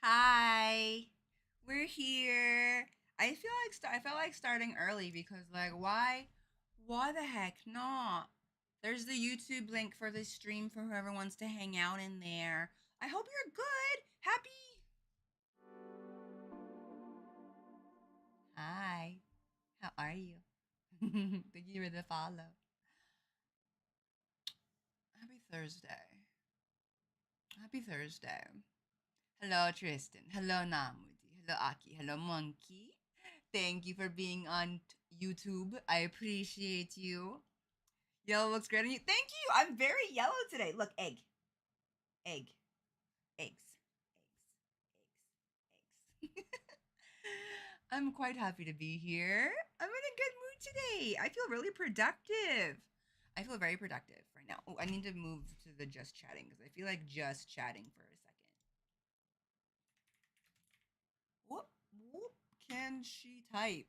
Hi, we're here. I felt like starting early because why the heck not? There's the YouTube link for the stream for whoever wants to hang out in there. I hope you're good. Happy. Hi. How are you? Thank you for the follow. Happy Thursday. Happy Thursday. Hello Tristan. Hello Namudi. Hello Aki. Hello Monkey. Thank you for being on YouTube. I appreciate you. Yellow looks great on you. Thank you. I'm very yellow today. Look, egg, egg, eggs, eggs, eggs. I'm quite happy to be here. I'm in a good mood today. I feel really productive. I feel very productive right now. Oh, I need to move to the just chatting because I feel like just chatting for a second. Whoop, whoop. Can she type?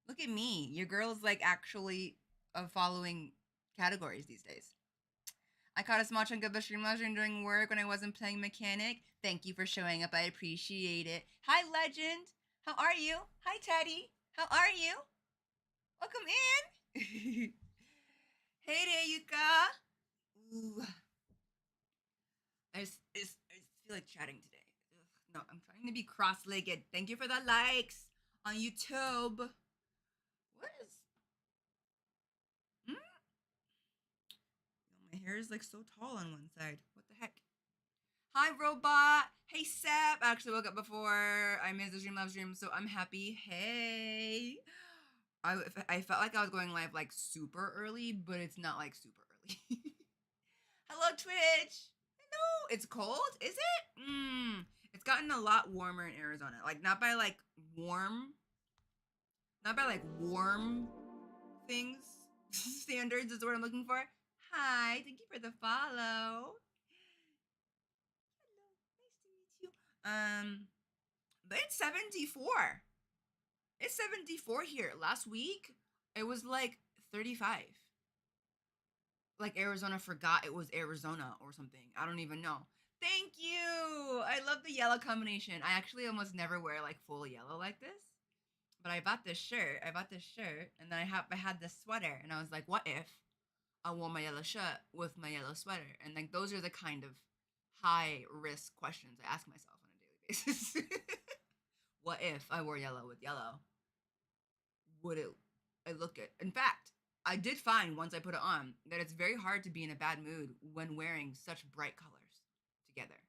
Look at me. Your girl's like actually following categories these days. I caught a small chunk of the stream last year during work when I wasn't playing mechanic. Thank you for showing up. I appreciate it. Hi, Legend. How are you? Hi, Teddy. How are you? Welcome in. Hey there, Yuka. Ooh. I just feel like chatting today. Ugh, no, I'm trying to be cross-legged. Thank you for the likes on YouTube. What is? Hmm? My hair is like so tall on one side. What the heck? Hi, robot. Hey, Sep. I actually woke up before I missed the stream live stream, so I'm happy. Hey. I felt like I was going live like super early, but it's not like super early. Hello, Twitch. Hello. It's cold, is it? It's gotten a lot warmer in Arizona. Like not by like warm, not by like warm things standards is what I'm looking for. Hi, thank you for the follow. Hello, nice to meet you. But it's 74. It's 74 here. Last week, it was like 35. Like Arizona forgot it was Arizona or something. I don't even know. Thank you. I love the yellow combination. I actually almost never wear like full yellow like this. But I bought this shirt. And then I had this sweater and I was like, what if I wore my yellow shirt with my yellow sweater? And like those are the kind of high risk questions I ask myself on a daily basis. What if I wore yellow with yellow? Would it I look it? In fact, I did find once I put it on that it's very hard to be in a bad mood when wearing such bright colors together.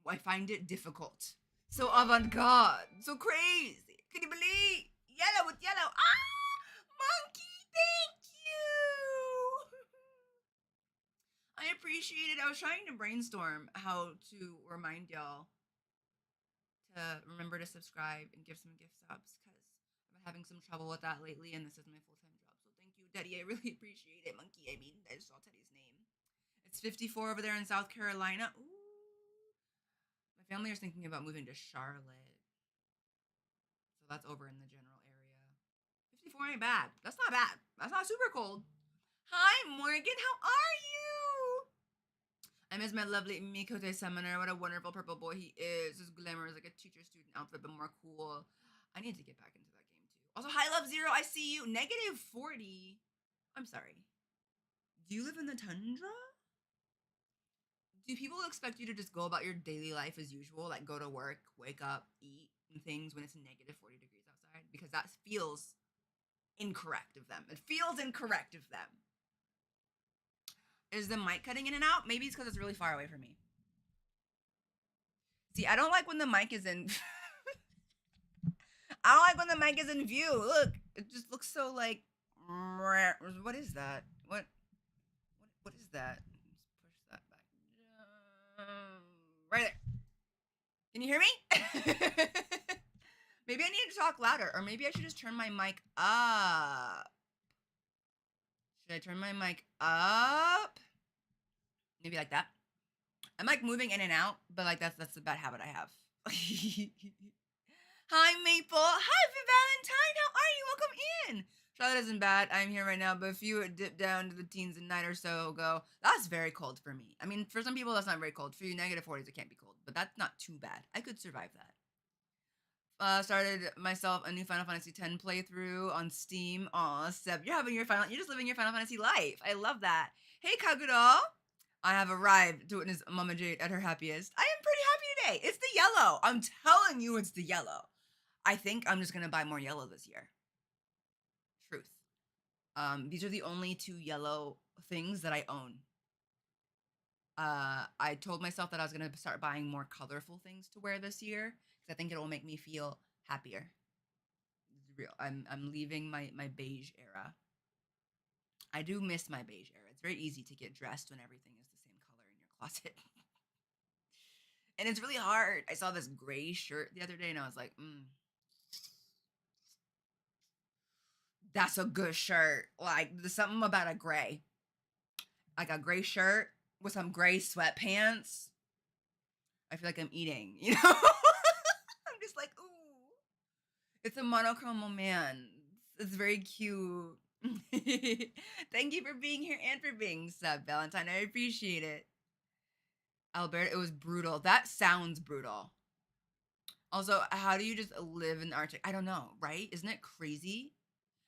I find it difficult. So avant-garde, so crazy. Can you believe? Yellow with yellow. Ah, monkey, thank you. I appreciate it. I was trying to brainstorm how to remind y'all to remember to subscribe and give some gift subs because I've been having some trouble with that lately, and this is my full time job. So thank you, Teddy. I really appreciate it. Monkey, I mean, I just saw Teddy's name. It's 54 over there in South Carolina. Ooh. My family is thinking about moving to Charlotte. So that's over in the general area. 54 ain't bad. That's not bad. That's not super cold. Hi, Morgan. How are you? I miss my lovely Mikote Summoner. What a wonderful purple boy he is. His glamour is like a teacher student outfit, but more cool. I need to get back into that game too. Also, hi, Love Zero. I see you. Negative 40. I'm sorry. Do you live in the tundra? Do people expect you to just go about your daily life as usual? Like go to work, wake up, eat, and things when it's negative 40 degrees outside? Because that feels incorrect of them. It feels incorrect of them. Is the mic cutting in and out? Maybe it's because it's really far away from me. See, I don't like when the mic is in. I don't like when the mic is in view. Look, it just looks so like. What is that? What is that? Let's push that back. Right there. Can you hear me? Maybe I need to talk louder, or maybe I should just turn my mic up. Should I turn my mic up? Maybe like that. I'm like moving in and out, but like that's a bad habit I have. Hi, Maple. Hi, Valentine. How are you? Welcome in. Charlotte isn't bad. I'm here right now, but if you would dip down to the teens a night or so ago, that's very cold for me. I mean, for some people, that's not very cold. For you, negative 40s, it can't be cold, but that's not too bad. I could survive that. Started myself a new Final Fantasy X playthrough on Steam. Aw, Seb, you're just living your Final Fantasy life. I love that. Hey, Kaguro. I have arrived to witness Mama Jade at her happiest. I am pretty happy today. It's the yellow. I'm telling you, it's the yellow. I think I'm just gonna buy more yellow this year. Truth. These are the only two yellow things that I own. I told myself that I was gonna start buying more colorful things to wear this year because I think it will make me feel happier. It's real. I'm leaving my beige era. I do miss my beige era. It's very easy to get dressed when everything is the same color in your closet. And it's really hard. I saw this gray shirt the other day and I was like, that's a good shirt. Like, there's something about a gray. Like a gray shirt with some gray sweatpants. I feel like I'm eating, you know? I'm just like, ooh. It's a monochrome man. It's very cute. Thank you for being here and for being sub, Valentine. I appreciate it. Albert, it was brutal. That sounds brutal. Also, how do you just live in the Arctic? I don't know, right? Isn't it crazy?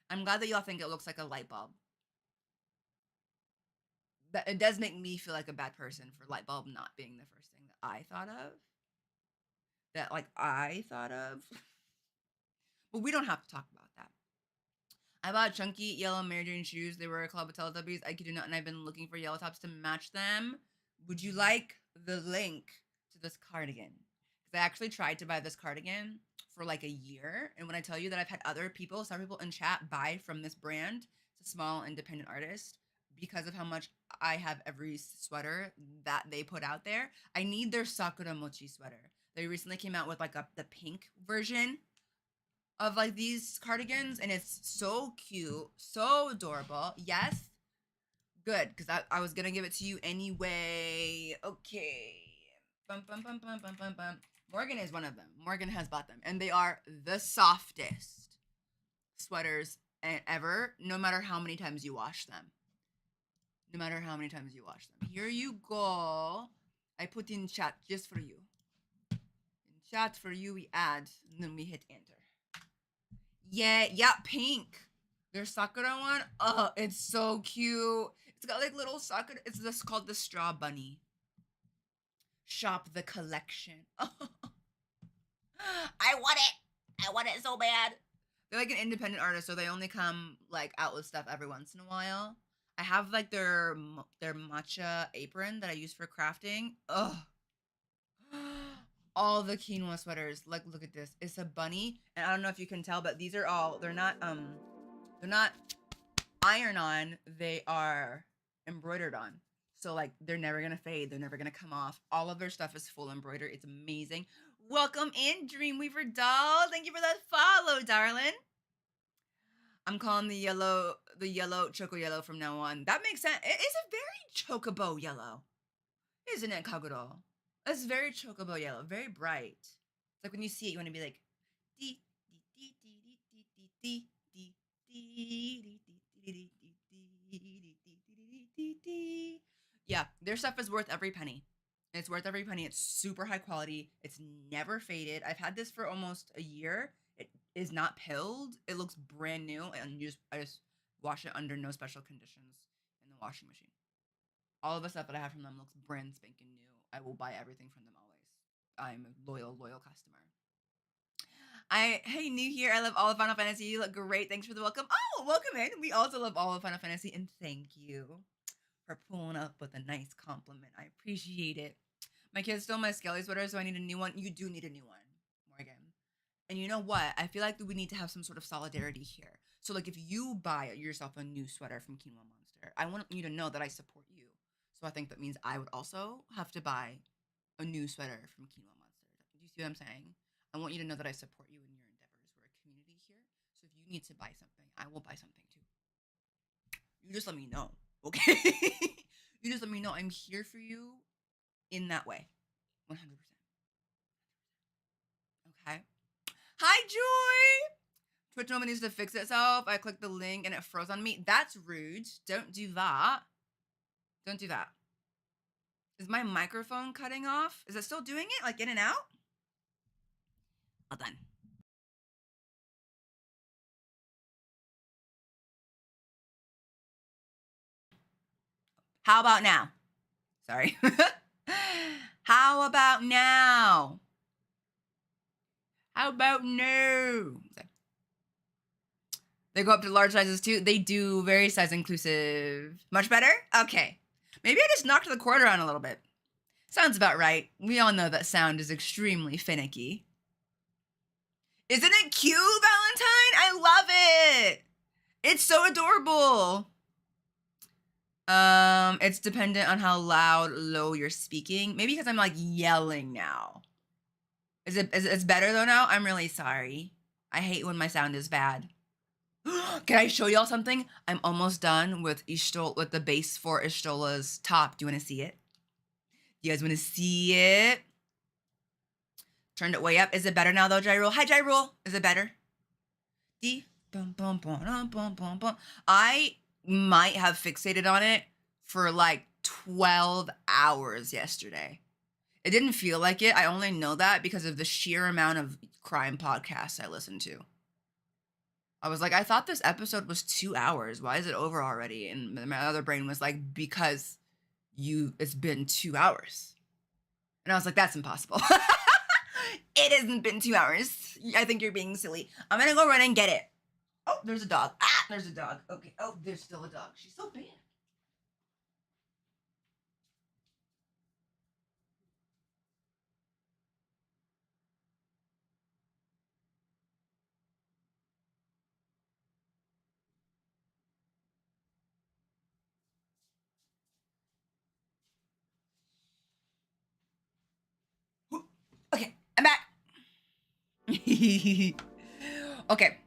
I'm glad that y'all think it looks like a light bulb. That it does make me feel like a bad person for light bulb not being the first thing that I thought of. But we don't have to talk about that. I bought chunky yellow Mary Jane shoes. They were a club of Teletubbies. I kid you not, and I've been looking for yellow tops to match them. Would you like the link to this cardigan? Because I actually tried to buy this cardigan for like a year. And when I tell you that I've had some people in chat buy from this brand, it's a small independent artist, because of how much I have every sweater that they put out there. I need their Sakura Mochi sweater. They recently came out with like the pink version of like these cardigans, and it's so cute, so adorable. Yes, good, because I was gonna give it to you anyway. Okay. Bum, bum, bum, bum, bum, bum, bum. Morgan is one of them. Morgan has bought them, and they are the softest sweaters ever, no matter how many times you wash them. No matter how many times you wash them. Here you go. I put in chat just for you. In chat for you, we add, and then we hit enter. Yeah, pink. Their Sakura one, oh, it's so cute. It's got like little Sakura. It's just called the Straw Bunny. Shop the collection. Oh. I want it. I want it so bad. They're like an independent artist, so they only come like out with stuff every once in a while. I have like their matcha apron that I use for crafting. Ugh. All the quinoa sweaters. Like, look at this. It's a bunny, and I don't know if you can tell, but these are all, they're not iron on, they are embroidered on. So like they're never gonna fade, they're never gonna come off. All of their stuff is full embroidery. It's amazing. Welcome in, Dreamweaver doll. Thank you for that follow, darling. I'm calling the yellow choco yellow from now on. That makes sense. It is a very chocobo yellow, isn't it, Kaguro? It's very chocobo yellow, very bright. It's like when you see it, you want to be like, dee dee dee dee dee dee dee dee dee dee dee. Yeah, their stuff is worth every penny. It's worth every penny. It's super high quality. It's never faded. I've had this for almost a year. It is not pilled. It looks brand new, and I just wash it under no special conditions in the washing machine. All of the stuff that I have from them looks brand spanking new. I will buy everything from them always. I'm a loyal customer. Hey, new here. I love all of Final Fantasy. You look great. Thanks for the welcome. Oh, welcome in. We also love all of Final Fantasy, and thank you for pulling up with a nice compliment. I appreciate it. My kid stole my Skelly sweater, so I need a new one. You do need a new one, Morgan. And you know what? I feel like we need to have some sort of solidarity here. So, like, if you buy yourself a new sweater from Quinoa Monster, I want you to know that I support you. So I think that means I would also have to buy a new sweater from Quinoa Monster. Do you see what I'm saying? I want you to know that I support you in your endeavors. We're a community here. So if you need to buy something, I will buy something too. You just let me know, okay? You just let me know. I'm here for you in that way. 100%. Okay? Hi, Joy! Twitch moment needs to fix itself. I clicked the link and it froze on me. That's rude. Don't do that. Don't do that. Is my microphone cutting off? Is it still doing it? Like in and out? Well done. How about now? Sorry. How about now? How about no? Okay. They go up to large sizes too. They do, very size inclusive. Much better? Okay. Maybe I just knocked the cord around a little bit. Sounds about right. We all know that sound is extremely finicky. Isn't it cute, Valentine? I love it. It's so adorable. It's dependent on how loud, low you're speaking. Maybe because I'm like yelling now. It's better though now? I'm really sorry. I hate when my sound is bad. Can I show y'all something? I'm almost done with with the base for Ishtola's top. Do you want to see it? You guys want to see it? Turned it way up. Is it better now though, Jyrule? Hi, Jyrule. Is it better? I might have fixated on it for like 12 hours yesterday. It didn't feel like it. I only know that because of the sheer amount of crime podcasts I listened to. I was like, I thought this episode was 2 hours. Why is it over already? And my other brain was like, because it's been 2 hours. And I was like, that's impossible. It hasn't been 2 hours. I think you're being silly. I'm gonna go run and get it. Oh, there's a dog. Ah, there's a dog. Okay. Oh, there's still a dog. She's so big. Okay, I'm back. Okay.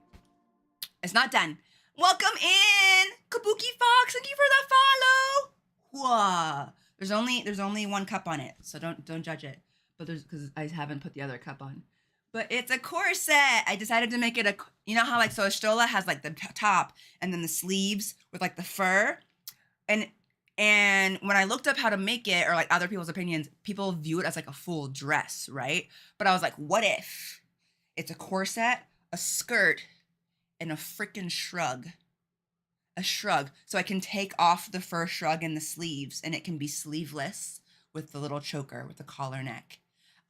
It's not done. Welcome in, Kabuki Fox. Thank you for the follow. Whoa. There's only one cup on it, so don't judge it. But because I haven't put the other cup on. But it's a corset. I decided to make it you know how like so Ashtola has like the top and then the sleeves with like the fur, and when I looked up how to make it or like other people's opinions, people view it as like a full dress, right? But I was like, what if it's a corset, a skirt, and a freaking shrug? A shrug. So I can take off the fur shrug and the sleeves and it can be sleeveless with the little choker with the collar neck.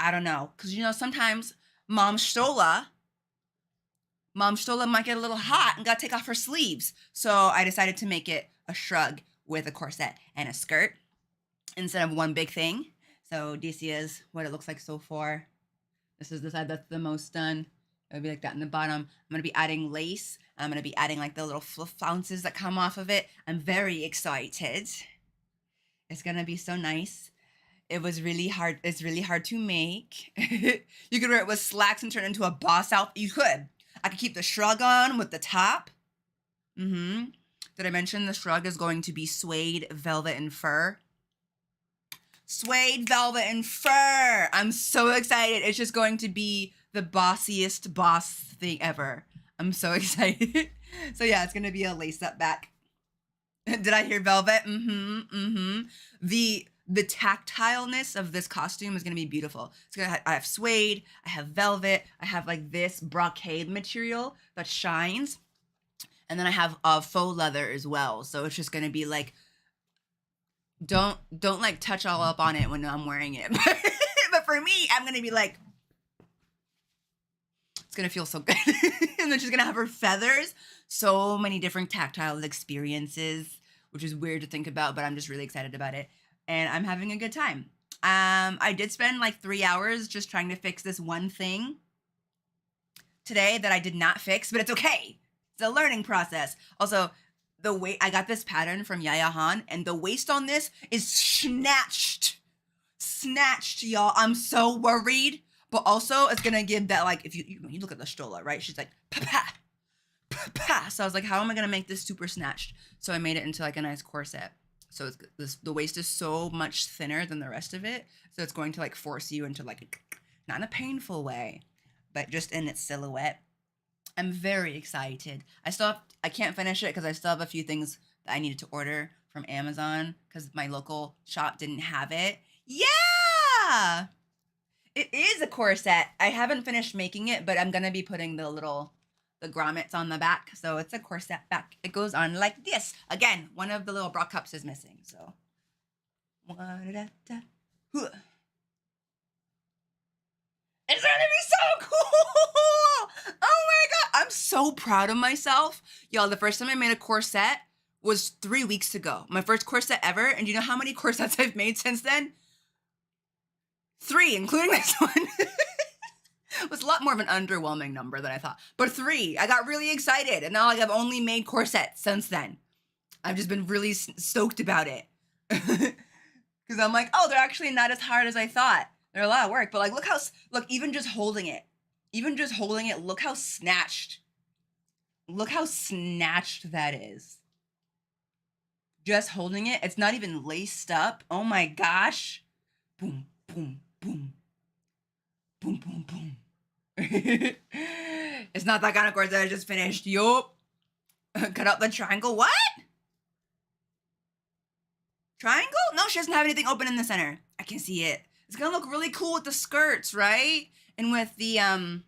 I don't know. Because, you know, sometimes Mom Stola might get a little hot and got to take off her sleeves. So I decided to make it a shrug with a corset and a skirt instead of one big thing. So this is what it looks like so far. This is the side that's the most done. It'll be like that in the bottom. I'm going to be adding lace. I'm going to be adding like the little flounces that come off of it. I'm very excited. It's going to be so nice. It was really hard. It's really hard to make. You could wear it with slacks and turn it into a boss outfit. You could. I could keep the shrug on with the top. Did I mention the shrug is going to be suede, velvet, and fur? Suede, velvet, and fur. I'm so excited. It's just going to be the bossiest boss thing ever. I'm so excited. So yeah, it's going to be a lace-up back. Did I hear velvet? The tactileness of this costume is going to be beautiful. I have suede, I have velvet, I have like this brocade material that shines. And then I have faux leather as well. So it's just going to be like, don't like touch all up on it when I'm wearing it. But for me, I'm going to be like, it's going to feel so good. And then she's going to have her feathers. So many different tactile experiences, which is weird to think about, but I'm just really excited about it. And I'm having a good time. I did spend like 3 hours just trying to fix this one thing today that I did not fix, but it's okay. It's a learning process. Also, the weight, I got this pattern from Yaya Han, and the waist on this is snatched. Snatched, y'all. I'm so worried. But also, it's gonna give that, like, if you look at the Stola, right? She's like, pa-pa, pa-pa. So I was like, how am I gonna make this super snatched? So I made it into like a nice corset. So the waist is so much thinner than the rest of it. So it's going to like force you into like, not in a painful way, but just in its silhouette. I'm very excited. I can't finish it because I still have a few things that I needed to order from Amazon because my local shop didn't have it. Yeah! It is a corset. I haven't finished making it, but I'm gonna be putting the grommets on the back. So it's a corset back. It goes on like this. Again, one of the little bra cups is missing, so. It's gonna be so cool! Oh my god, I'm so proud of myself. Y'all, the first time I made a corset was 3 weeks ago. My first corset ever, and you know how many corsets I've made since then? 3, including this one. It was a lot more of an underwhelming number than I thought. But 3, I got really excited, and now like I've only made corsets since then. I've just been really stoked about it. Because I'm like, oh, they're actually not as hard as I thought. They're a lot of work, but like, look, even just holding it, look how snatched that is. Just holding it, it's not even laced up. Oh my gosh. Boom, boom, boom. Boom, boom, boom. It's not that kind of corset I just finished. Yup. Cut out the triangle. What? Triangle? No, she doesn't have anything open in the center. I can see it. It's gonna look really cool with the skirts, right? And with the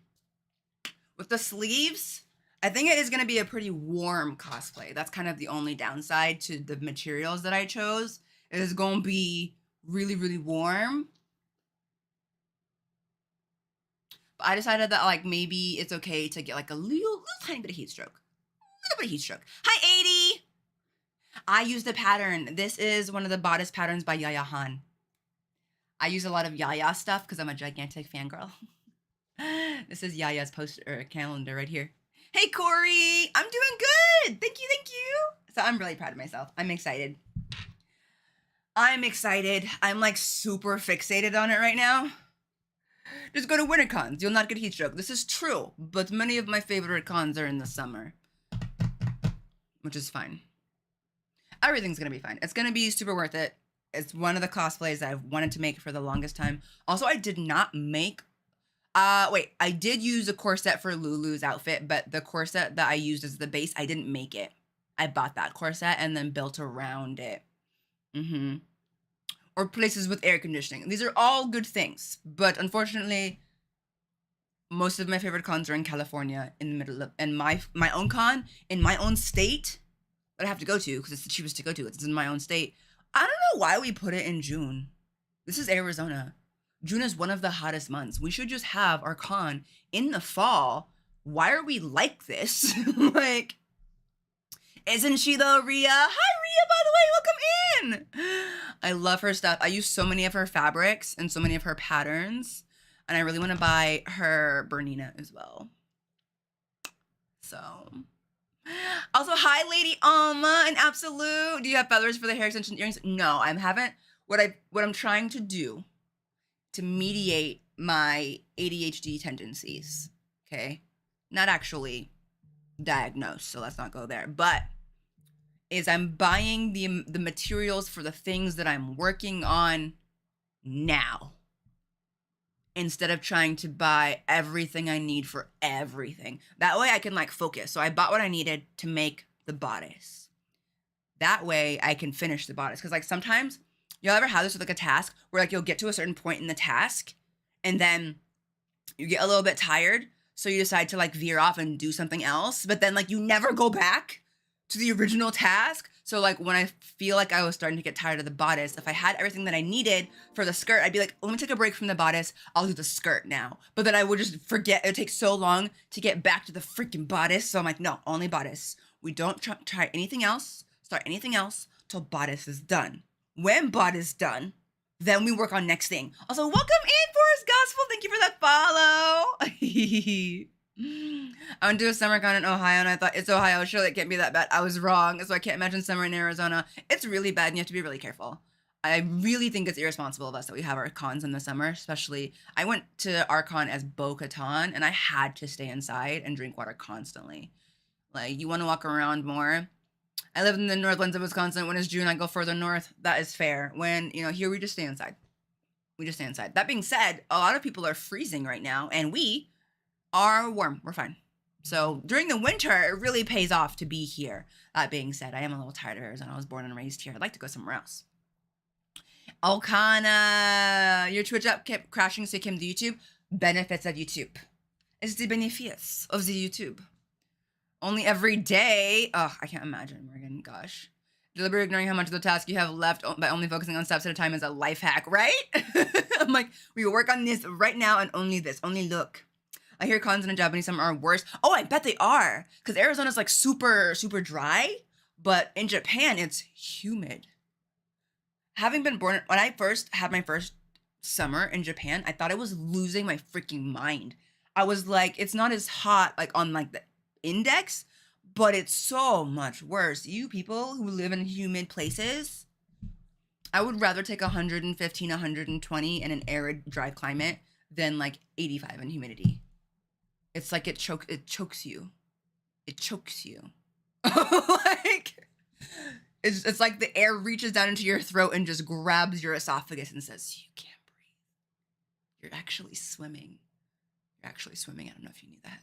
sleeves. I think it is gonna be a pretty warm cosplay. That's kind of the only downside to the materials that I chose. It is gonna be really, really warm. But I decided that like maybe it's okay to get like a little tiny bit of heat stroke. Hi, 80! I used a pattern. This is one of the bodice patterns by Yaya Han. I use a lot of Yaya stuff because I'm a gigantic fangirl. This is Yaya's poster calendar right here. Hey, Corey! I'm doing good! Thank you! So I'm really proud of myself. I'm excited. I'm like super fixated on it right now. Just go to winter cons. You'll not get heat stroke. This is true, but many of my favorite cons are in the summer. Which is fine. Everything's gonna be fine. It's gonna be super worth it. It's one of the cosplays that I've wanted to make for the longest time. Also, I did not make... I did use a corset for Lulu's outfit, but the corset that I used as the base, I didn't make it. I bought that corset and then built around it. Or places with air conditioning. These are all good things, but unfortunately, most of my favorite cons are in California, in the middle of... And my own con, in my own state, that I have to go to, because it's the cheapest to go to. It's in my own state. I don't know why we put it in June. This is Arizona. June is one of the hottest months. We should just have our con in the fall. Why are we like this? Like, isn't she though, Rhea? Hi, Rhea, by the way, welcome in. I love her stuff. I use so many of her fabrics and so many of her patterns. And I really want to buy her Bernina as well. So... Also, hi, Lady Alma and Absolute. Do you have feathers for the hair extension earrings? No, I haven't. What I'm trying to do to mediate my ADHD tendencies, okay? Not actually diagnosed, so let's not go there. But is I'm buying the materials for the things that I'm working on now, instead of trying to buy everything I need for everything. That way I can like focus. So I bought what I needed to make the bodice. That way I can finish the bodice. Because like sometimes, y'all ever have this with like a task where like you'll get to a certain point in the task and then you get a little bit tired. So you decide to like veer off and do something else. But then like you never go back to the original task. So like when I feel like I was starting to get tired of the bodice, if I had everything that I needed for the skirt, I'd be like, let me take a break from the bodice. I'll do the skirt now. But then I would just forget. It would take so long to get back to the freaking bodice. So I'm like, no, only bodice. We don't try anything else, start anything else till bodice is done. When bodice done, then we work on next thing. Also, welcome in, Forest Gospel. Thank you for that follow. I went to a summer con in Ohio and I thought, it's Ohio, surely it can't be that bad. I was wrong, so I can't imagine summer in Arizona. It's really bad and you have to be really careful. I really think it's irresponsible of us that we have our cons in the summer, especially, I went to our con as Bo-Katan and I had to stay inside and drink water constantly. Like, you want to walk around more? I live in the Northlands of Wisconsin. When it's June, I go further north. That is fair. When, here we just stay inside. That being said, a lot of people are freezing right now and we are warm. We're fine. So during the winter, it really pays off to be here. That being said, I am a little tired of Arizona. I was born and raised here. I'd like to go somewhere else. Alcana, your Twitch app kept crashing, so you came to YouTube. Benefits of YouTube. It's the benefits of the YouTube. Only every day. Oh, I can't imagine, Morgan. Gosh. Deliberately ignoring how much of the task you have left by only focusing on steps at a time is a life hack, right? I'm like, we will work on this right now and only this. Only look. I hear cons in Japanese summer are worse. Oh, I bet they are. Because Arizona's like super, super dry. But in Japan, it's humid. Having been born, when I first had my first summer in Japan, I thought I was losing my freaking mind. I was like, it's not as hot like on like the index, but it's so much worse. You people who live in humid places, I would rather take 115, 120 in an arid, dry climate than like 85 in humidity. It's like it chokes you. It chokes you. Like it's like the air reaches down into your throat and just grabs your esophagus and says, you can't breathe. You're actually swimming. You're actually swimming. I don't know if you knew that.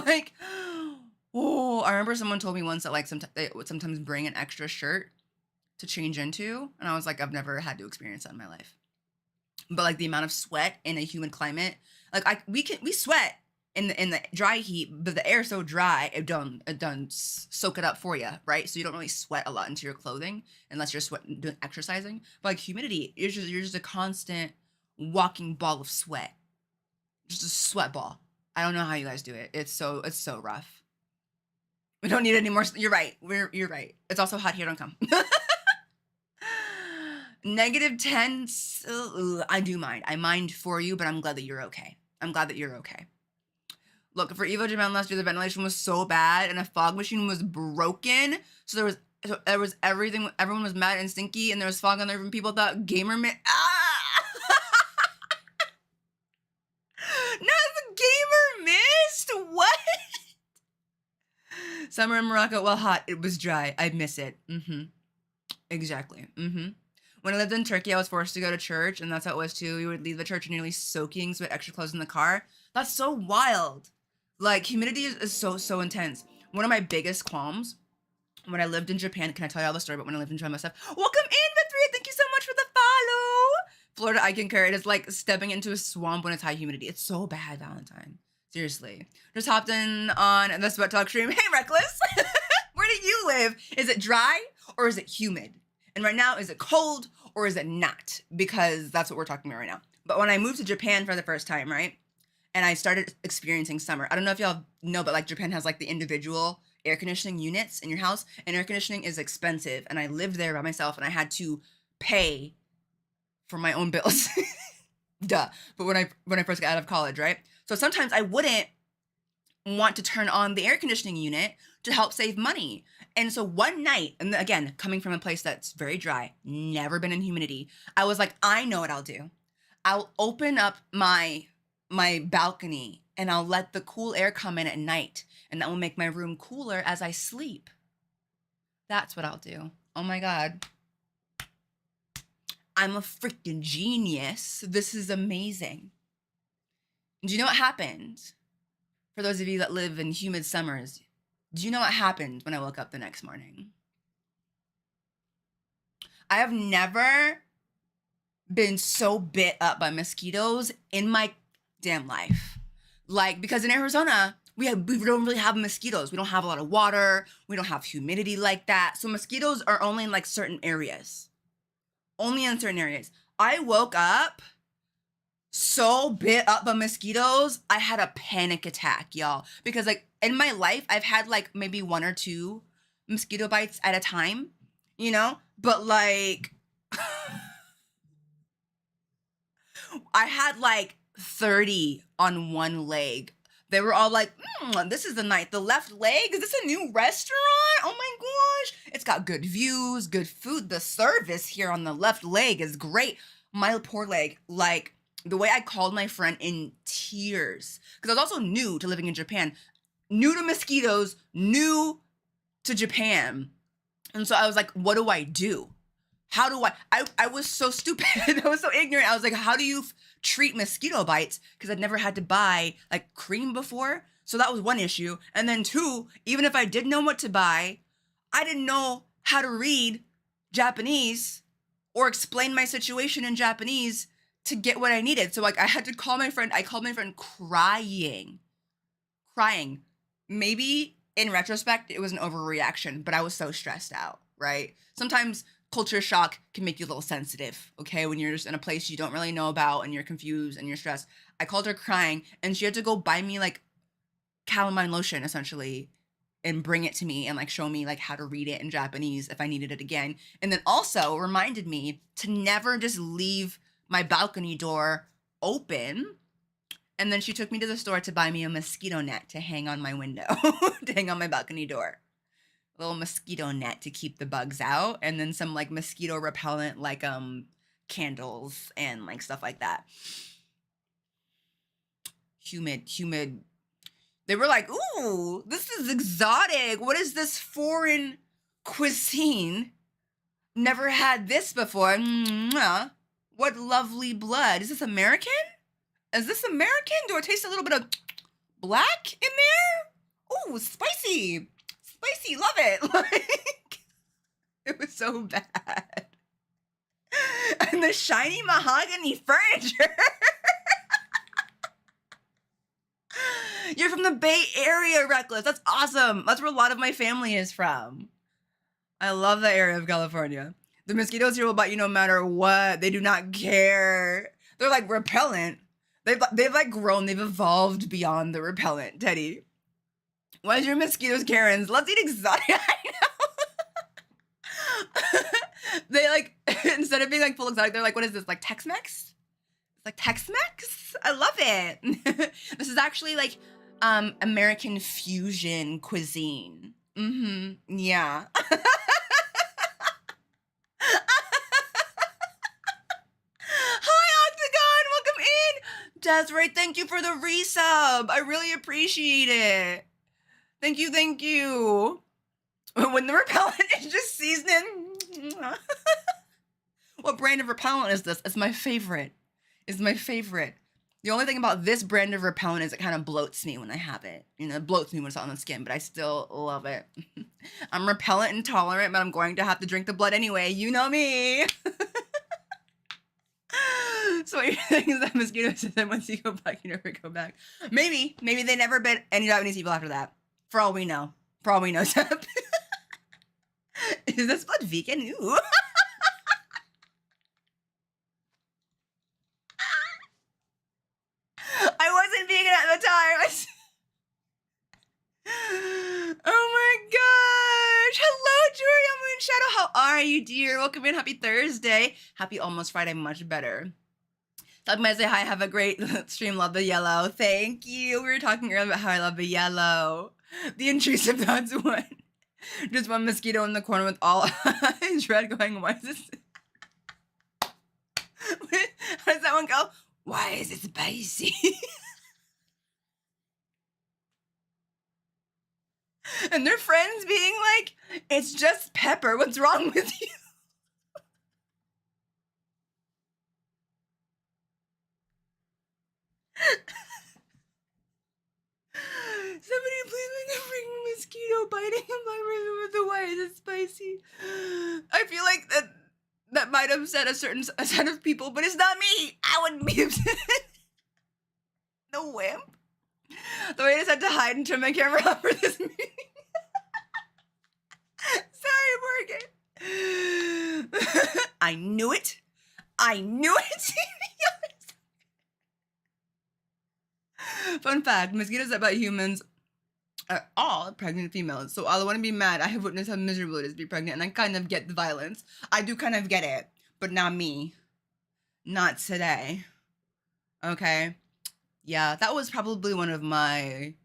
Like, oh, I remember someone told me once that like they would sometimes bring an extra shirt to change into, and I was like, I've never had to experience that in my life. But like the amount of sweat in a humid climate, like we sweat in the dry heat, but the air's so dry it don't soak it up for you, right? So you don't really sweat a lot into your clothing unless you're doing exercising. But like humidity, you're just a constant walking ball of sweat, just a sweat ball. I don't know how you guys do it. It's so rough. We don't need any more. You're right. You're right. It's also hot here. Don't come. -10. I do mind. I mind for you, but I'm glad that you're okay. I'm glad that you're okay. Look, for Evo Japan last year, the ventilation was so bad and a fog machine was broken. So there was everything. Everyone was mad and stinky, and there was fog on there, and people thought gamer mist. Not the gamer mist. What? Summer in Morocco, while hot, it was dry. I miss it. Exactly. When I lived in Turkey, I was forced to go to church, and that's how it was too. We would leave the church nearly soaking, so we had extra clothes in the car. That's so wild. Like, humidity is so intense. One of my biggest qualms when I lived in Japan, can I tell you all the story about when I lived in Japan myself? Welcome in, Victoria. Thank you so much for the follow. Florida, I concur. It is like stepping into a swamp when it's high humidity. It's so bad, Valentine. Seriously. Just hopped in on the Sweat Talk stream. Hey, Reckless. Where do you live? Is it dry or is it humid? And right now, is it cold or is it not? Because that's what we're talking about right now. But when I moved to Japan for the first time, right? And I started experiencing summer. I don't know if y'all know, but like Japan has like the individual air conditioning units in your house. And air conditioning is expensive. And I lived there by myself and I had to pay for my own bills. Duh. But when I first got out of college, right? So sometimes I wouldn't want to turn on the air conditioning unit to help save money. And so one night, and again, coming from a place that's very dry, never been in humidity, I was like, I know what I'll do. I'll open up my balcony and I'll let the cool air come in at night, and that will make my room cooler as I sleep. That's what I'll do. Oh my God. I'm a freaking genius. This is amazing. Do you know what happened? For those of you that live in humid summers, do you know what happened when I woke up the next morning? I have never been so bit up by mosquitoes in my damn life. Like, because in Arizona, we don't really have mosquitoes. We don't have a lot of water. We don't have humidity like that. So mosquitoes are only in like certain areas. Only in certain areas. I woke up so bit up by mosquitoes, I had a panic attack, y'all. Because like in my life, I've had like maybe 1 or 2 mosquito bites at a time, you know? But like, I had like 30 on one leg. They were all like, this is the night. The left leg? Is this a new restaurant? Oh my gosh. It's got good views, good food. The service here on the left leg is great. My poor leg, like the way I called my friend in tears. Because I was also new to living in Japan. New to mosquitoes, new to Japan. And so I was like, what do I do? how do I was so stupid. I was so ignorant. I was like, how do you treat mosquito bites? Because I'd never had to buy like cream before. So that was one issue. And then two, even if I did know what to buy, I didn't know how to read Japanese or explain my situation in Japanese to get what I needed. So like I had to call my friend. I called my friend crying. Maybe in retrospect, it was an overreaction, but I was so stressed out, right? Sometimes culture shock can make you a little sensitive, okay? When you're just in a place you don't really know about and you're confused and you're stressed. I called her crying and she had to go buy me like calamine lotion essentially and bring it to me and like show me like how to read it in Japanese if I needed it again. And then also reminded me to never just leave my balcony door open. And then she took me to the store to buy me a mosquito net to hang on my window, to hang on my balcony door. A little mosquito net to keep the bugs out, and then some like mosquito repellent like candles and like stuff like that. Humid. They were like, "Ooh, this is exotic. What is this foreign cuisine? Never had this before. Mwah. What lovely blood. Is this American? Is this American? Do I taste a little bit of black in there? Ooh, spicy. Spicy, love it." Like, it was so bad. And the shiny mahogany furniture. You're from the Bay Area, Reckless. That's awesome. That's where a lot of my family is from. I love that area of California. The mosquitoes here will bite you no matter what. They do not care. They're like repellent. They've like grown. They've evolved beyond the repellent, Teddy. Why is your mosquitoes Karens? Let's eat exotic. I know. They like, instead of being like full exotic, they're like, what is this? Like Tex-Mex? It's like Tex-Mex? I love it. This is actually like American fusion cuisine. Yeah. Hi, Octagon. Welcome in. Desiree, thank you for the resub. I really appreciate it. Thank you. When the repellent is just seasoning. What brand of repellent is this? It's my favorite. The only thing about this brand of repellent is it kind of bloats me when I have it. You know, it bloats me when it's on the skin, but I still love it. I'm repellent intolerant, but I'm going to have to drink the blood anyway. You know me. So what you're saying is that mosquitoes, and then once you go back, you never go back. Maybe they never bit any Japanese people after that. For all we know. Sep. Is this blood vegan? Ooh. I wasn't vegan at the time. Oh my gosh. Hello, Juria Moon Shadow. How are you, dear? Welcome in. Happy Thursday. Happy almost Friday. Much better. Doug might say hi. Have a great stream. Love the yellow. Thank you. We were talking earlier about how I love the yellow. The intrusive, that's one. Just one mosquito in the corner with all eyes red going, why is this? How does that one go? Why is it spicy? And their friends being like, it's just pepper. What's wrong with you? Somebody please make a freaking mosquito biting a virus with the why is it spicy? I feel like that might upset a certain set of people, but it's not me. I wouldn't be upset. The wimp. The way I just had to hide and turn my camera off for this meeting. Sorry, Morgan. I knew it. Fun fact, mosquitoes that bite humans are all pregnant females. So I want to be mad. I have witnessed how miserable it is to be pregnant, and I kind of get the violence. I do kind of get it, but not me. Not today. Okay? Yeah, that was probably one of my...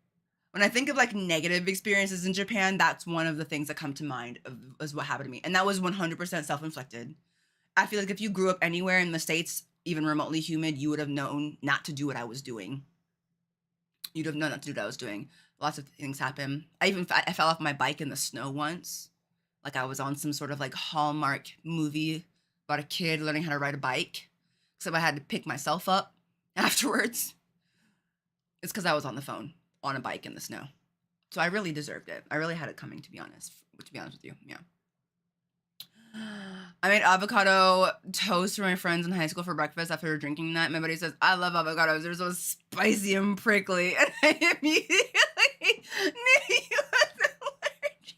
When I think of like negative experiences in Japan, that's one of the things that come to mind is what happened to me. And that was 100% self-inflicted. I feel like if you grew up anywhere in the States, even remotely humid, you would have known not to do what I was doing. You'd have known not to do what I was doing. Lots of things happen. I fell off my bike in the snow once. Like I was on some sort of like Hallmark movie about a kid learning how to ride a bike, except I had to pick myself up afterwards. It's because I was on the phone on a bike in the snow. So I really deserved it. I really had it coming, to be honest with you. Yeah. I made avocado toast for my friends in high school for breakfast after drinking that. My buddy says, I love avocados. They're so spicy and prickly. And I immediately knew he was allergic.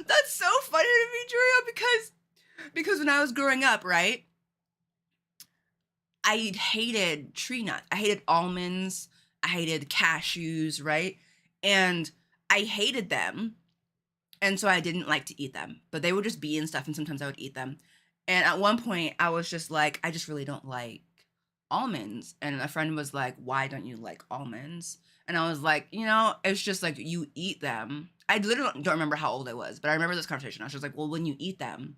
That's so funny to me, Julia, because when I was growing up, right, I hated tree nuts. I hated almonds. I hated cashews, right? And I hated them. And so I didn't like to eat them. But they would just be and stuff, and sometimes I would eat them. And at one point, I was just like, I just really don't like almonds. And a friend was like, why don't you like almonds? And I was like, it's just like you eat them. I literally don't remember how old I was, but I remember this conversation. I was just like, well, when you eat them,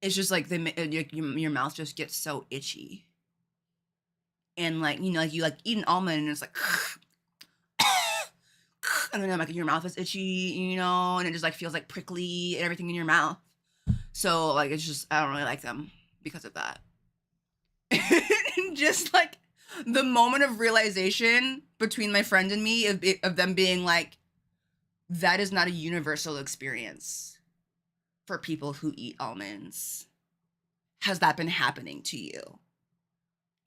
it's just like your mouth just gets so itchy. And like, like you like eat an almond and it's like, and then like your mouth is itchy, and it just like feels like prickly and everything in your mouth. So like, it's just, I don't really like them because of that. Just like the moment of realization between my friend and me of them being like, that is not a universal experience for people who eat almonds. Has that been happening to you?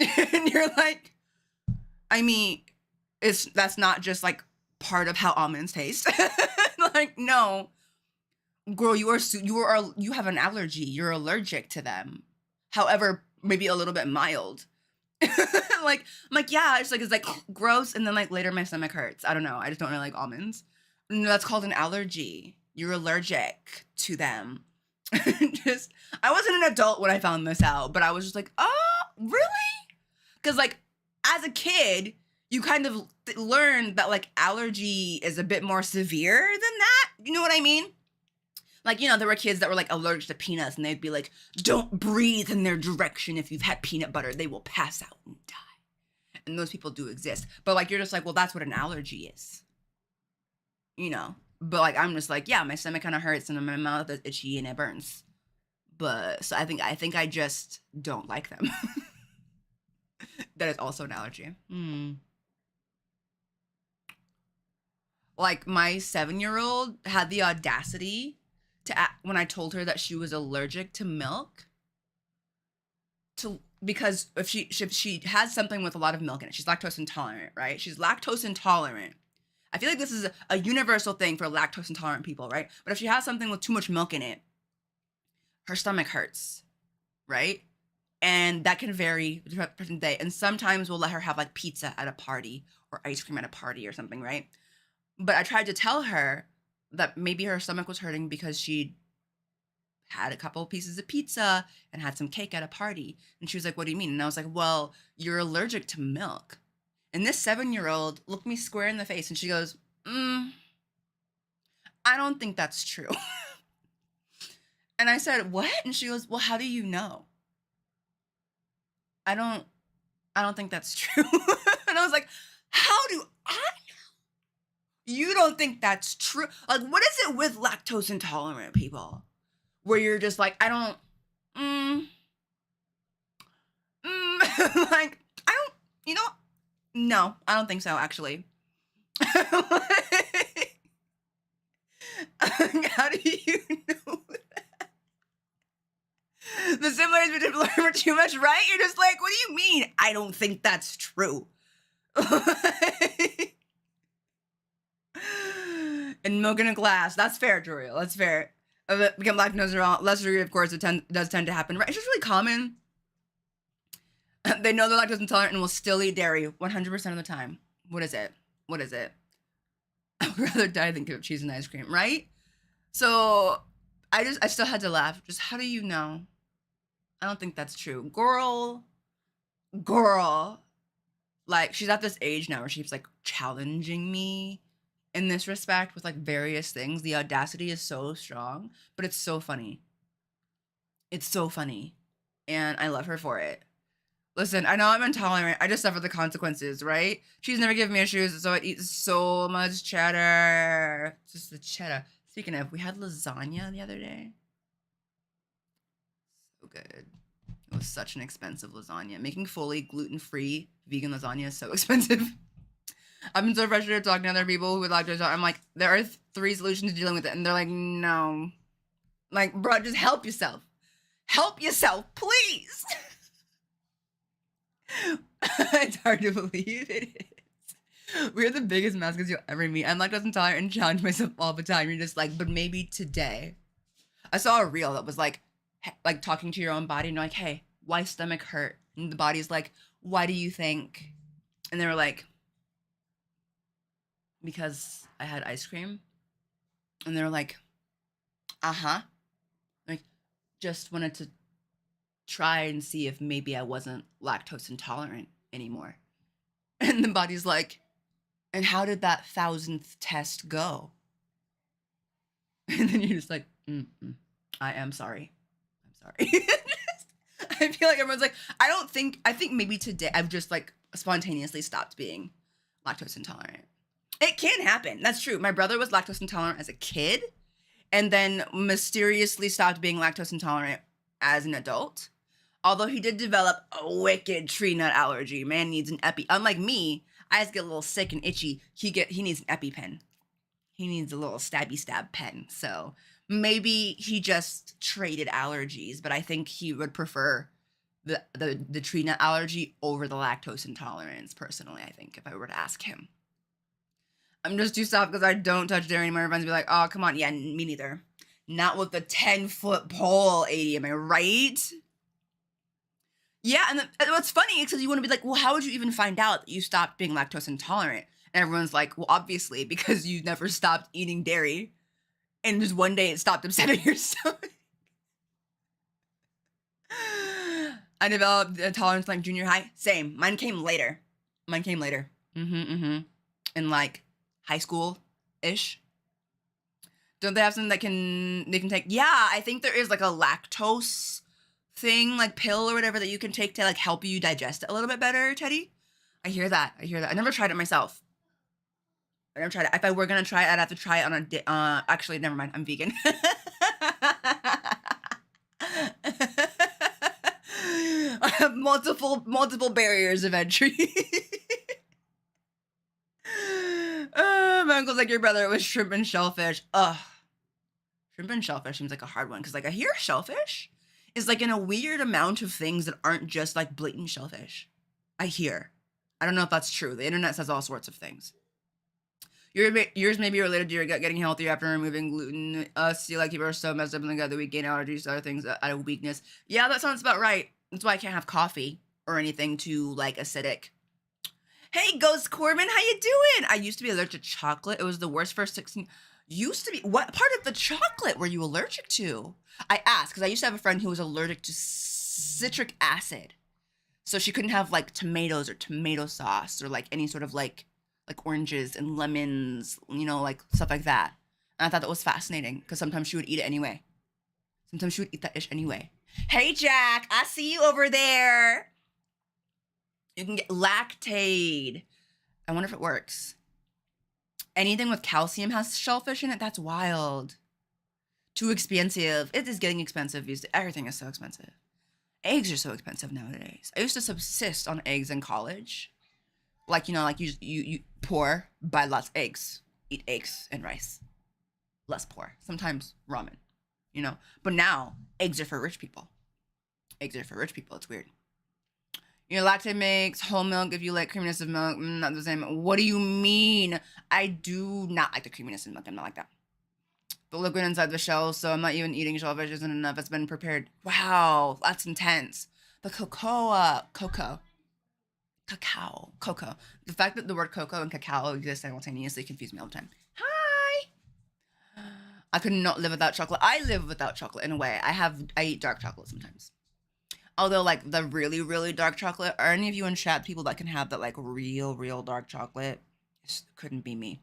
And you're like, I mean, that's not just like part of how almonds taste. Like, no, girl, you have an allergy. You're allergic to them. However, maybe a little bit mild. Like, I'm like, yeah, it's like gross. And then like later my stomach hurts. I don't know. I just don't really like almonds. No, that's called an allergy. You're allergic to them. I wasn't an adult when I found this out, but I was just like, oh, really? Because like as a kid, you kind of learn that like allergy is a bit more severe than that. You know what I mean? Like, there were kids that were like allergic to peanuts and they'd be like, don't breathe in their direction. If you've had peanut butter, they will pass out and die. And those people do exist. But like, you're just like, well, that's what an allergy is. But like, I'm just like, yeah, my stomach kind of hurts and my mouth is itchy and it burns. But so I think I just don't like them. That is also an allergy. Like my 7-year-old had the audacity to when I told her that she was allergic to milk, because if she has something with a lot of milk in it, she's lactose intolerant, right? She's lactose intolerant. I feel like this is a universal thing for lactose intolerant people, right? But if she has something with too much milk in it, her stomach hurts, right? And that can vary throughout the day. And sometimes we'll let her have like pizza at a party or ice cream at a party or something, right? But I tried to tell her that maybe her stomach was hurting because she had a couple pieces of pizza and had some cake at a party. And she was like, what do you mean? And I was like, well, you're allergic to milk. And this 7-year-old looked me square in the face and she goes, I don't think that's true. And I said, what? And she goes, well, how do you know? I don't think that's true. And I was like, how do I know? You don't think that's true? Like, what is it with lactose intolerant people? Where you're just like, I don't, like, I don't, no, I don't think so, actually. How do you know that? The similarities between learn were too much, right? You're just like, what do you mean? I don't think that's true. And milk in a glass. That's fair, Jorio. That's fair. Become lactose intolerant. Less degree, of course, does tend to happen. Right? It's just really common. They know they're lactose intolerant and will still eat dairy 100% of the time. What is it? I would rather die than give up cheese and ice cream, right? So I still had to laugh. Just, how do you know? I don't think that's true. Girl. Like, she's at this age now where she's like challenging me in this respect with like various things. The audacity is so strong, but it's so funny. It's so funny. And I love her for it. Listen, I know I'm intolerant. I just suffer the consequences, right? She's never given me issues, so I eat so much cheddar. Just the cheddar. Speaking of, we had lasagna the other day. So good. It was such an expensive lasagna. Making fully gluten-free vegan lasagna is so expensive. I've been so frustrated talking to other people who would lactose. I'm like, there are 3 solutions to dealing with it, and they're like, no. Like, bro, just help yourself. Help yourself, please. It's hard to believe it is. We're the biggest mascots you'll ever meet. I'm lactose intolerant and challenge myself all the time. You're just like, but maybe today. I saw a reel that was like talking to your own body and you're like, hey, why stomach hurt? And the body's like, why do you think? And they were like, because I had ice cream. And they were like, uh-huh. Like, just wanted to try and see if maybe I wasn't lactose intolerant anymore. And the body's like, and how did that 1000th test go? And then you're just like, I am sorry. I'm sorry. I feel like everyone's like, I think maybe today I've just like spontaneously stopped being lactose intolerant. It can happen. That's true. My brother was lactose intolerant as a kid and then mysteriously stopped being lactose intolerant as an adult. Although he did develop a wicked tree nut allergy. Man needs an epi. Unlike me, I just get a little sick and itchy. He needs an EpiPen. He needs a little stabby stab pen. So maybe he just traded allergies, but I think he would prefer the tree nut allergy over the lactose intolerance, personally, I think, if I were to ask him. I'm just too soft because I don't touch dairy anymore. Everyone's be like, oh, come on. Yeah, me neither. Not with the 10-foot pole, 80, am I right? Yeah, and what's funny is because you want to be like, well, how would you even find out that you stopped being lactose intolerant? And everyone's like, well, obviously, because you never stopped eating dairy. And just one day it stopped upsetting your stomach. I developed a tolerance like junior high. Same. Mine came later. In like high school-ish. Don't they have something that they can take? Yeah, I think there is like a lactose thing, like pill or whatever that you can take to like help you digest it a little bit better, Teddy. I hear that. I never tried it myself. I never tried it. If I were gonna try it, I'd have to try it on a actually, never mind. I'm vegan. I have multiple barriers of entry. My uncle's like, your brother was shrimp and shellfish. Ugh. Shrimp and shellfish seems like a hard one because like I hear shellfish is like in a weird amount of things that aren't just like blatant shellfish. I hear. I don't know if that's true. The internet says all sorts of things. Yours may be related to your gut getting healthier after removing gluten. See, like people are so messed up in the gut that we gain allergies to other things out of weakness. Yeah, that sounds about right. That's why I can't have coffee or anything too like acidic. Hey, Ghost Corbin, how you doing? I used to be allergic to chocolate. It was the worst first 16. Used to be. What part of the chocolate were you allergic to? I asked because I used to have a friend who was allergic to citric acid. So she couldn't have like tomatoes or tomato sauce or like any sort of like oranges and lemons, you know, like stuff like that. And I thought that was fascinating because sometimes she would eat it anyway. Sometimes she would eat that ish anyway. Hey, Jack, I see you over there. You can get Lactaid. I wonder if it works. Anything with calcium has shellfish in it? That's wild. Too expensive. It is getting expensive. Everything is so expensive. Eggs are so expensive nowadays. I used to subsist on eggs in college. Like, you know, like you poor, buy lots of eggs. Eat eggs and rice. Less poor. Sometimes ramen, you know. But now, eggs are for rich people. Eggs are for rich people. It's weird. You know, Lactaid makes whole milk if you like creaminess of milk. Not the same. What do you mean? I do not like the creaminess of milk. I'm not like that. The liquid inside the shell, so I'm not even eating shellfish isn't enough. It's been prepared. Wow, that's intense. The cocoa. The fact that the word cocoa and cacao exist simultaneously confuse me all the time. Hi. I could not live without chocolate. I live without chocolate in a way. I eat dark chocolate sometimes. Although, like, the really, really dark chocolate, are any of you in chat people that can have that, like, real dark chocolate? It couldn't be me.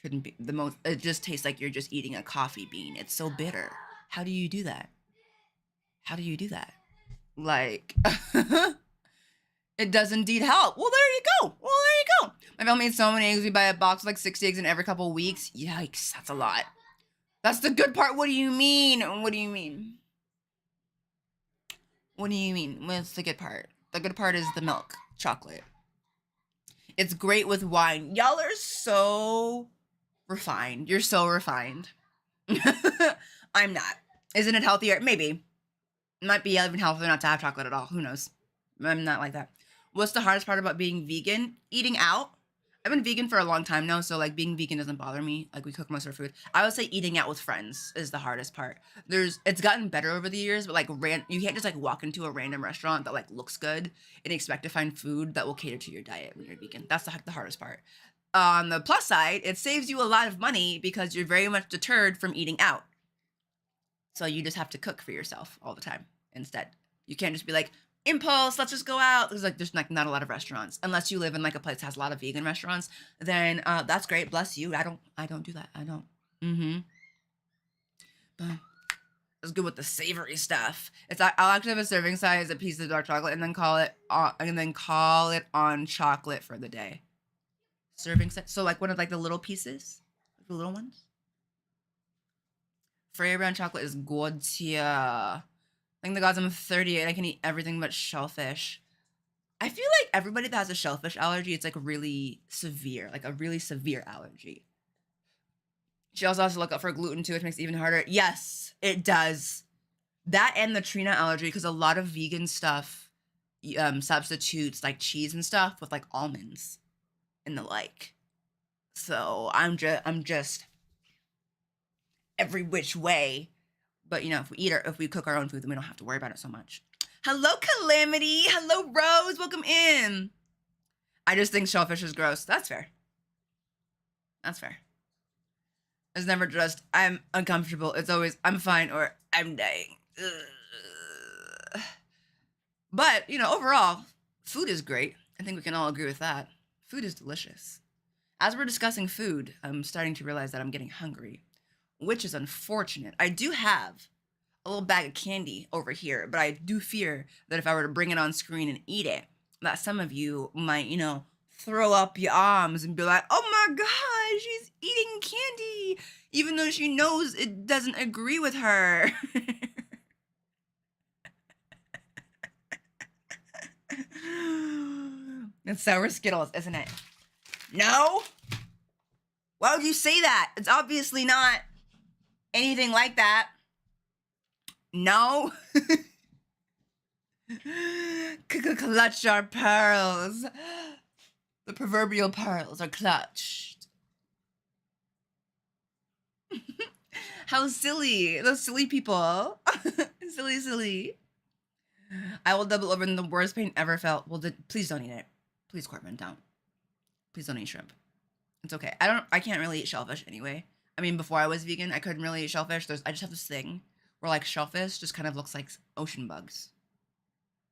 Couldn't be the most. It just tastes like you're just eating a coffee bean. It's so bitter. How do you do that? How do you do that? Like, It does indeed help. Well, there you go. Well, there you go. My mom made so many eggs. We buy a box of like 60 eggs in every couple of weeks. Yikes, that's a lot. That's the good part. What do you mean? What do you mean? What do you mean? What's the good part? The good part is the milk chocolate. It's great with wine. Y'all are so refined. You're so refined. I'm not. Isn't it healthier? Maybe. It might be even healthier not to have chocolate at all. Who knows? I'm not like that. What's the hardest part about being vegan? Eating out. I've been vegan for a long time now, so like being vegan doesn't bother me. Like we cook most of our food. I would say eating out with friends is the hardest part. It's gotten better over the years, but like you can't just like walk into a random restaurant that like looks good and expect to find food that will cater to your diet when you're vegan. That's the hardest part. On the plus side, it saves you a lot of money because you're very much deterred from eating out. So you just have to cook for yourself all the time instead. You can't just be like, impulse, let's just go out. There's like not a lot of restaurants unless you live in like a place that has a lot of vegan restaurants. Then that's great. Bless you. I don't do that. I don't. But it's good with the savory stuff. I'll actually have a serving size, a piece of dark chocolate, and then call it on chocolate for the day. Serving size. So like one of like the little pieces, the little ones. Freya brown chocolate is good. Yeah. Thank the gods I'm 38. I can eat everything but shellfish. I feel like everybody that has a shellfish allergy, it's like really severe, like a really severe allergy. She also has to look out for gluten too, which makes it even harder. Yes, it does. That and the tree nut allergy, because a lot of vegan stuff substitutes like cheese and stuff with like almonds and the like. So I'm just every which way. But, you know, if we cook our own food, then we don't have to worry about it so much. Hello, Calamity. Hello, Rose. Welcome in. I just think shellfish is gross. That's fair. That's fair. It's never just, I'm uncomfortable. It's always, I'm fine or I'm dying. Ugh. But, you know, overall, food is great. I think we can all agree with that. Food is delicious. As we're discussing food, I'm starting to realize that I'm getting hungry, which is unfortunate. I do have a little bag of candy over here, but I do fear that if I were to bring it on screen and eat it, that some of you might, you know, throw up your arms and be like, oh my God, she's eating candy, even though she knows it doesn't agree with her. It's sour Skittles, isn't it? No? Why would you say that? It's obviously not anything like that. No. Clutch our pearls. The proverbial pearls are clutched. How silly. Those silly people. Silly. I will double over in the worst pain ever felt. Well, please don't eat it. Please, Corbin, don't. Please don't eat shrimp. It's okay. I can't really eat shellfish anyway. I mean, before I was vegan, I couldn't really eat shellfish. I just have this thing where like shellfish just kind of looks like ocean bugs.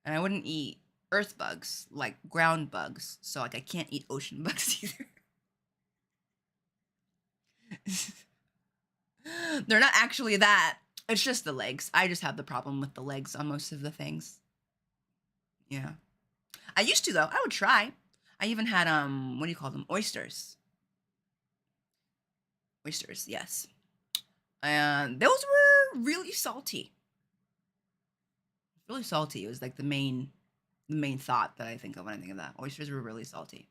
And I wouldn't eat earth bugs, like ground bugs. So like I can't eat ocean bugs either. They're not actually that. It's just the legs. I just have the problem with the legs on most of the things. Yeah. I used to though. I would try. I even had what do you call them? Oysters. Oysters, yes. And those were really salty. Really salty. It was like the main thought that I think of when I think of that. Oysters were really salty.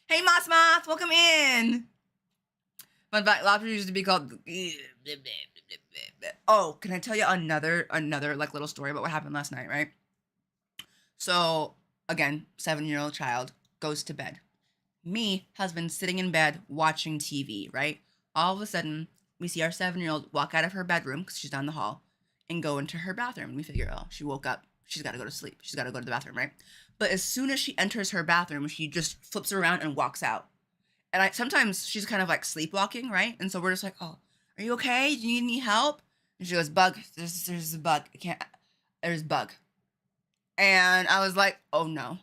Hey, Moss Moth, welcome in. Fun fact, lobster used to be called. Oh, can I tell you another like little story about what happened last night? Right. So again, 7-year-old child goes to bed. Me has been sitting in bed watching TV. Right. All of a sudden, we see our 7-year-old walk out of her bedroom because she's down the hall and go into her bathroom. And we figure, oh, she woke up. She's got to go to sleep. She's got to go to the bathroom, right? But as soon as she enters her bathroom, she just flips around and walks out. And sometimes she's kind of like sleepwalking, right? And so we're just like, oh, are you okay? Do you need any help? And she goes, bug. There's a bug. There's a bug. And I was like, oh no.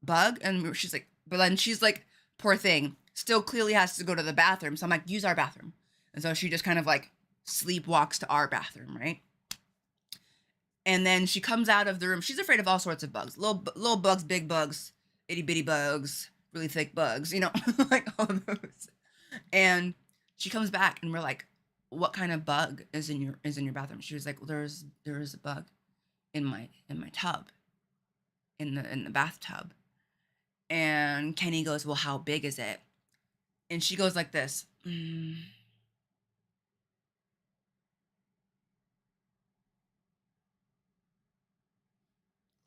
Bug? And she's like, but then she's like, poor thing, still clearly has to go to the bathroom. So I'm like, use our bathroom. And so she just kind of like sleepwalks to our bathroom, right? And then she comes out of the room. She's afraid of all sorts of bugs. Little bugs, big bugs, itty bitty bugs, really thick bugs, you know, like all of those. And she comes back and we're like, what kind of bug is in your bathroom? She was like, well, there is a bug in my tub, in the bathtub. And Kenny goes, well, how big is it? And she goes like this.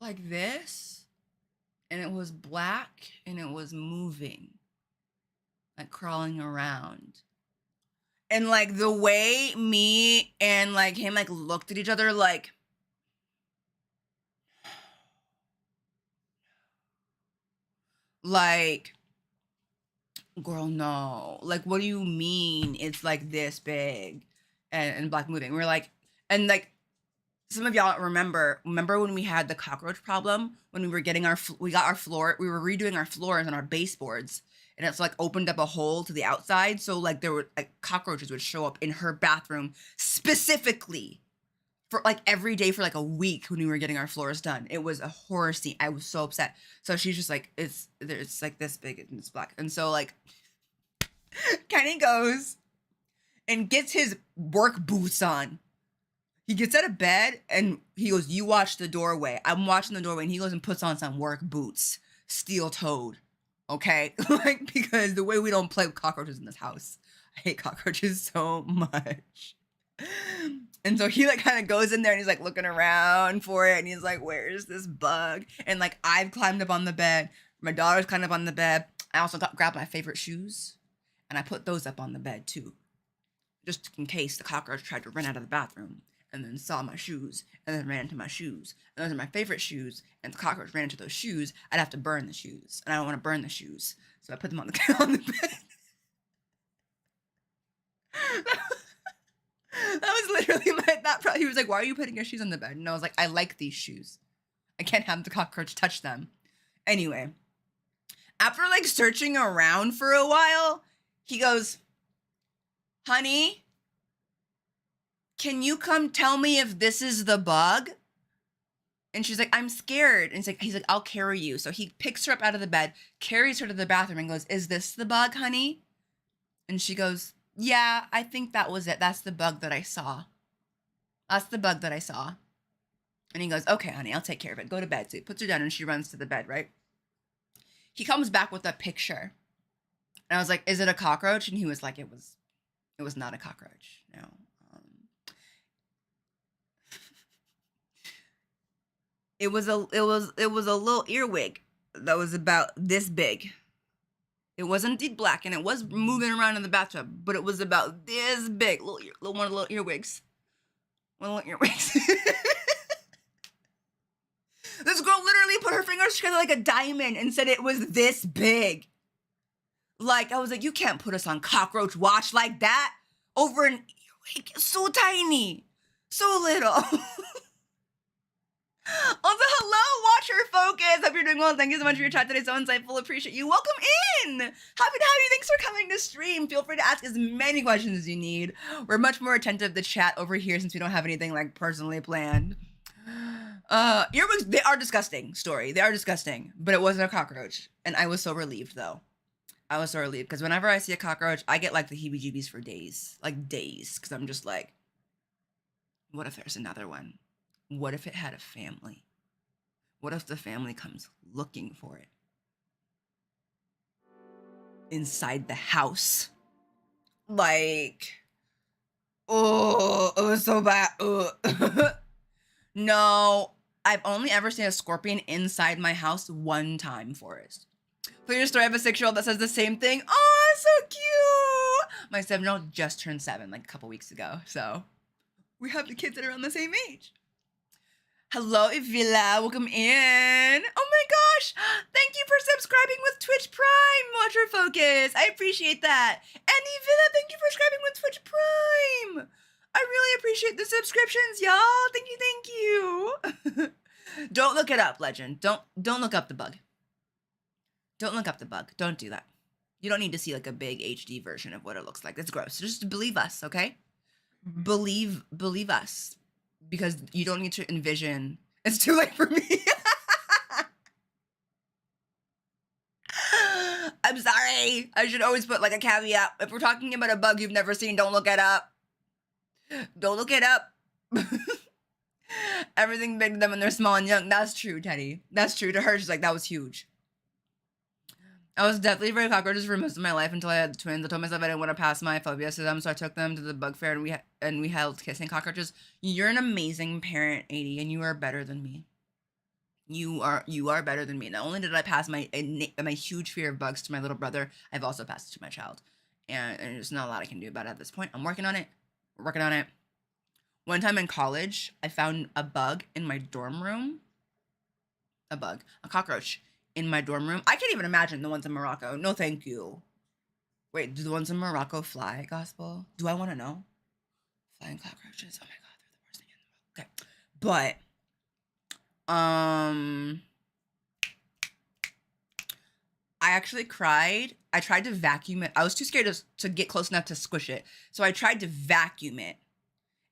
Like this. And it was black and it was moving, like crawling around. And like the way me and like him like looked at each other like, girl, no. Like, what do you mean it's like this big and black moving? We're like, and like, some of y'all remember when we had the cockroach problem, when we were getting we were redoing our floors and our baseboards, and it's like opened up a hole to the outside. So like there were like cockroaches would show up in her bathroom specifically for like every day for like a week when we were getting our floors done. It was a horror scene. I was so upset. So she's just like, it's like this big and it's black. And so like Kenny goes and gets his work boots on. He gets out of bed and he goes, you watch the doorway. I'm watching the doorway. And he goes and puts on some work boots, steel-toed. Okay? Like, because the way we don't play with cockroaches in this house. I hate cockroaches so much. And so he like kind of goes in there and he's like looking around for it. And he's like, where's this bug? And like I've climbed up on the bed. My daughter's climbed up on the bed. I also grabbed my favorite shoes. And I put those up on the bed too. Just in case the cockroach tried to run out of the bathroom. And then saw my shoes, and then ran into my shoes. And those are my favorite shoes, and the cockroach ran into those shoes, I'd have to burn the shoes. And I don't want to burn the shoes. So I put them on the bed. That was literally he was like, why are you putting your shoes on the bed? And I was like, I like these shoes. I can't have the cockroach touch them. Anyway, after like searching around for a while, he goes, honey, can you come tell me if this is the bug? And she's like, I'm scared. And he's like, I'll carry you. So he picks her up out of the bed, carries her to the bathroom and goes, is this the bug, honey? And she goes, yeah, I think that was it. That's the bug that I saw. That's the bug that I saw. And he goes, okay, honey, I'll take care of it. Go to bed. So he puts her down and she runs to the bed, right? He comes back with a picture. And I was like, is it a cockroach? And he was like, it was not a cockroach. No. It was a little earwig that was about this big. It wasn't indeed black, and it was moving around in the bathtub, but it was about this big. One of the little earwigs. One little earwigs. This girl literally put her fingers together like a diamond and said it was this big. Like, I was like, you can't put us on cockroach watch like that. Over an earwig. So tiny. So little. Also, hello, Watcher Focus. Hope you're doing well. Thank you so much for your chat today. So insightful. Appreciate you. Welcome in. Happy to have you. Thanks for coming to stream. Feel free to ask as many questions as you need. We're much more attentive to chat over here since we don't have anything like personally planned. Earwigs, they are disgusting. They are disgusting, but it wasn't a cockroach. And I was so relieved though. I was so relieved because whenever I see a cockroach, I get like the heebie-jeebies for days. Like days. Because I'm just like, what if there's another one? What if it had a family? What if the family comes looking for it? Inside the house. Like, oh, it was so bad. No, I've only ever seen a scorpion inside my house one time, Forrest. For your story, I have a 6-year-old that says the same thing. Oh, so cute. My 7-year-old just turned 7 like a couple weeks ago. So we have the kids that are around the same age. Hello, Evila. Welcome in. Oh my gosh. Thank you for subscribing with Twitch Prime, Watcher Focus. I appreciate that. And Evila, thank you for subscribing with Twitch Prime. I really appreciate the subscriptions, y'all. Thank you. Don't look it up, Legend. Don't look up the bug. Don't look up the bug. Don't do that. You don't need to see like a big HD version of what it looks like. It's gross. Just believe us, okay? Believe us. because you don't need to envision. It's too late for me. I'm sorry. I should always put like a caveat. If we're talking about a bug you've never seen, don't look it up. Don't look it up. Everything big to them when they're small and young. That's true, Teddy. That's true. To her, she's like, that was huge. I was deathly afraid of cockroaches for most of my life until I had the twins. I told myself I didn't want to pass my phobias to them, so I took them to the bug fair and we held kissing cockroaches. You're an amazing parent, 80, and you are better than me. You are better than me. Not only did I pass my huge fear of bugs to my little brother, I've also passed it to my child. And there's not a lot I can do about it at this point. I'm working on it. We're working on it. One time in college, I found a bug in my dorm room. A cockroach in my dorm room. I can't even imagine the ones in Morocco. No, thank you. Wait, do the ones in Morocco fly, Gospel? Do I want to know? Flying cockroaches. Oh my God, they're the worst thing in the world. Okay. But, I actually cried. I tried to vacuum it. I was too scared to get close enough to squish it. So I tried to vacuum it.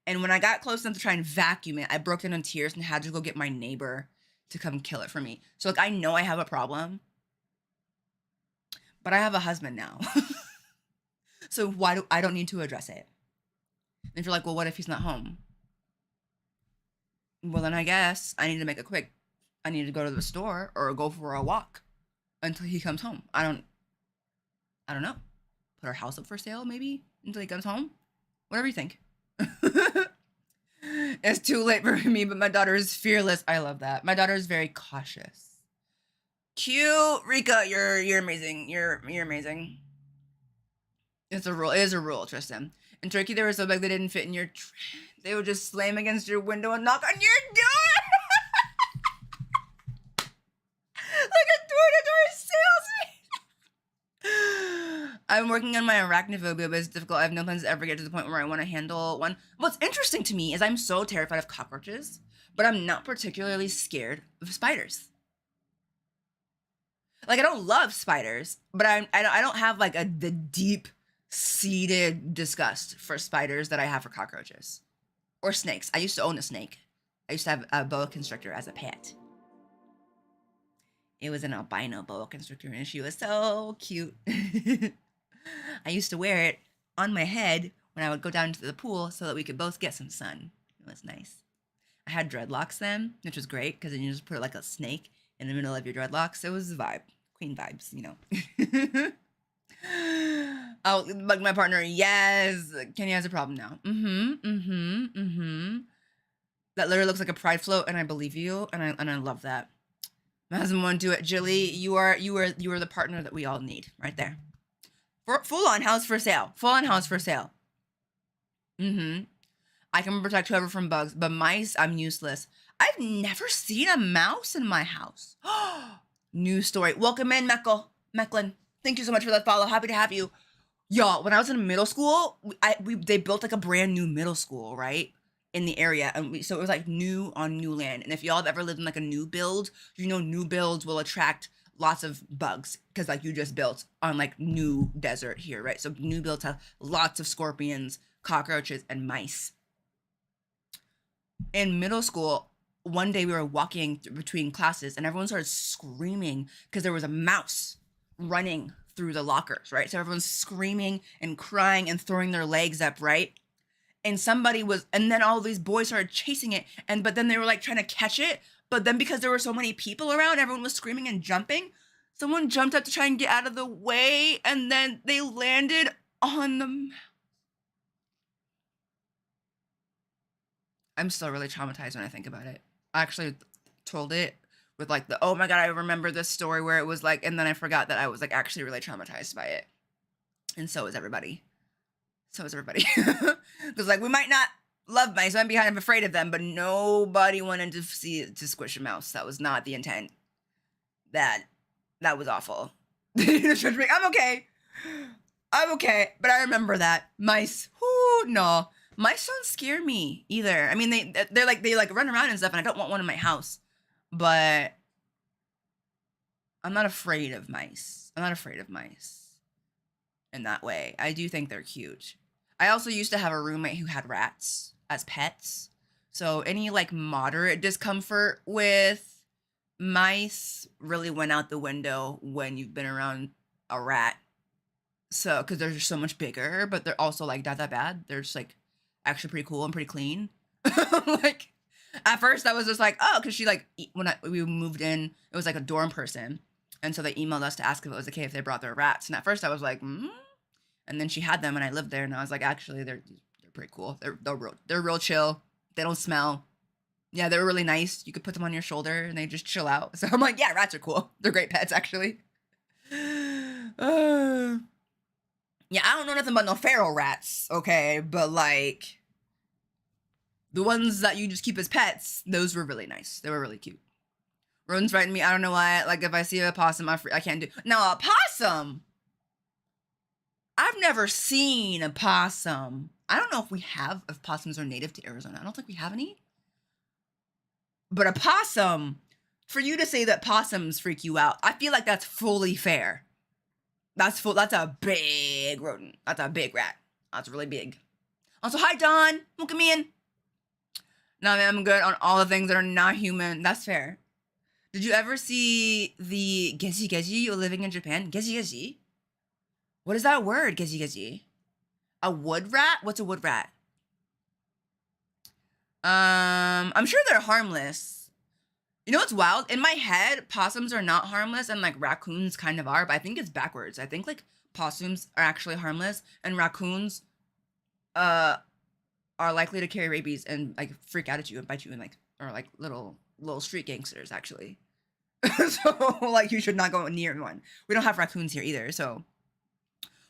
And when I got close enough to try and vacuum it, I broke down in tears and had to go get my neighbor to come kill it for me. So like, I know I have a problem, but I have a husband now. So I don't need to address it. And if you're like, well, what if he's not home? Well, then I guess I need to make it quick. I need to go to the store or go for a walk until he comes home. I don't know. Put our house up for sale maybe until he comes home. Whatever you think. It's too late for me, but my daughter is fearless. I love that. My daughter is very cautious. Cute. Rika, you're amazing. You're amazing. It's a rule. It is a rule, Tristan. In Turkey, they were so big they didn't fit in your they would just slam against your window and knock on your door. Like a door-to-door salesman. I'm working on my arachnophobia, but it's difficult. I have no plans to ever get to the point where I want to handle one. What's interesting to me is I'm so terrified of cockroaches, but I'm not particularly scared of spiders. Like, I don't love spiders, but I don't have like the deep-seated disgust for spiders that I have for cockroaches or snakes. I used to own a snake. I used to have a boa constrictor as a pet. It was an albino boa constrictor, and she was so cute. I used to wear it on my head when I would go down to the pool so that we could both get some sun. It was nice. I had dreadlocks then, which was great because then you just put like a snake in the middle of your dreadlocks. It was a vibe. Queen vibes, you know. Oh, like my partner, yes. Kenny has a problem now. That literally looks like a pride float, and I believe you, and I love that. My husband won't do it. Jilly, you are the partner that we all need right there. Full on house for sale. Full on house for sale. I can protect whoever from bugs, but mice, I'm useless. I've never seen a mouse in my house. New story. Welcome in, Mecklin. Thank you so much for that follow. Happy to have you. Y'all, when I was in middle school, they built like a brand new middle school, right? In the area. And so it was like new on new land. And if y'all have ever lived in like a new build, you know new builds will attract lots of bugs because like you just built on like new desert here, right? So new builds have lots of scorpions, cockroaches, and mice. In middle school, one day we were walking between classes and everyone started screaming because there was a mouse running through the lockers, right? So everyone's screaming and crying and throwing their legs up, right? And and then all these boys started chasing it, but then they were like trying to catch it, but then because there were so many people around, everyone was screaming and jumping, someone jumped up to try and get out of the way, and then they landed on the mouse. I'm still really traumatized when I think about it. I actually told it with like oh my God, I remember this story where it was like, and then I forgot that I was like actually really traumatized by it. And so is everybody. Because like we might not love mice, I'm kind of afraid of them, but nobody wanted to squish a mouse. That was not the intent. That was awful. I'm okay, but I remember that mice. No, mice don't scare me either. I mean, they run around and stuff, and I don't want one in my house, but I'm not afraid of mice. In that way. I do think they're cute. I also used to have a roommate who had rats as pets. So any like moderate discomfort with mice really went out the window when you've been around a rat. So, because they're just so much bigger, but they're also like not that bad. They're just like actually pretty cool and pretty clean. Like at first I was just like, oh, because she like when we moved in, it was like a dorm person, and so they emailed us to ask if it was okay if they brought their rats. And at first I was like, and then she had them, and I lived there, and I was like, actually, they're pretty cool. They're real chill. They don't smell. Yeah, they were really nice. You could put them on your shoulder, and they just chill out. So I'm like, yeah, rats are cool. They're great pets, actually. Yeah, I don't know nothing about no feral rats, okay? But, like, the ones that you just keep as pets, those were really nice. They were really cute. Rodents frighten me. I don't know why. Like, if I see a possum, I can't do... Now, a possum! I've never seen a possum. I don't know if possums are native to Arizona. I don't think we have any. But a possum, for you to say that possums freak you out, I feel like that's fully fair. That's a big rodent. That's a big rat. That's really big. Also, hi, Dawn. Look at me in. No, man, I'm good on all the things that are not human. That's fair. Did you ever see the Gezi Gezi living in Japan? Gezi Gezi? What is that word, Gezi Gezi? A wood rat? What's a wood rat? I'm sure they're harmless. You know what's wild? In my head, possums are not harmless and like raccoons kind of are, but I think it's backwards. I think like possums are actually harmless and raccoons are likely to carry rabies and like freak out at you and bite you and like are like little street gangsters actually. So like you should not go near one. We don't have raccoons here either, so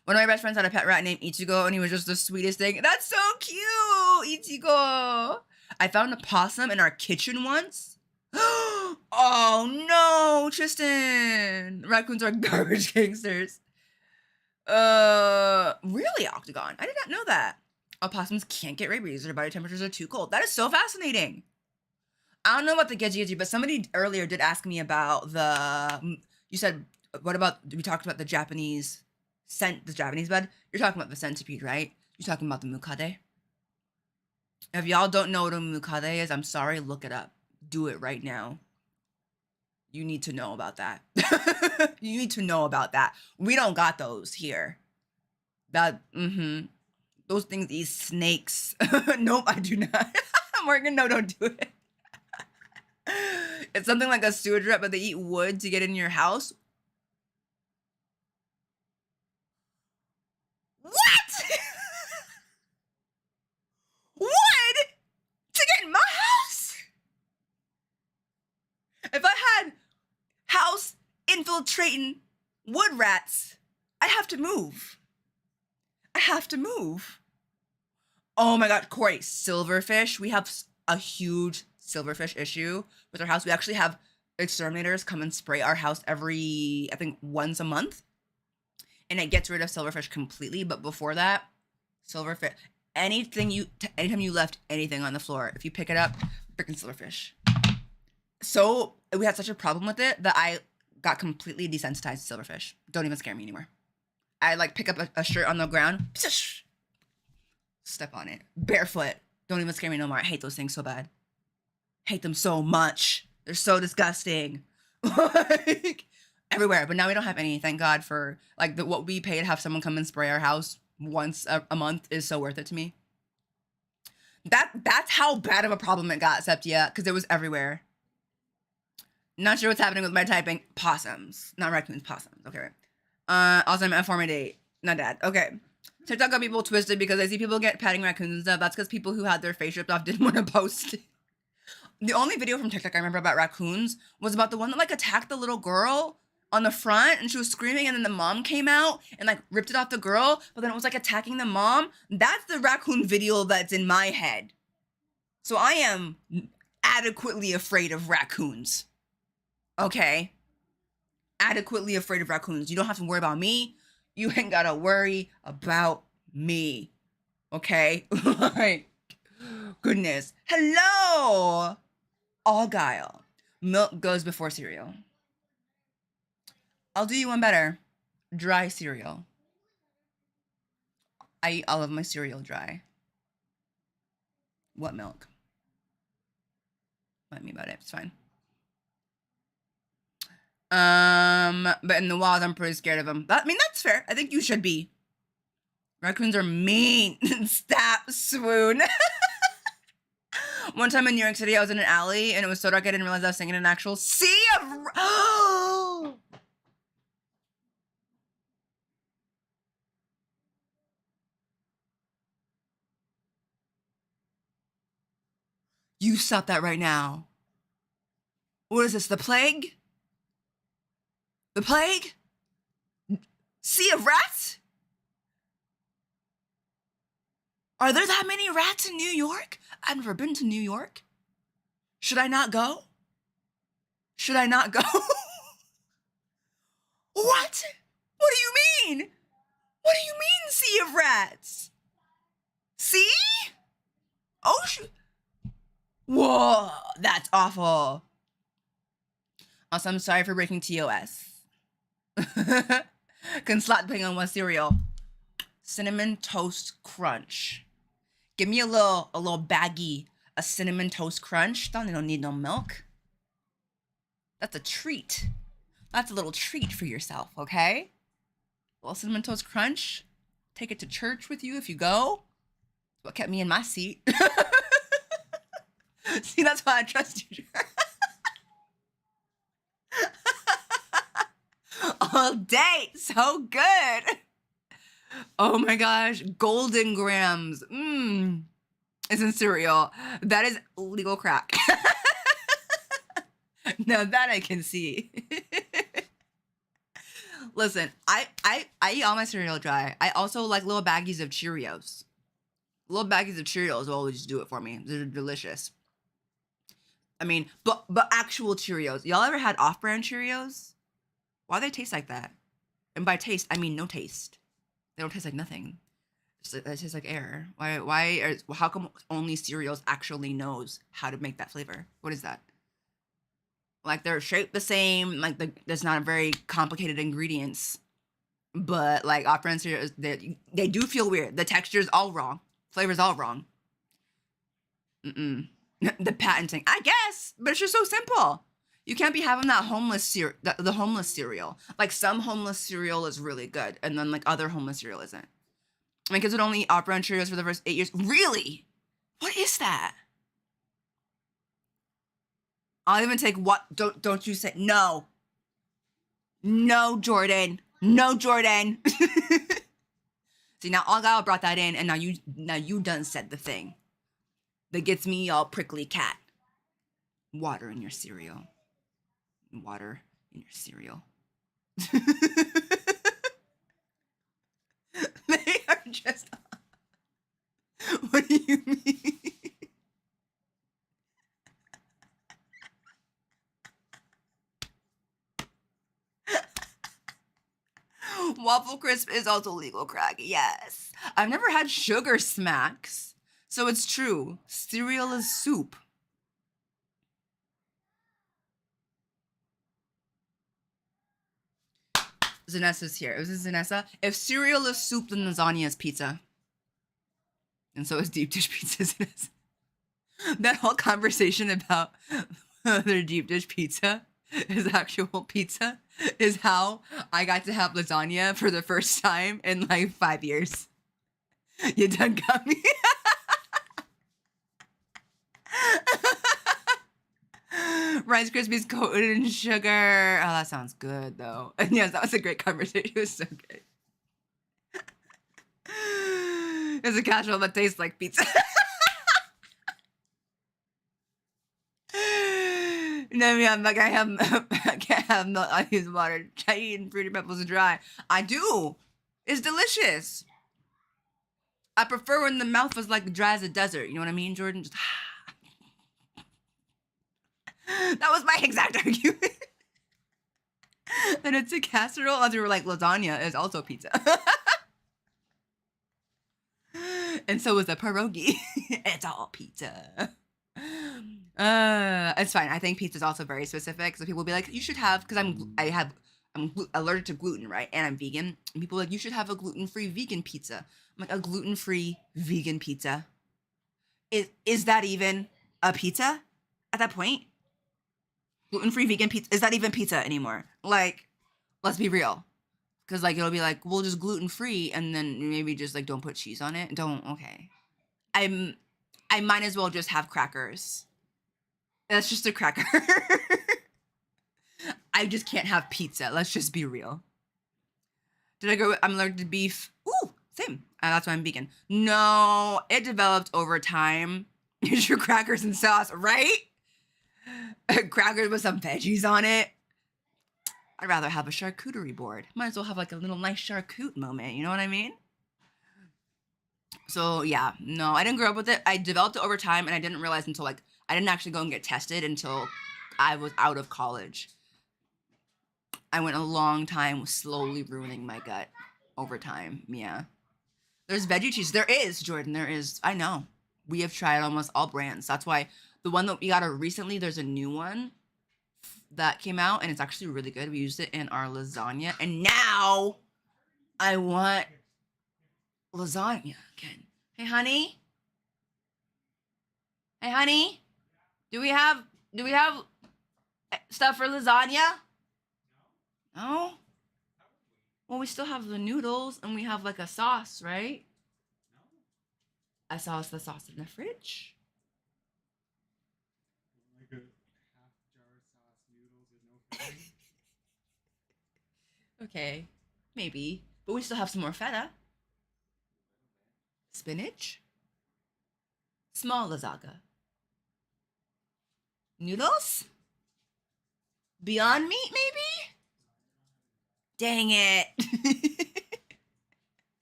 one of my best friends had a pet rat named Ichigo, and he was just the sweetest thing. That's so cute, Ichigo. I found a possum in our kitchen once. Oh no, Tristan. Raccoons are garbage gangsters. Really, Octagon? I did not know that. Opossums can't get rabies. Their body temperatures are too cold. That is so fascinating. I don't know about the Geji Geji, but somebody earlier did ask me about you said, what about, we talked about the Japanese bed. You're talking about the centipede, right? You're talking about the mukade. If y'all don't know what a mukade is, I'm sorry, look it up. Do it right now. You need to know about that. You need to know about that. We don't got those here. Those things eat snakes. Nope, I do not. Morgan, no, don't do it. It's something like a sewage rat, but they eat wood to get in your house. What? Wood to get in my house? If I had house infiltrating wood rats, I have to move. Oh my god, Corey, silverfish. We have a huge silverfish issue with our house. We actually have exterminators come and spray our house every, I think, once a month. And it gets rid of silverfish completely. But before that, silverfish, anytime you left anything on the floor, if you pick it up, freaking silverfish. So we had such a problem with it that I got completely desensitized to silverfish. Don't even scare me anymore. I like pick up a shirt on the ground, step on it, barefoot. Don't even scare me no more. I hate those things so bad. Hate them so much. They're so disgusting. Like everywhere. But now we don't have any. Thank God for like what we pay to have someone come and spray our house once a month is so worth it to me. That's how bad of a problem it got, Septia, because it was everywhere. Not sure what's happening with my typing. Possums, not raccoons. Possums. Okay. Also, I'm at former date. Not dad. Okay. TikTok got people twisted because I see people get petting raccoons and stuff. That's because people who had their face ripped off didn't want to post it. The only video from TikTok I remember about raccoons was about the one that like attacked the little girl on the front and she was screaming and then the mom came out and like ripped it off the girl, but then it was like attacking the mom. That's the raccoon video that's in my head. So I am adequately afraid of raccoons. Okay? Adequately afraid of raccoons. You don't have to worry about me. You ain't gotta worry about me. Okay? Like, goodness. Hello! Argyle. Milk goes before cereal. I'll do you one better. Dry cereal. I eat all of my cereal dry. What milk? Let me about it. It's fine. But in the wild, I'm pretty scared of them. I mean, that's fair. I think you should be. Raccoons are mean. Stop, swoon. One time in New York City, I was in an alley, and it was so dark I didn't realize I was singing an actual sea of... Oh! You stop that right now. What is this, the plague? The plague? Sea of rats? Are there that many rats in New York? I've never been to New York. Should I not go? Should I not go? What? What do you mean? What do you mean, sea of rats? Sea? Ocean? Whoa, that's awful. Also, I'm sorry for breaking TOS. Can slot depending on what cereal. Cinnamon Toast Crunch. Give me a little baggie of Cinnamon Toast Crunch. Don't need no milk. That's a treat. That's a little treat for yourself, okay? A little Cinnamon Toast Crunch. Take it to church with you if you go. What kept me in my seat. See, that's why I trust you. All day. So good. Oh my gosh. Golden Grams. It's in cereal. That is legal crack. Now that I can see. Listen, I eat all my cereal dry. I also like little baggies of Cheerios. Little baggies of Cheerios will always do it for me. They're delicious. I mean, but actual Cheerios. Y'all ever had off-brand Cheerios? Why do they taste like that? And by taste, I mean no taste. They don't taste like nothing. They taste like air. How come only cereals actually knows how to make that flavor? What is that? Like, they're shaped the same, like, there's not very complicated ingredients. But, like, off-brand cereals, they do feel weird. The texture's all wrong. Flavor's all wrong. The patenting, I guess, but it's just so simple. You can't be having that homeless the homeless cereal. Like, some homeless cereal is really good, and then, like, other homeless cereal isn't. I mean, kids would only eat off-brand Cheerios for the first 8 years. Really? What is that? I'll even take what? Don't you say no. No, Jordan. No, Jordan. See, now All brought that in, and now you done said the thing that gets me all prickly cat. Water in your cereal. Water in your cereal. They are just... What do you mean? Waffle Crisp is also legal crack, yes. I've never had Sugar Smacks, so it's true. Cereal is soup. Zanessa's here. Is this Zanessa? If cereal is soup, then lasagna is pizza. And so is deep dish pizza, Zanessa. That whole conversation about whether deep dish pizza is actual pizza is how I got to have lasagna for the first time in like 5 years. You done got me. Rice Krispies coated in sugar. Oh, that sounds good though. And yes, that was a great conversation. It was so good. It's a casual that tastes like pizza. No, I'm like, I can't have milk. I use water. I eat Fruity Pebbles dry. I do. It's delicious. I prefer when the mouth was like dry as a desert. You know what I mean, Jordan? Just that was my exact argument. And it's a casserole. As we were like, lasagna is also pizza. And so is a pierogi. It's all pizza. It's fine. I think pizza is also very specific. So people will be like, you should have, because I'm allergic to gluten, right? And I'm vegan. And people are like, you should have a gluten-free vegan pizza. I'm like, a gluten-free vegan pizza. Is that even a pizza? that point, gluten-free vegan pizza, is that even pizza anymore? Like, let's be real. Because, like, it'll be like, we'll just gluten-free, and then maybe just, like, don't put cheese on it. Okay. I might as well just have crackers. That's just a cracker. I just can't have pizza. Let's just be real. Did I go, I'm allergic to beef? Ooh, same. That's why I'm vegan. No, it developed over time. Use your crackers and sauce, right? Crackers with some veggies on it. I'd rather have a charcuterie board. Might as well have like a little nice charcuterie moment. You know what I mean? So yeah, no, I didn't grow up with it. I developed it over time, and I didn't realize until like, I didn't actually go and get tested until I was out of college. I went a long time slowly ruining my gut over time. Yeah. There's veggie cheese. There is, Jordan. There is. I know. We have tried almost all brands. That's why the one that we got recently, there's a new one that came out, and it's actually really good. We used it in our lasagna, and now I want lasagna again. Hey, honey. Hey, honey. Do we have stuff for lasagna? No? Well, we still have the noodles, and we have like a sauce, right? I saw the sauce in the fridge. Like a half jar sauce noodles with no filling? Okay, maybe. But we still have some more feta. Spinach. Small lasagna. Noodles? Beyond Meat, maybe? Dang it.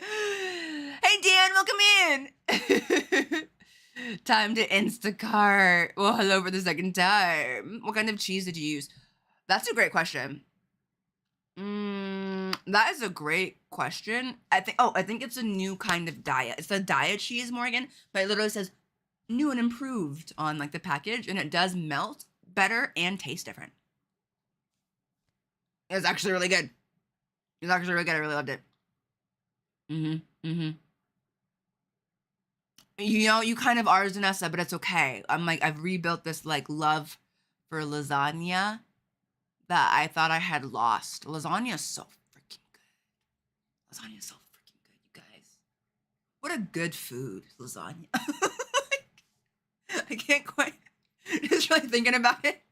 Hey, Dan, welcome in. Time to Instacart. Well, hello for the second time. What kind of cheese did you use? That's a great question. That is a great question. I think it's a new kind of diet. It's a diet cheese, Morgan, but it literally says new and improved on like the package, and it does melt better and taste different. It's actually really good. It's actually really good. I really loved it. You know, you kind of are, Zanessa, but it's okay. I'm like, I've rebuilt this like love for lasagna that I thought I had lost. Lasagna is so freaking good. Lasagna is so freaking good, you guys. What a good food, lasagna. I can't quite, just really thinking about it.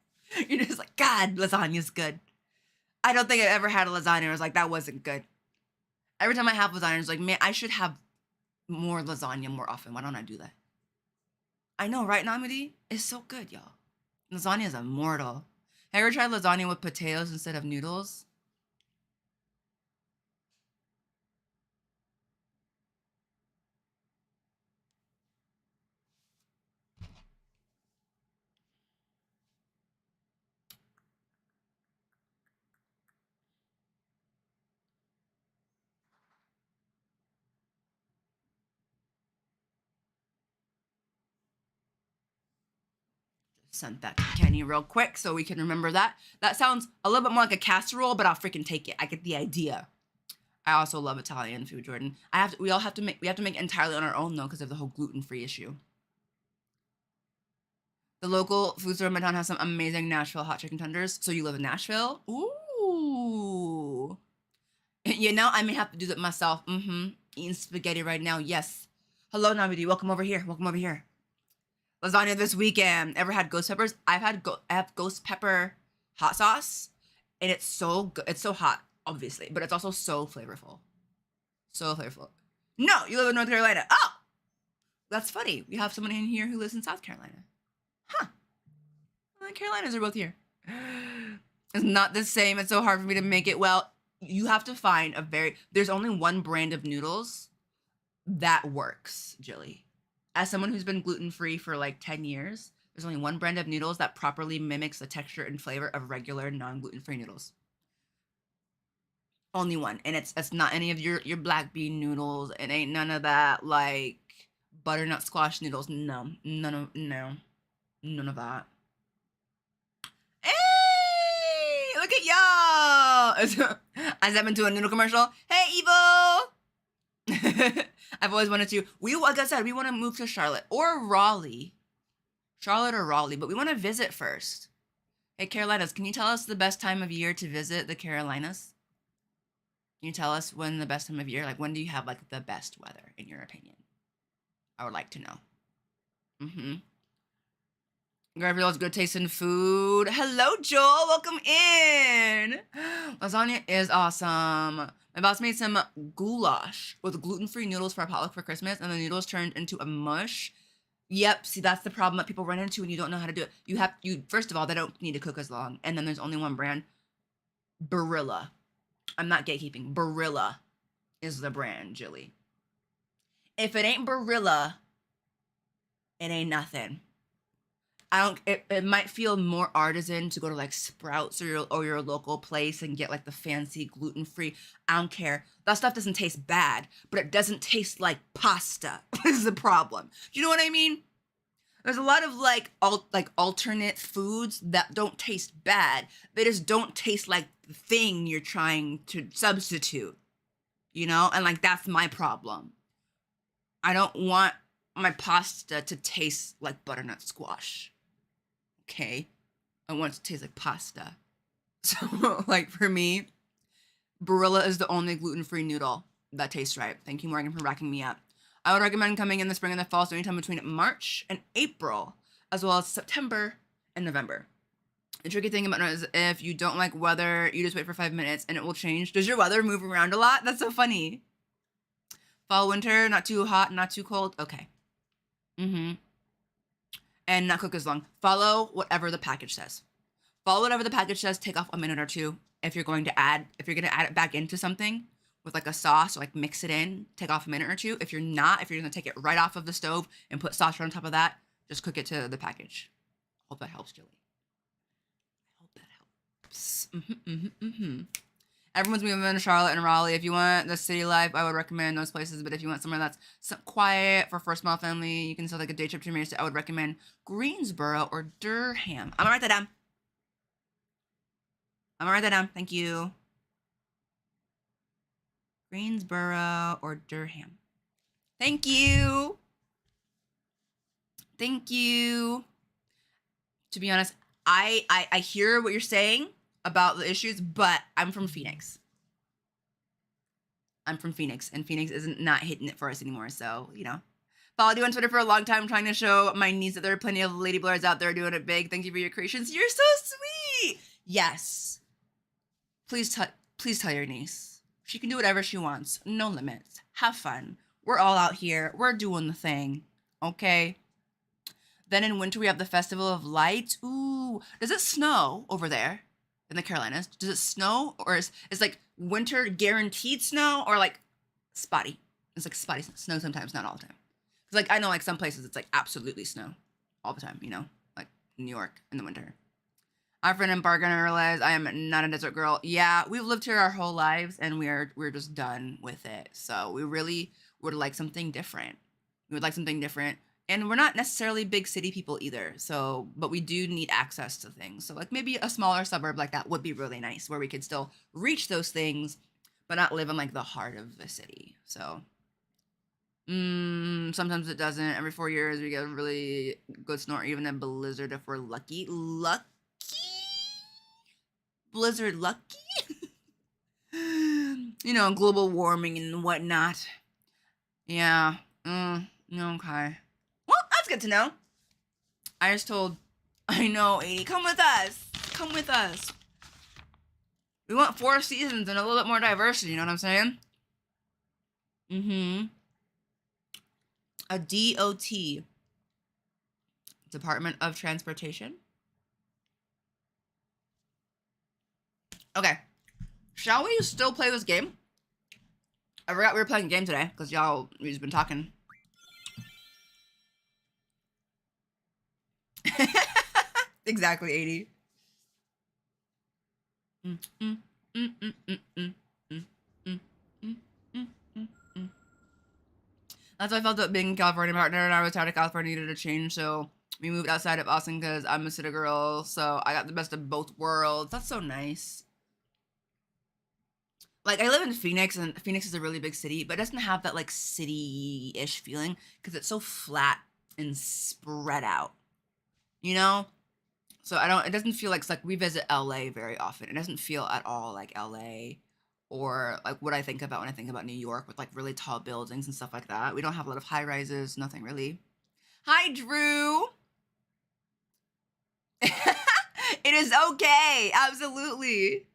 You're just like, God, lasagna's good. I don't think I ever had a lasagna and I was like, that wasn't good. Every time I have lasagna, it's like, man, I should have more lasagna more often. Why don't I do that? I know, right, Namidi? It's so good, y'all. Lasagna is immortal. Have you ever tried lasagna with potatoes instead of noodles? Sent that to Kenny real quick so we can remember that. That sounds a little bit more like a casserole, but I'll freaking take it. I get the idea. I also love Italian food, Jordan. We have to make it entirely on our own though because of the whole gluten-free issue. The local food store in my town has some amazing Nashville hot chicken tenders. So you live in Nashville? Ooh. You know, I may have to do that myself. Eating spaghetti right now. Yes. Hello, Nabidi. Welcome over here. Welcome over here. Lasagna this weekend. Ever had ghost peppers? I have ghost pepper hot sauce, and it's so good. It's so hot, obviously, but it's also so flavorful. So flavorful. No, you live in North Carolina. Oh, that's funny. We have someone in here who lives in South Carolina. Huh. Well, the Carolinas are both here. It's not the same. It's so hard for me to make it. Well, you have to find there's only one brand of noodles that works, Jilly. As someone who's been gluten-free for like 10 years, there's only one brand of noodles that properly mimics the texture and flavor of regular non-gluten-free noodles. Only one. And it's not any of your black bean noodles. It ain't none of that like butternut squash noodles. No. None of that. Hey! Look at y'all! I stepped into a noodle commercial. Hey, Evil! I've always wanted to. Like I said, we want to move to Charlotte or Raleigh. Charlotte or Raleigh, but we want to visit first. Hey, Carolinas, can you tell us the best time of year to visit the Carolinas? Can you tell us when the best time of year? Like, when do you have, like, the best weather, in your opinion? I would like to know. Mm-hmm. Gabriel's good taste in food. Hello, Joel. Welcome in. Lasagna is awesome. My boss made some goulash with gluten-free noodles for a potluck for Christmas, and the noodles turned into a mush. Yep. See, that's the problem that people run into when you don't know how to do it. You first of all, they don't need to cook as long, and then there's only one brand. Barilla. I'm not gatekeeping. Barilla is the brand, Jilly. If it ain't Barilla, it ain't nothing. It might feel more artisan to go to like Sprouts or your local place and get like the fancy gluten-free. I don't care. That stuff doesn't taste bad, but it doesn't taste like pasta. Is the problem. Do you know what I mean? There's a lot of like alternate foods that don't taste bad. They just don't taste like the thing you're trying to substitute. You know? And like that's my problem. I don't want my pasta to taste like butternut squash. Okay, I want it to taste like pasta. So, like, for me, Barilla is the only gluten-free noodle that tastes right. Thank you, Morgan, for racking me up. I would recommend coming in the spring and the fall, so anytime between March and April, as well as September and November. The tricky thing about it is if you don't like weather, you just wait for 5 minutes and it will change. Does your weather move around a lot? That's so funny. Fall, winter, not too hot, not too cold. Okay. Mm-hmm. And not cook as long. Follow whatever the package says. Follow whatever the package says. Take off a minute or two. If you're going to add it back into something with like a sauce, or like mix it in, take off a minute or two. If you're going to take it right off of the stove and put sauce right on top of that, just cook it to the package. Hope that helps, Julie. I hope that helps. Everyone's moving to Charlotte and Raleigh. If you want the city life, I would recommend those places. But if you want somewhere that's quiet for a small family, you can still take a day trip to Maine. I would recommend Greensboro or Durham. I'm gonna write that down. Thank you. Greensboro or Durham. Thank you. Thank you. To be honest, I hear what you're saying about the issues, but I'm from Phoenix. And Phoenix isn't not hitting it for us anymore. So, you know, followed you on Twitter for a long time, trying to show my niece that there are plenty of lady blurs out there doing it big. Thank you for your creations. You're so sweet. Yes. Please tell your niece. She can do whatever she wants. No limits. Have fun. We're all out here. We're doing the thing. Okay? Then in winter, we have the Festival of Lights. Ooh. Does it snow over there? In the Carolinas, does it snow, or is like winter guaranteed snow, or like spotty? It's like spotty snow sometimes, not all the time. Because like I know like some places it's like absolutely snow all the time, you know, like New York in the winter. Our friend in Bargain realized I am not a desert girl. Yeah, we've lived here our whole lives, and we're just done with it. So we really would like something different. And we're not necessarily big city people either. So, but we do need access to things. So like maybe a smaller suburb like that would be really nice, where we could still reach those things, but not live in like the heart of the city. So, sometimes it doesn't. Every 4 years we get a really good snow, or even a blizzard if we're lucky. Blizzard lucky? You know, global warming and whatnot. Yeah. Okay. Well, that's good to know. I know, 80. Come with us. We want 4 seasons and a little bit more diversity, you know what I'm saying? A DOT. Department of Transportation. Okay. Shall we still play this game? I forgot we were playing a game today, because we've just been talking. Exactly, 80. That's how I felt about being a California partner, and I was tired of California, needed a change, so we moved outside of Austin because I'm a city girl, so I got the best of both worlds. That's so nice. Like, I live in Phoenix, and Phoenix is a really big city, but it doesn't have that, like, city-ish feeling, because it's so flat and spread out. you know? So it doesn't feel like, it's like we visit LA very often. It doesn't feel at all like LA or like what I think about when I think about New York with like really tall buildings and stuff like that. We don't have a lot of high rises, nothing really. Hi, Drew. It is okay. Absolutely.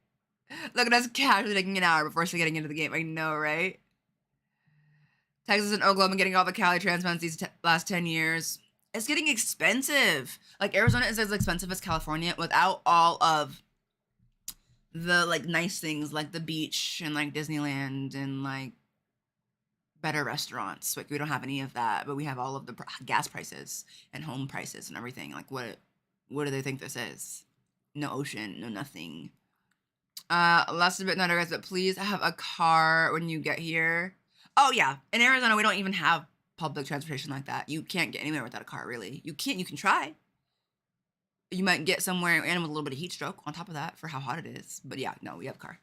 Look at us casually taking an hour before getting into the game. I know, right? Texas and Oklahoma getting all the Cali transplants these last 10 years. It's getting expensive. Like, Arizona is as expensive as California without all of the, like, nice things like the beach and, like, Disneyland and, like, better restaurants. Like, we don't have any of that, but we have all of the gas prices and home prices and everything. Like, what do they think this is? No ocean, no nothing. Last bit, not guys, but please have a car when you get here. Oh yeah, in Arizona we don't even have public transportation like that. You can't get anywhere without a car, really. You can try. You might get somewhere and with a little bit of heat stroke on top of that for how hot it is. But yeah, no, we have a car.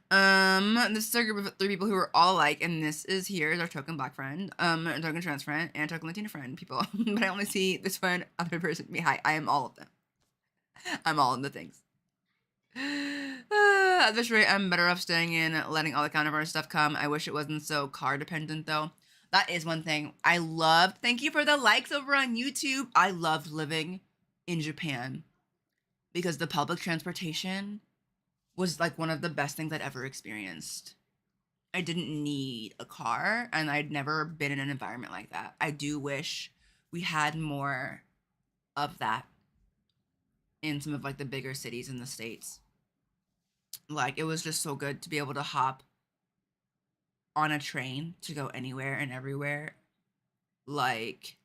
This is a group of 3 people who are all alike, and this is our token black friend, token trans friend, and token Latina friend people. But I only see this one other person. Hi, I am all of them. I'm all of the things. At this rate, I'm better off staying in, letting all the counterpart stuff come. I wish it wasn't so car dependent, though. That is one thing I loved. Thank you for the likes over on YouTube. I loved living in Japan because the public transportation was like one of the best things I'd ever experienced. I didn't need a car, and I'd never been in an environment like that. I do wish we had more of that in some of like the bigger cities in the States. Like, it was just so good to be able to hop on a train to go anywhere and everywhere. Like,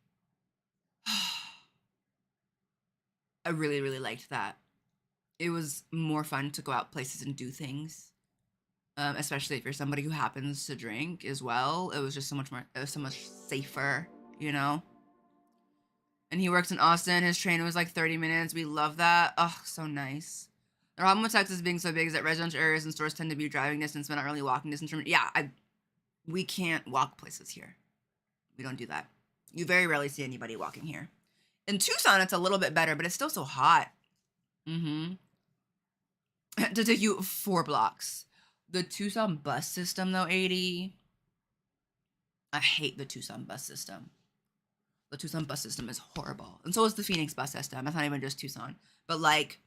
I really, really liked that. It was more fun to go out places and do things. Especially if you're somebody who happens to drink as well. It was just so much safer, you know? And he works in Austin. His train was like 30 minutes. We love that. Oh, so nice. The problem with Texas being so big is that residential areas and stores tend to be driving distance, but not really walking distance. Yeah, we can't walk places here. We don't do that. You very rarely see anybody walking here. In Tucson, it's a little bit better, but it's still so hot. To take you 4 blocks. The Tucson bus system, though, 80. I hate the Tucson bus system. The Tucson bus system is horrible. And so is the Phoenix bus system. That's not even just Tucson. But, like,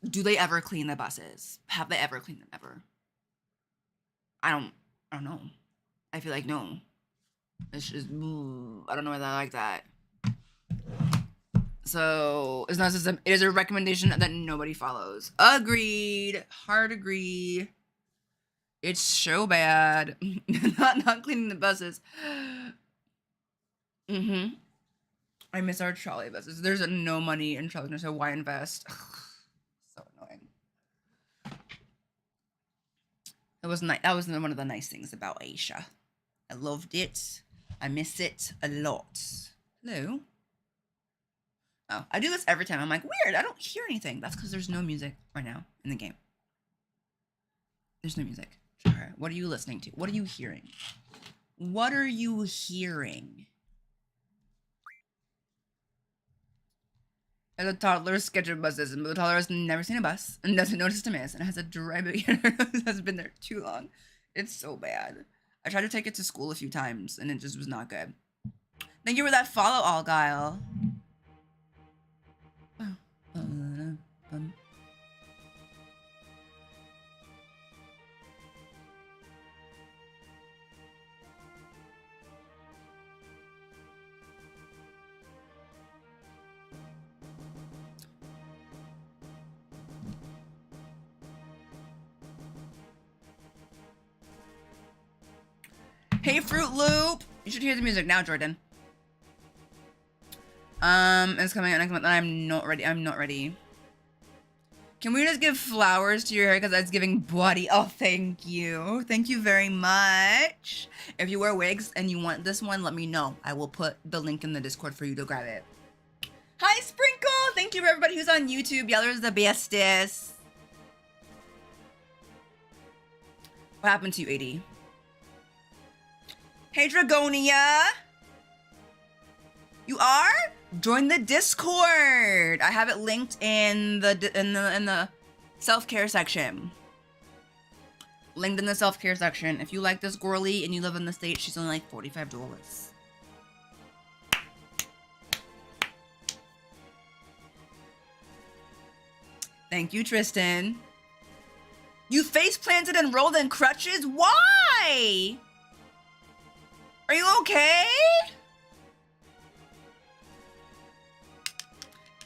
do they ever clean the buses? Have they ever cleaned them ever? I don't know. I feel like no. It's just, I don't know whether I like that. So, it's not a system. It is a recommendation that nobody follows. Agreed. Hard agree. It's so bad. not cleaning the buses. I miss our trolley buses. There's no money in trolley, so why invest? So annoying. That was one of the nice things about Asia. I loved it. I miss it a lot. Hello? Oh, I do this every time. I'm like, weird, I don't hear anything. That's because there's no music right now in the game. There's no music. Sure. What are you listening to? What are you hearing? What are you hearing? As a toddler, scheduled buses, but the toddler has never seen a bus and doesn't notice to miss and has a dry has been there too long. It's so bad. I tried to take it to school a few times and it just was not good. Thank you for that follow, Allgile. Hey, Fruit Loop! You should hear the music now, Jordan. It's coming out next month, and I'm not ready. I'm not ready. Can we just give flowers to your hair because that's giving body? Oh, thank you. Thank you very much. If you wear wigs and you want this one, let me know. I will put the link in the Discord for you to grab it. Hi, Sprinkle! Thank you for everybody who's on YouTube. Y'all the bestest. What happened to you, 80? Hey, Dragonia! You are? Join the Discord. I have it linked in the self-care section. Linked in the self-care section. If you like this girly and you live in the States, she's only like $45. Thank you, Tristan. You face planted and rolled in crutches? Why? Are you okay?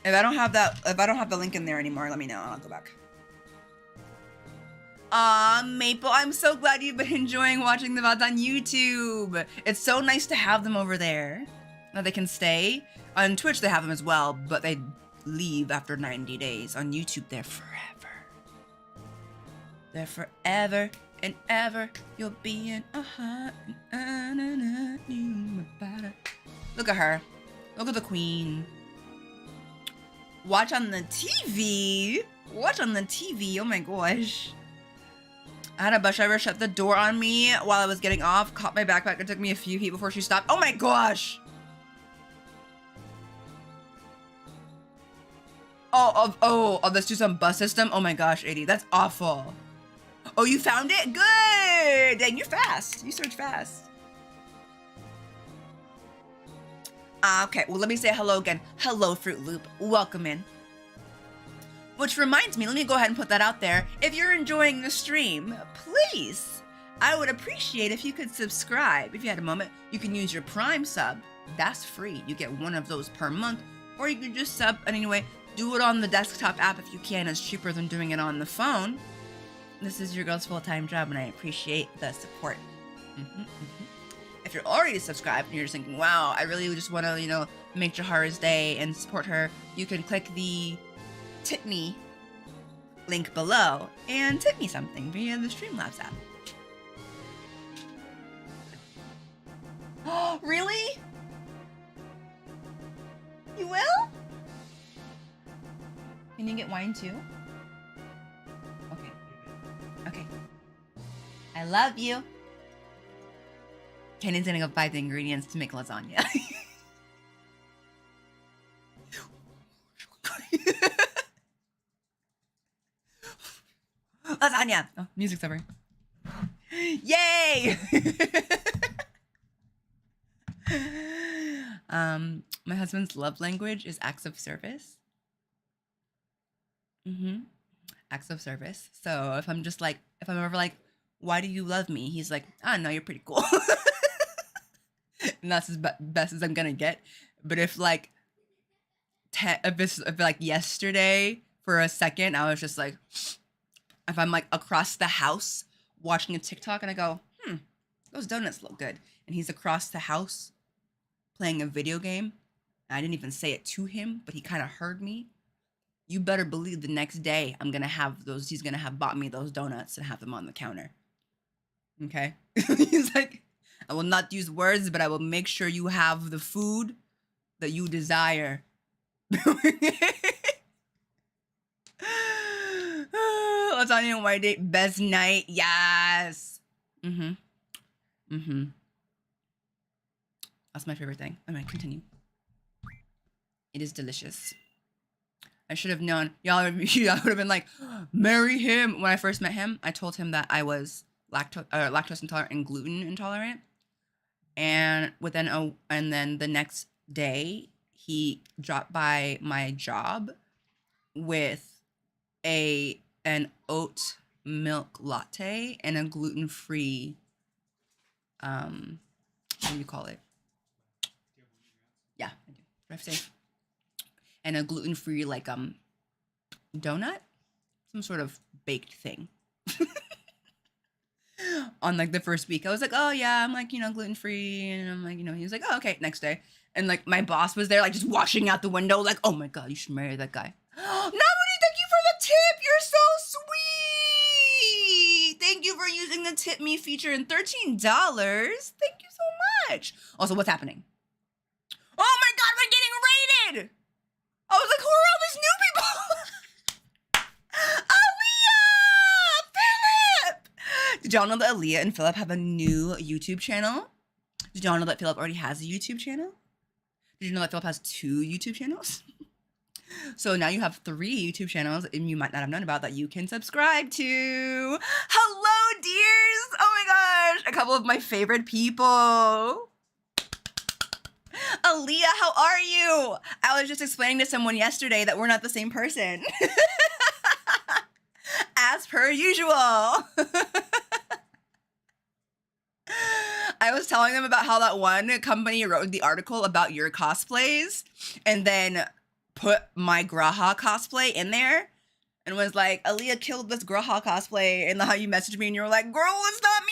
If I don't have the link in there anymore, let me know. I'll go back. Maple, I'm so glad you've been enjoying watching the VODs on YouTube. It's so nice to have them over there. That they can stay. On Twitch, they have them as well, but they leave after 90 days. On YouTube, they're forever. They're forever and ever. You'll be in a heart. Look at her. Look at the queen. Watch on the TV. Watch on the TV. Oh my gosh. I had a bus driver shut the door on me while I was getting off, caught my backpack. It took me a few feet before she stopped. Oh my gosh. Oh, let's do some bus system. Oh my gosh, 80. That's awful. Oh, you found it? Good. Dang, you're fast. You search fast. Okay, well, let me say hello again. Hello, Fruit Loop. Welcome in. Which reminds me, let me go ahead and put that out there. If you're enjoying the stream, please, I would appreciate if you could subscribe. If you had a moment, you can use your Prime sub. That's free. You get one of those per month. Or you can just sub, and anyway, do it on the desktop app if you can. It's cheaper than doing it on the phone. This is your girl's full-time job, and I appreciate the support. If you're already subscribed and you're just thinking, wow, I really just want to, make Jahara's day and support her, you can click the tip me link below and tip me something via the Streamlabs app. Oh, really? You will? Can you get wine too? Okay. I love you. Kenny's gonna go buy the ingredients to make lasagna. Lasagna! Oh, music's over. Yay! My husband's love language is acts of service. Acts of service. So if I'm ever like, why do you love me? He's like, I know you're pretty cool. And that's as best as I'm gonna get. But if yesterday for a second, I was just like, if I'm like across the house watching a TikTok and I go, those donuts look good. And he's across the house playing a video game. And I didn't even say it to him, but he kind of heard me. You better believe the next day I'm gonna have those. He's gonna have bought me those donuts and have them on the counter. Okay? He's like, I will not use words, but I will make sure you have the food that you desire. Lasagna and white date, best night. Yes. That's my favorite thing. I'm gonna continue. It is delicious. I should have known. Y'all would have been like, marry him. When I first met him, I told him that I was lactose intolerant and gluten intolerant. And then the next day, he dropped by my job with an oat milk latte and a gluten-free, what do you call it? Yeah, I do. Ref safe. And a gluten-free donut, some sort of baked thing. On the first week, I was like, oh yeah, I'm gluten-free, and I'm like, he was like, oh okay, next day, and my boss was there just watching out the window like, oh my god, you should marry that guy. Nobody, thank you for the tip. You're so sweet. Thank you for using the tip me feature and $13. Thank you so much. Also, what's happening? Oh my god, we're getting raided. I was like, who are all these new people? Aaliyah! Philip! Did y'all know that Aaliyah and Philip have a new YouTube channel? Did y'all know that Philip already has a YouTube channel? Did you know that Philip has 2 YouTube channels? So now you have 3 YouTube channels, and you might not have known about that you can subscribe to. Hello, dears! Oh my gosh, a couple of my favorite people. Aaliyah, how are you? I was just explaining to someone yesterday that we're not the same person. As per usual. I was telling them about how that one company wrote the article about your cosplays and then put my Graha cosplay in there and was like, Aaliyah killed this Graha cosplay, and how you messaged me and you were like, girl, it's not me.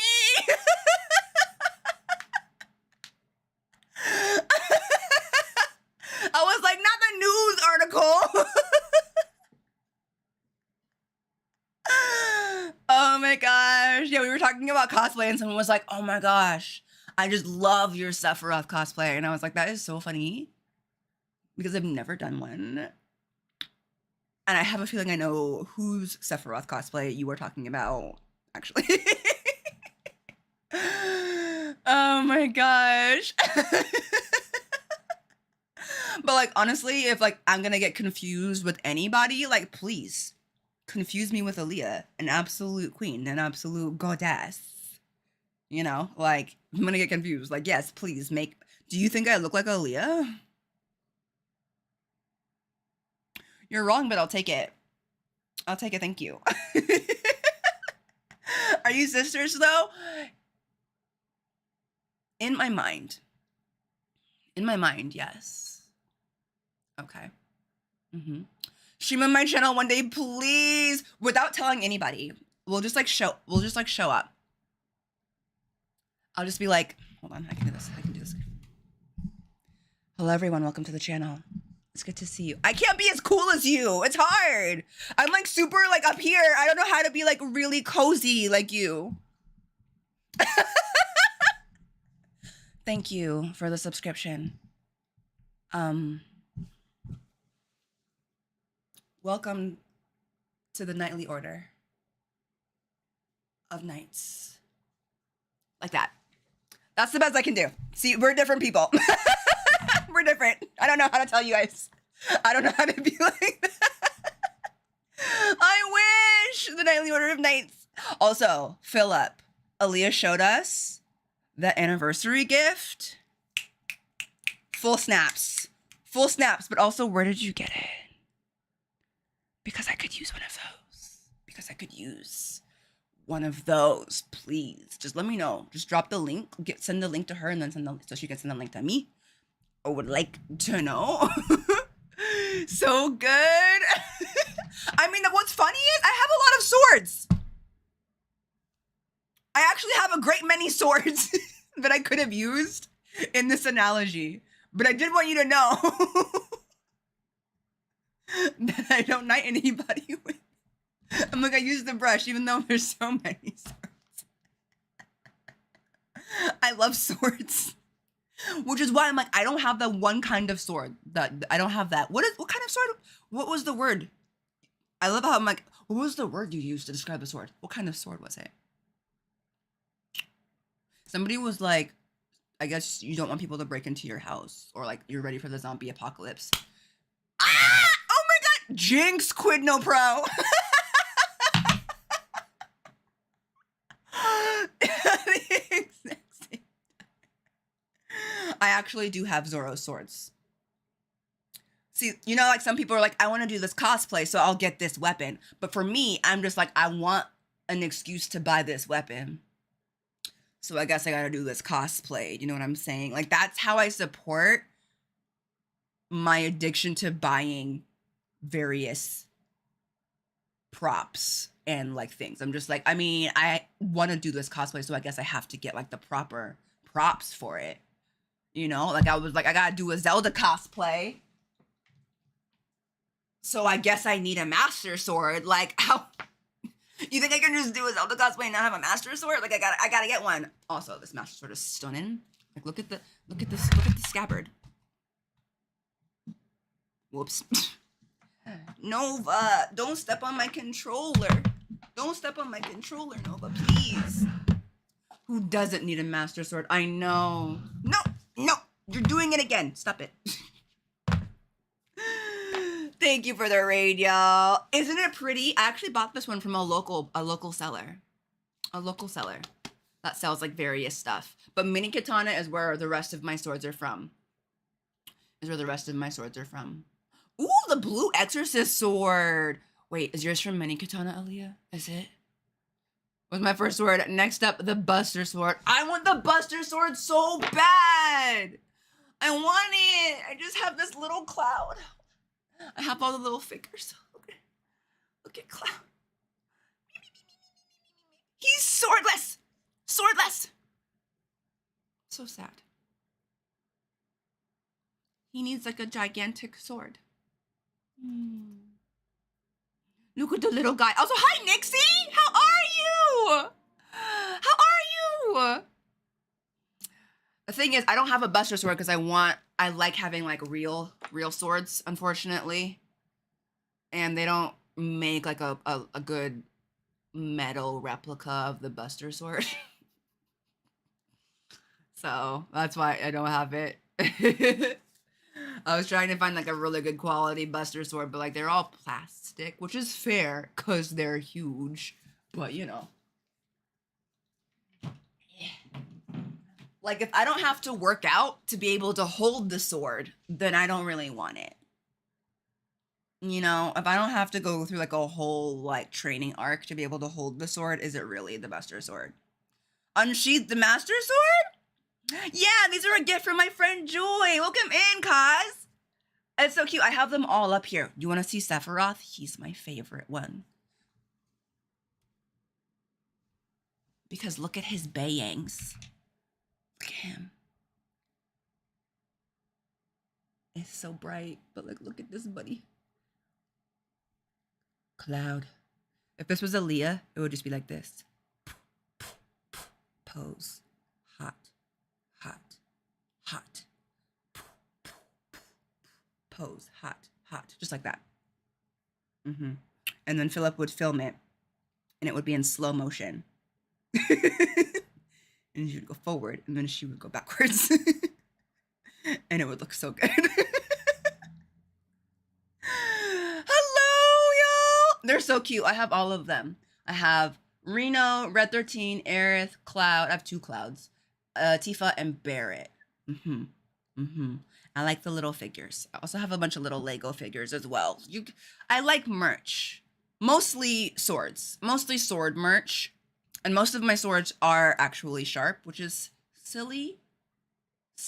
I was like, not the news article. Oh my gosh. Yeah, we were talking about cosplay and someone was like, oh my gosh, I just love your Sephiroth cosplay. And I was like, that is so funny because I've never done one. And I have a feeling I know whose Sephiroth cosplay you were talking about, actually. Oh my gosh. But like, honestly, if like I'm gonna get confused with anybody, like please confuse me with Aaliyah, an absolute queen, an absolute goddess. You know, like I'm gonna get confused. Like, yes, please make. Do you think I look like Aaliyah? You're wrong, but I'll take it. I'll take it. Thank you. Are you sisters though? In my mind. In my mind, yes. Okay. Stream on my channel one day, please, without telling anybody. We'll just like show up. I'll just be like, hold on, I can do this. Hello everyone, welcome to the channel. It's good to see you. I can't be as cool as you. It's hard. I'm like super like up here. I don't know how to be like really cozy like you. Thank you for the subscription. Welcome to the nightly order of nights. Like that. That's the best I can do. See, we're different people. We're different. I don't know how to tell you guys. I don't know how to be like that. I wish the nightly order of nights. Also, Philip, Aaliyah showed us the anniversary gift. Full snaps. Full snaps. But also, where did you get it? Because I could use one of those. Please. Just let me know. Just drop the link. Send the link to her and then so she can send the link to me. I would like to know. So good. I mean, what's funny is I have a lot of swords. I actually have a great many swords that I could have used in this analogy. But I did want you to know that I don't knight anybody with. I'm like, I use the brush even though there's so many swords. I love swords. Which is why I'm like, I don't have that one kind of sword. I don't have that. What kind of sword? What was the word? I love how I'm like, what was the word you used to describe the sword? What kind of sword was it? Somebody was like, I guess you don't want people to break into your house, or like you're ready for the zombie apocalypse. Ah! Oh my god! Jinx Quid No Pro. I actually do have Zoro's swords. See, you know, like some people are like, I want to do this cosplay, so I'll get this weapon. But for me, I'm just like, I want an excuse to buy this weapon. So I guess I gotta do this cosplay. You know what I'm saying? Like, that's how I support my addiction to buying various props and like things. I'm just like, I mean, I want to do this cosplay, so I guess I have to get like the proper props for it. You know, like I was like, I gotta do a Zelda cosplay, so I guess I need a master sword. Like, how you think I can just do a Zelda cosplay and not have a master sword? Like, I gotta get one. Also, this master sword is stunning. Like, look at the scabbard. Whoops. Nova, don't step on my controller. Don't step on my controller, Nova, please. Who doesn't need a master sword? I know. No. You're doing it again. Stop it. Thank you for the raid, y'all. Isn't it pretty? I actually bought this one from a local seller. A local seller that sells like various stuff. But mini katana is where the rest of my swords are from. Ooh, the blue exorcist sword. Wait, is yours from mini katana, Aaliyah? Is it? Was my first sword. Next up, the buster sword. I want the buster sword so bad. I want it. I just have this little cloud. I have all the little figures. Look at Cloud. He's swordless. Swordless. So sad. He needs like a gigantic sword. Look at the little guy. Also, hi, Nixie. How are you? How are you? The thing is, I don't have a buster sword because I like having like real swords, unfortunately. And they don't make like a good metal replica of the buster sword. So that's why I don't have it. I was trying to find like a really good quality buster sword, but like they're all plastic, which is fair because they're huge, but you know. Like if I don't have to work out to be able to hold the sword, then I don't really want it. You know, if I don't have to go through like a whole like training arc to be able to hold the sword, is it really the buster sword? Unsheath the master sword? Yeah, these are a gift from my friend Joy. Welcome in, Kaz. It's so cute. I have them all up here. You want to see Sephiroth? He's my favorite one. Because look at his bangs. Look at him. It's so bright, but like, look at this buddy. Cloud. If this was Aaliyah, it would just be like this. Pose. Hot. Hot. Hot. Pose. Hot. Hot. Just like that. And then Philip would film it, and it would be in slow motion. And she would go forward, and then she would go backwards. And it would look so good. Hello, y'all! They're so cute. I have all of them. I have Reno, Red 13, Aerith, Cloud. I have 2 Clouds. Tifa, and Barrett. I like the little figures. I also have a bunch of little Lego figures as well. I like merch. Mostly swords. Mostly sword merch. And most of my swords are actually sharp, which is silly.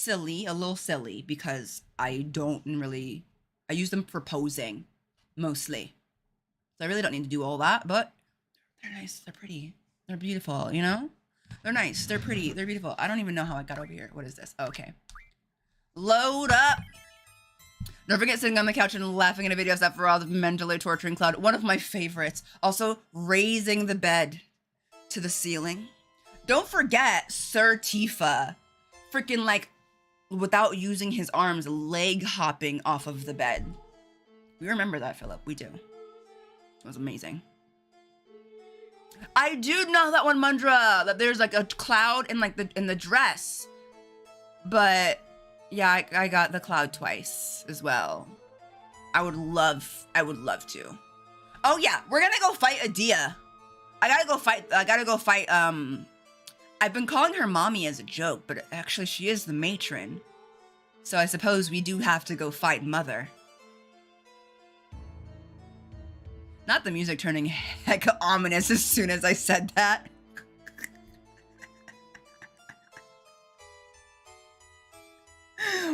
A little silly, because I use them for posing, mostly. So I really don't need to do all that, but they're nice, they're pretty, they're beautiful, you know? They're nice, they're pretty, they're beautiful. I don't even know how I got over here. What is this? Oh, okay. Load up. Don't forget sitting on the couch and laughing at a video of Sephiroth mentally torturing Cloud. One of my favorites. Also, raising the bed to the ceiling. Don't forget Sir Tifa freaking like, without using his arms, leg hopping off of the bed. We remember that, Philip. We do. It was amazing. I do know that one, Mundra, that there's like a Cloud in like in the dress. But yeah, I got the Cloud twice as well. I would love to. Oh yeah, we're gonna go fight Adia. I gotta go fight, I've been calling her mommy as a joke, but actually she is the matron. So I suppose we do have to go fight Mother. Not the music turning hecka ominous as soon as I said that.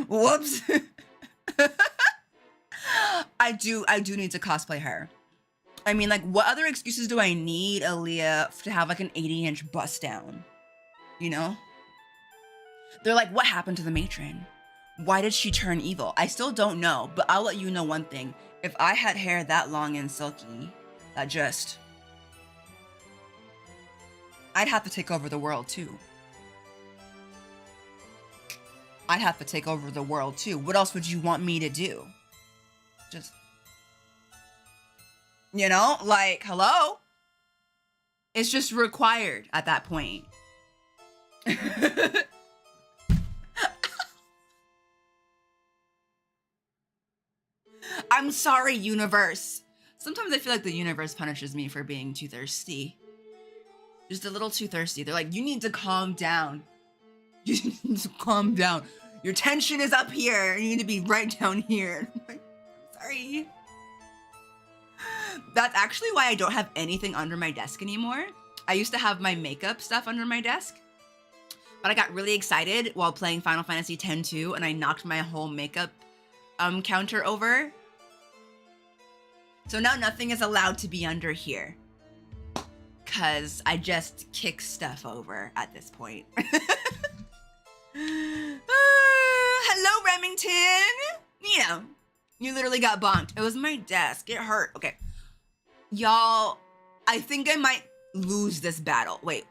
Whoops. I do need to cosplay her. I mean, like, what other excuses do I need, Aaliyah, to have like an 80-inch bust down? You know? They're like, what happened to the matron? Why did she turn evil? I still don't know, but I'll let you know one thing. If I had hair that long and silky, I'd have to take over the world too. I'd have to take over the world too. What else would you want me to do? Just, you know, like, hello? It's just required at that point. I'm sorry, universe. Sometimes I feel like the universe punishes me for being too thirsty. Just a little too thirsty. They're like, you need to calm down. You need to calm down. Your tension is up here. You need to be right down here. I'm like, sorry. That's actually why I don't have anything under my desk anymore. I used to have my makeup stuff under my desk, but I got really excited while playing Final Fantasy X too, and I knocked my whole makeup counter over. So now nothing is allowed to be under here, cause I just kick stuff over at this point. Hello, Remington. You know, you literally got bonked. It was my desk. It hurt. Okay, y'all, I think I might lose this battle. Wait.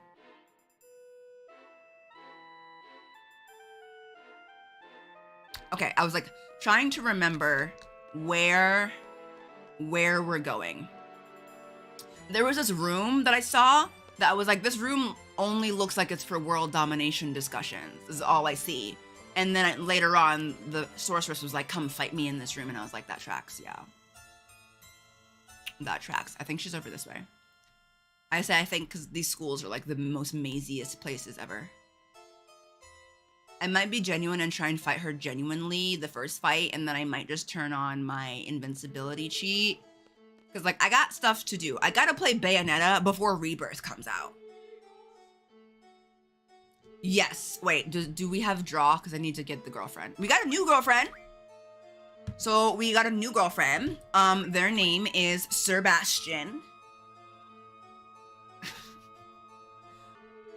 Okay, I was like trying to remember where we're going. There was this room that I saw that was like, this room only looks like it's for world domination discussions. This is all I see. And then later on, the sorceress was like, come fight me in this room. And I was like, that tracks, yeah. That tracks. I think she's over this way. I say I think because these schools are like the most maziest places ever. I might be genuine and try and fight her genuinely the first fight, and then I might just turn on my invincibility cheat. Because, like, I got stuff to do. I gotta play Bayonetta before Rebirth comes out. Yes. Wait, do we have draw? Because I need to get the girlfriend. We got a new girlfriend. So, we got a new girlfriend. Their name is Sebastian.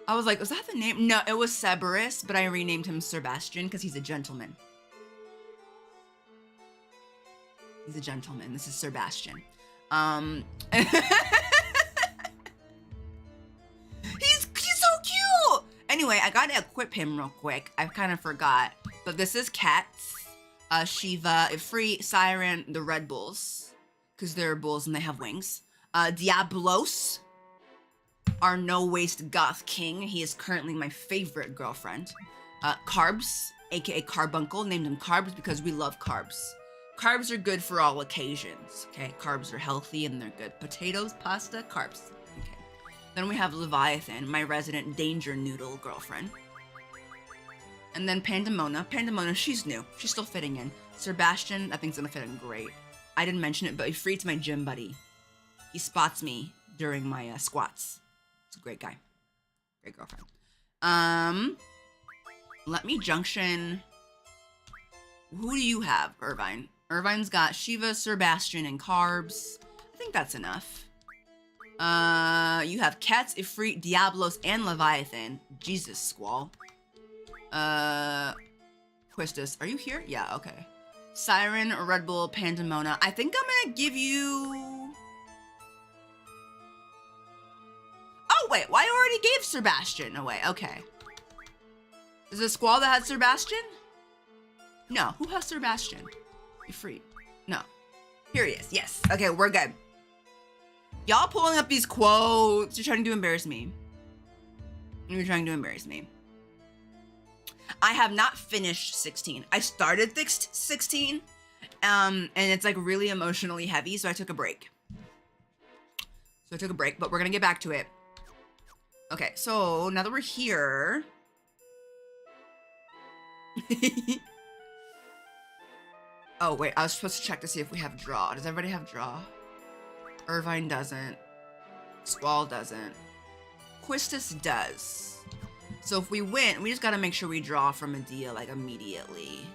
I was like, was that the name? No, it was Cerberus, but I renamed him Sebastian because he's a gentleman. He's a gentleman. This is Sebastian. He's so cute. Anyway, I gotta equip him real quick. I kind of forgot, but this is Cats, Shiva, Ifrit, Siren, the Red Bulls, because they're bulls and they have wings. Diablos, our no-waste goth king. He is currently my favorite girlfriend. Carbs, aka Carbuncle, named him Carbs because we love carbs. Carbs are good for all occasions, okay? Carbs are healthy and they're good. Potatoes, pasta, carbs, okay. Then we have Leviathan, my resident danger noodle girlfriend. And then Pandemona. Pandemona, she's new. She's still fitting in. Sebastian, I think's gonna fit in great. I didn't mention it, but Ifrit's my gym buddy. He spots me during my squats. He's a great guy. Great girlfriend. Let me junction. Who do you have, Irvine? Irvine's got Shiva, Sebastian, and Carbs. I think that's enough. You have Cats, Ifrit, Diablos, and Leviathan. Jesus, Squall. Quistis, are you here? Yeah, okay. Siren, Red Bull, Pandemona. I think I'm gonna give you... Oh, wait, well, I already gave Sebastian away. Okay. Is it Squall that had Sebastian? No, who has Sebastian? You're free. No. Here he is. Yes. Okay, we're good. Y'all pulling up these quotes. You're trying to embarrass me. You're trying to embarrass me. I have not finished 16. I started 16, and it's like really emotionally heavy, so I took a break. But we're gonna get back to it. Okay, so now that we're here... Oh, wait, I was supposed to check to see if we have draw. Does everybody have draw? Irvine doesn't. Squall doesn't. Quistis does. So if we win, we just gotta make sure we draw from Medea, like, immediately.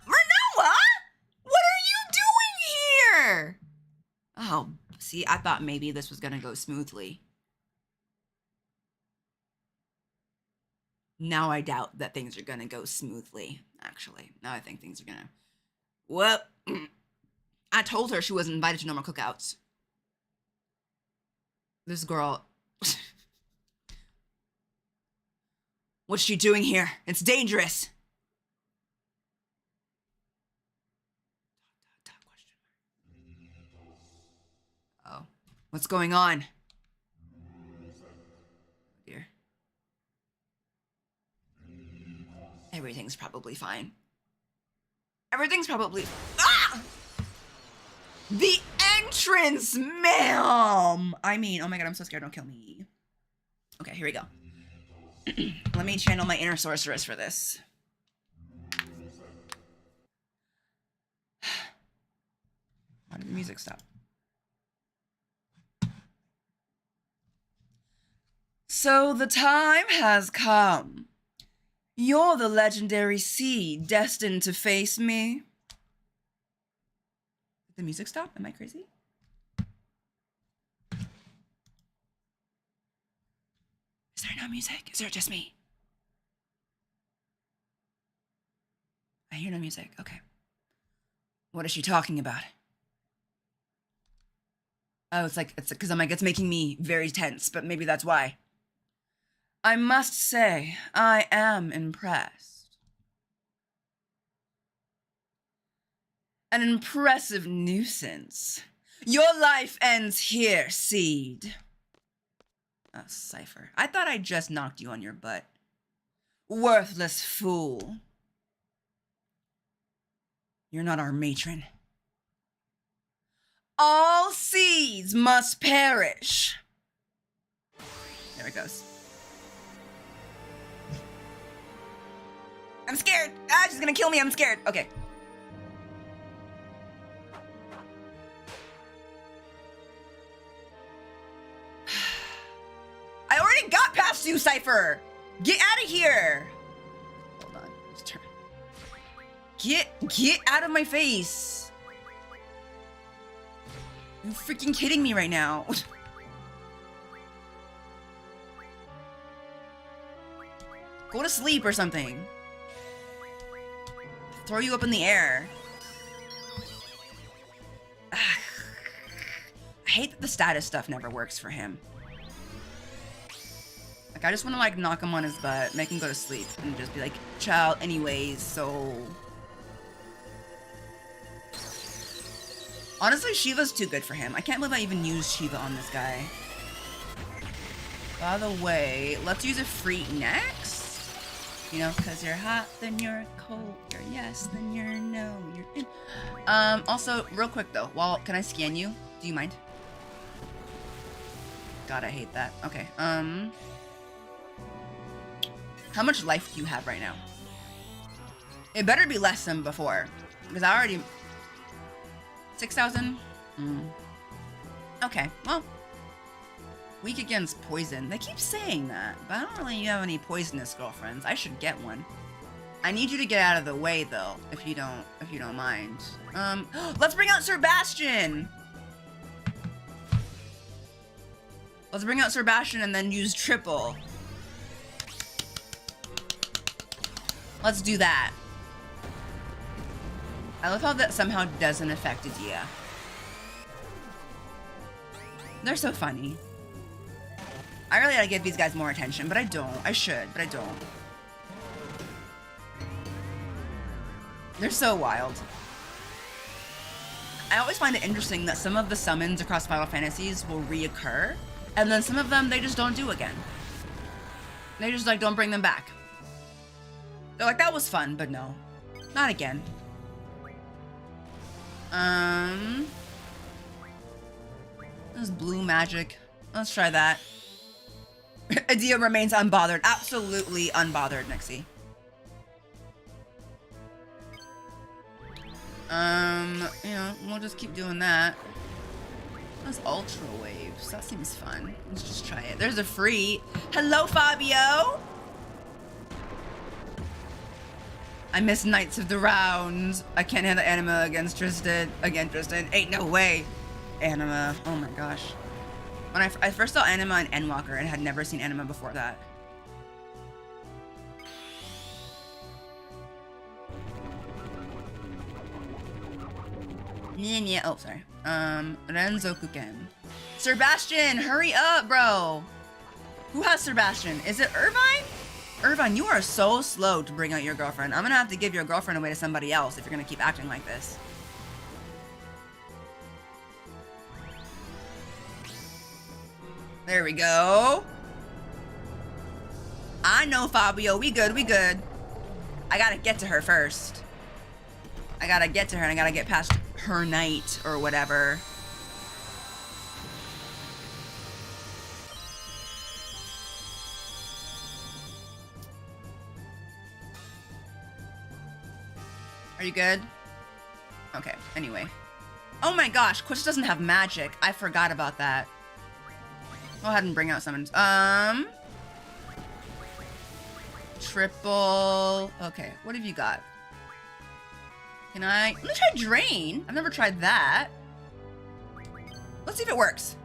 Renoa? What are you doing here? Oh, see, I thought maybe this was gonna go smoothly. Now I doubt that things are gonna go smoothly, actually. Now I think things are gonna... Well, I told her she wasn't invited to no more cookouts. This girl... What's she doing here? It's dangerous. Oh, what's going on? Oh, dear. Everything's probably fine. Everything's probably... Ah! The entrance, ma'am! I mean, oh my god, I'm so scared. Don't kill me. Okay, here we go. Let me channel my inner sorceress for this. Why did the music stop? So the time has come. You're the legendary seed destined to face me. Did the music stop? Am I crazy? Is there no music? Is there just me? I hear no music. Okay. What is she talking about? Oh, it's because I'm like, it's making me very tense, but maybe that's why. I must say, I am impressed. An impressive nuisance. Your life ends here, Seed. Oh, Cypher. I thought I just knocked you on your butt. Worthless fool. You're not our matron. All seeds must perish. There it goes. I'm scared. Ah, she's gonna kill me. I'm scared. Okay. I already got past you, Cypher. Get out of here. Hold on. Let's turn. Get out of my face. Are you freaking kidding me right now? Go to sleep or something. Throw you up in the air. I hate that the status stuff never works for him. Like, I just want to, like, knock him on his butt, make him go to sleep, and just be like, child, anyways, so... Honestly, Shiva's too good for him. I can't believe I even used Shiva on this guy. By the way, let's use a free next. You know, because you're hot, then you're cold. You're yes, then you're no. You're in. Also, real quick though, can I scan you? Do you mind? God, I hate that. Okay, how much life do you have right now? It better be less than before, because I already... 6,000? Okay, well... Weak against poison. They keep saying that, but I don't really have any poisonous girlfriends. I should get one. I need you to get out of the way though, if you don't mind. Let's bring out Sebastian! Let's bring out Sebastian and then use triple. Let's do that. I love how that somehow doesn't affect Adia. They're so funny. I really gotta give these guys more attention, but I don't. I should, but I don't. They're so wild. I always find it interesting that some of the summons across Final Fantasies will reoccur, and then some of them they just don't do again. They just, like, don't bring them back. They're like, that was fun, but no. Not again. This is blue magic. Let's try that. Adia remains unbothered. Absolutely unbothered, Nixie. You know, we'll just keep doing that. That's Ultra Waves. That seems fun. Let's just try it. There's a free. Hello, Fabio! I miss Knights of the Round. I can't handle Anima against Tristan. Ain't no way. Anima. Oh my gosh. When I first saw Anima in Endwalker and had never seen Anima before that. Oh, sorry. Renzokuken. Sebastian, hurry up, bro. Who has Sebastian? Is it Irvine? Irvine, you are so slow to bring out your girlfriend. I'm gonna have to give your girlfriend away to somebody else if you're gonna keep acting like this. There we go. I know, Fabio. We good, we good. I gotta get to her first. I gotta get to her and I gotta get past her knight or whatever. Are you good? Okay, anyway. Oh my gosh, Quist doesn't have magic. I forgot about that. Go ahead and bring out summons. Triple. Okay, what have you got? Can I? Let me try Drain. I've never tried that. Let's see if it works.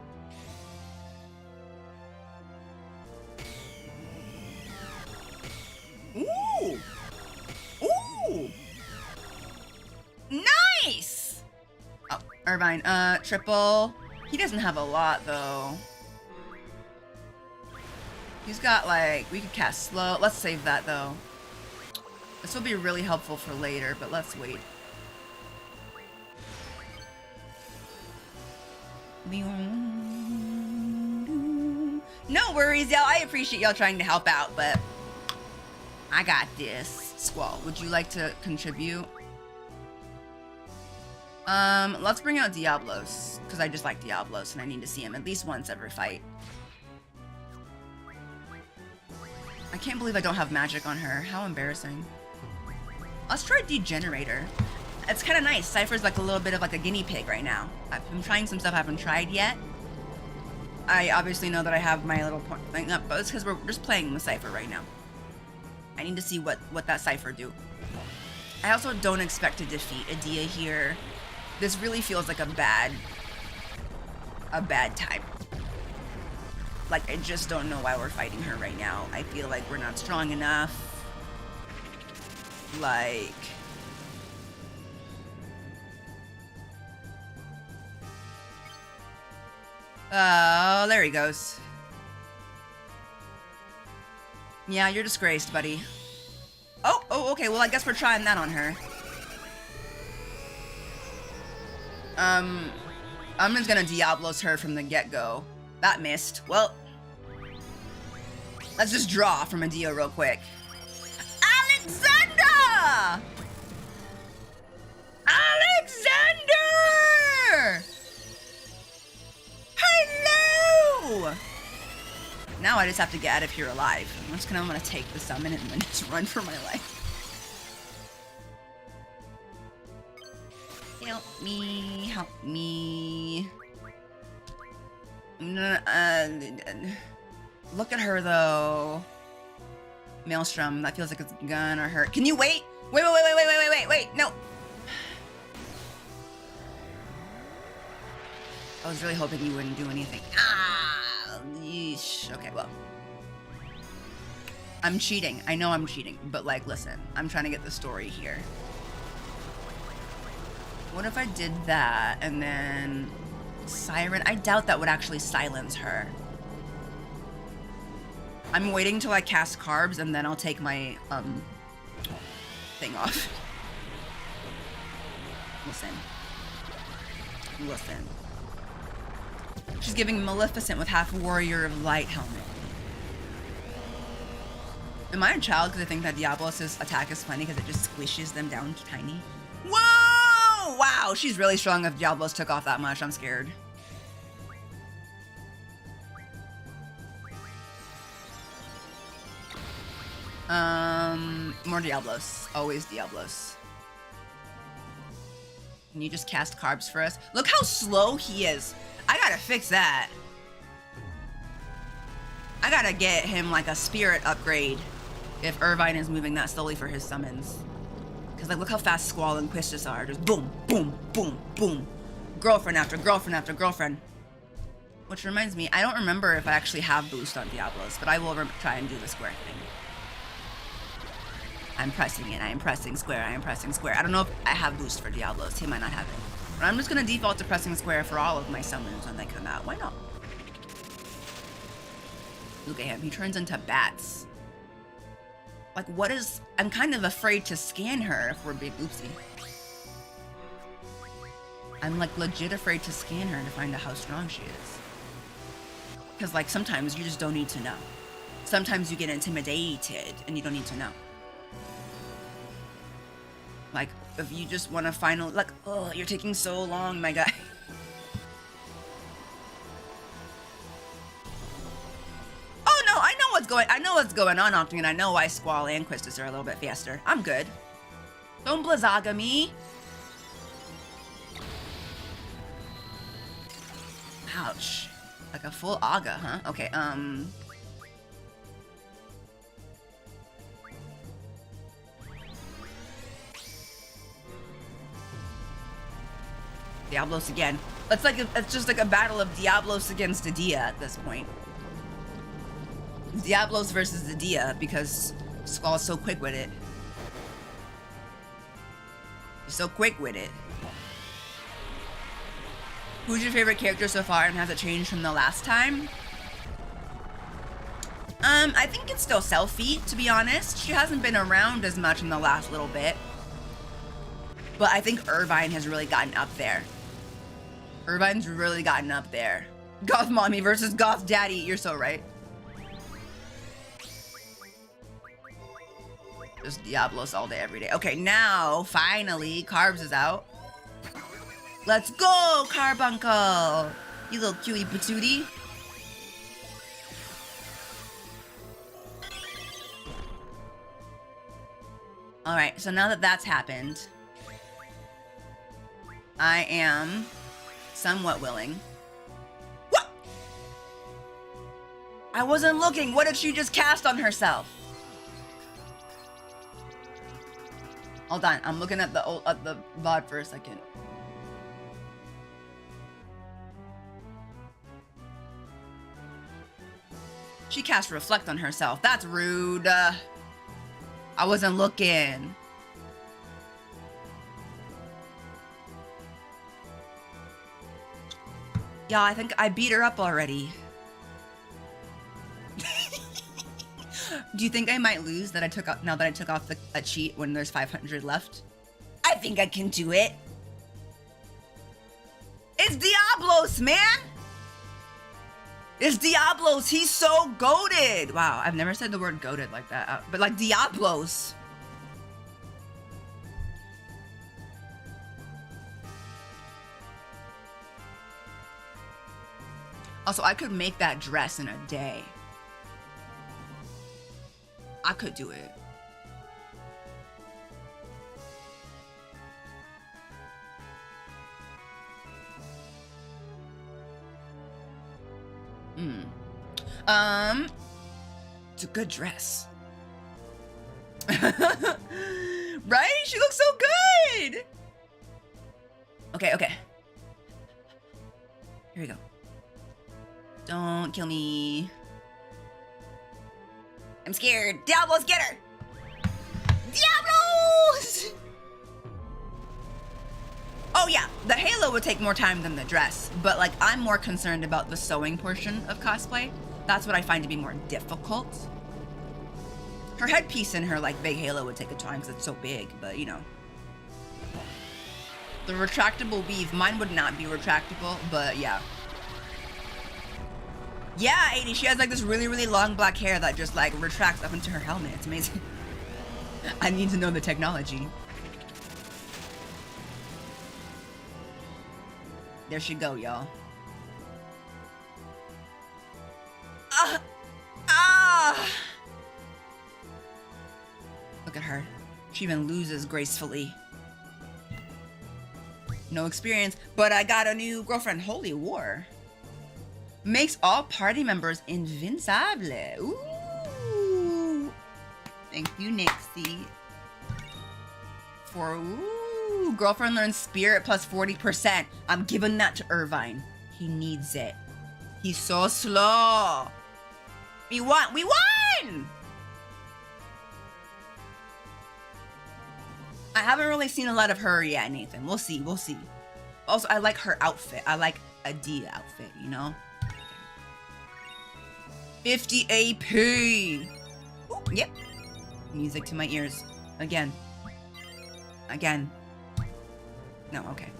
Ooh. Ooh. Nice! Oh, Irvine. Triple. He doesn't have a lot, though. He's got, like, we could cast slow. Let's save that, though. This will be really helpful for later, but let's wait. No worries, y'all. I appreciate y'all trying to help out, but I got this. Squall, would you like to contribute? Let's bring out Diablos, because I just like Diablos and I need to see him at least once every fight. I can't believe I don't have magic on her. How embarrassing. Let's try Degenerator. It's kind of nice. Cypher's like a little bit of like a guinea pig right now. I'm trying some stuff I haven't tried yet. I obviously know that I have my little point thing up, but it's because we're just playing with Cypher right now. I need to see what that Cypher do. I also don't expect to defeat Adia here. This really feels like a bad time. Like, I just don't know why we're fighting her right now. I feel like we're not strong enough. Like... Oh, there he goes. Yeah, you're disgraced, buddy. Oh, okay, well, I guess we're trying that on her. I'm just gonna Diablos her from the get-go. That missed. Well, let's just draw from a Dio real quick. Alexander! Alexander! Hello! Now I just have to get out of here alive. I'm just gonna take the summon and then just run for my life. Help me, help me. Look at her though. Maelstrom, that feels like it's gonna hurt. Can you wait? Wait, no. I was really hoping you wouldn't do anything. Ah, yeesh. Okay, well. I'm cheating. I know I'm cheating, but like, listen, I'm trying to get the story here. What if I did that and then Siren? I doubt that would actually silence her. I'm waiting till I cast carbs and then I'll take my thing off. Listen. She's giving Maleficent with half Warrior of Light helmet. Am I a child because I think that Diablos' attack is funny because it just squishes them down to tiny? Whoa! Wow, she's really strong if Diablos took off that much. I'm scared. More Diablos. Always Diablos. Can you just cast carbs for us? Look how slow he is. I gotta fix that. I gotta get him like a spirit upgrade if Irvine is moving that slowly for his summons. Because like, look how fast Squall and Quistis are. Just boom, boom, boom, boom. Girlfriend after girlfriend after girlfriend. Which reminds me, I don't remember if I actually have boost on Diablos, but I will try and do the square thing. I'm pressing it. I am pressing square. I am pressing square. I don't know if I have boost for Diablos. He might not have it. But I'm just going to default to pressing square for all of my summons when they come out. Why not? Look at him. He turns into bats. Like, what is... I'm kind of afraid to scan her if we're being... Oopsie. I'm, like, legit afraid to scan her to find out how strong she is. Because, like, sometimes you just don't need to know. Sometimes you get intimidated and you don't need to know. if you just want to final, like, oh, you're taking so long, my guy. Oh no, I know what's going on, Octane. I know why Squall and Quistis are a little bit faster. I'm good. Don't Blizzaga me. Ouch. Like a full Aga, huh? Okay, Diablos again. It's just like a battle of Diablos against Adia at this point. Diablos versus Adia because Skull's so quick with it. He's so quick with it. Who's your favorite character so far, and has it changed from the last time? I think it's still Selphie, to be honest. She hasn't been around as much in the last little bit. But I think Irvine has really gotten up there. Irvine's really gotten up there. Goth Mommy versus Goth Daddy. You're so right. Just Diablos all day, every day. Okay, now, finally, Carbs is out. Let's go, Carbuncle! You little cutie patootie. Alright, so now that that's happened, I am somewhat willing. What? I wasn't looking. What did she just cast on herself? Hold on, I'm looking at the VOD for a second. She cast Reflect on herself. That's rude. I wasn't looking. Yeah, I think I beat her up already. Do you think I might lose that now that I took off a cheat when there's 500 left? I think I can do it. It's Diablos, man! It's Diablos. He's so goated. Wow, I've never said the word goated like that, but like Diablos. Also, I could make that dress in a day. I could do it. It's a good dress. Right? She looks so good. Okay. Here we go. Don't kill me. I'm scared. Diablos, get her! Diablos! Oh yeah, the halo would take more time than the dress, but like I'm more concerned about the sewing portion of cosplay. That's what I find to be more difficult. Her headpiece and her like big halo would take a time because it's so big, but you know. The retractable weave, mine would not be retractable, but yeah. Yeah, 80, she has like this really, really long black hair that just like retracts up into her helmet. It's amazing. I need to know the technology. There she go, y'all. Look at her. She even loses gracefully. No experience, but I got a new girlfriend. Holy war. Makes all party members invincible. Ooh. Thank you, Nixie. Girlfriend learns spirit plus 40%. I'm giving that to Irvine. He needs it. He's so slow. We won! We won! I haven't really seen a lot of her yet, Nathan. We'll see. We'll see. Also, I like her outfit. I like a D outfit, you know? 50 AP. Ooh, yep. Music to my ears. Again. No, okay.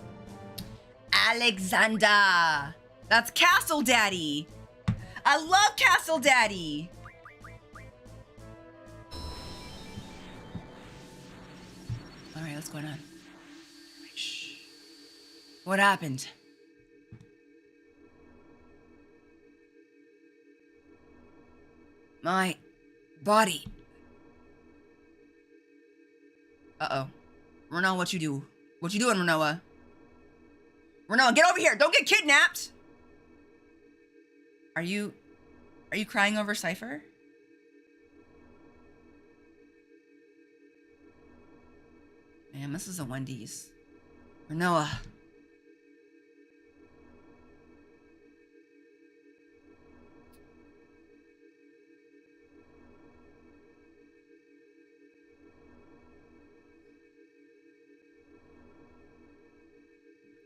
Alexander. That's Castle Daddy. I love Castle Daddy. All right, what's going on? What happened? My body. Uh-oh. Renoa, what you do? What you doing, Renoa? Renoa, get over here! Don't get kidnapped! Are you crying over Cypher? Man, this is a Wendy's. Renoa.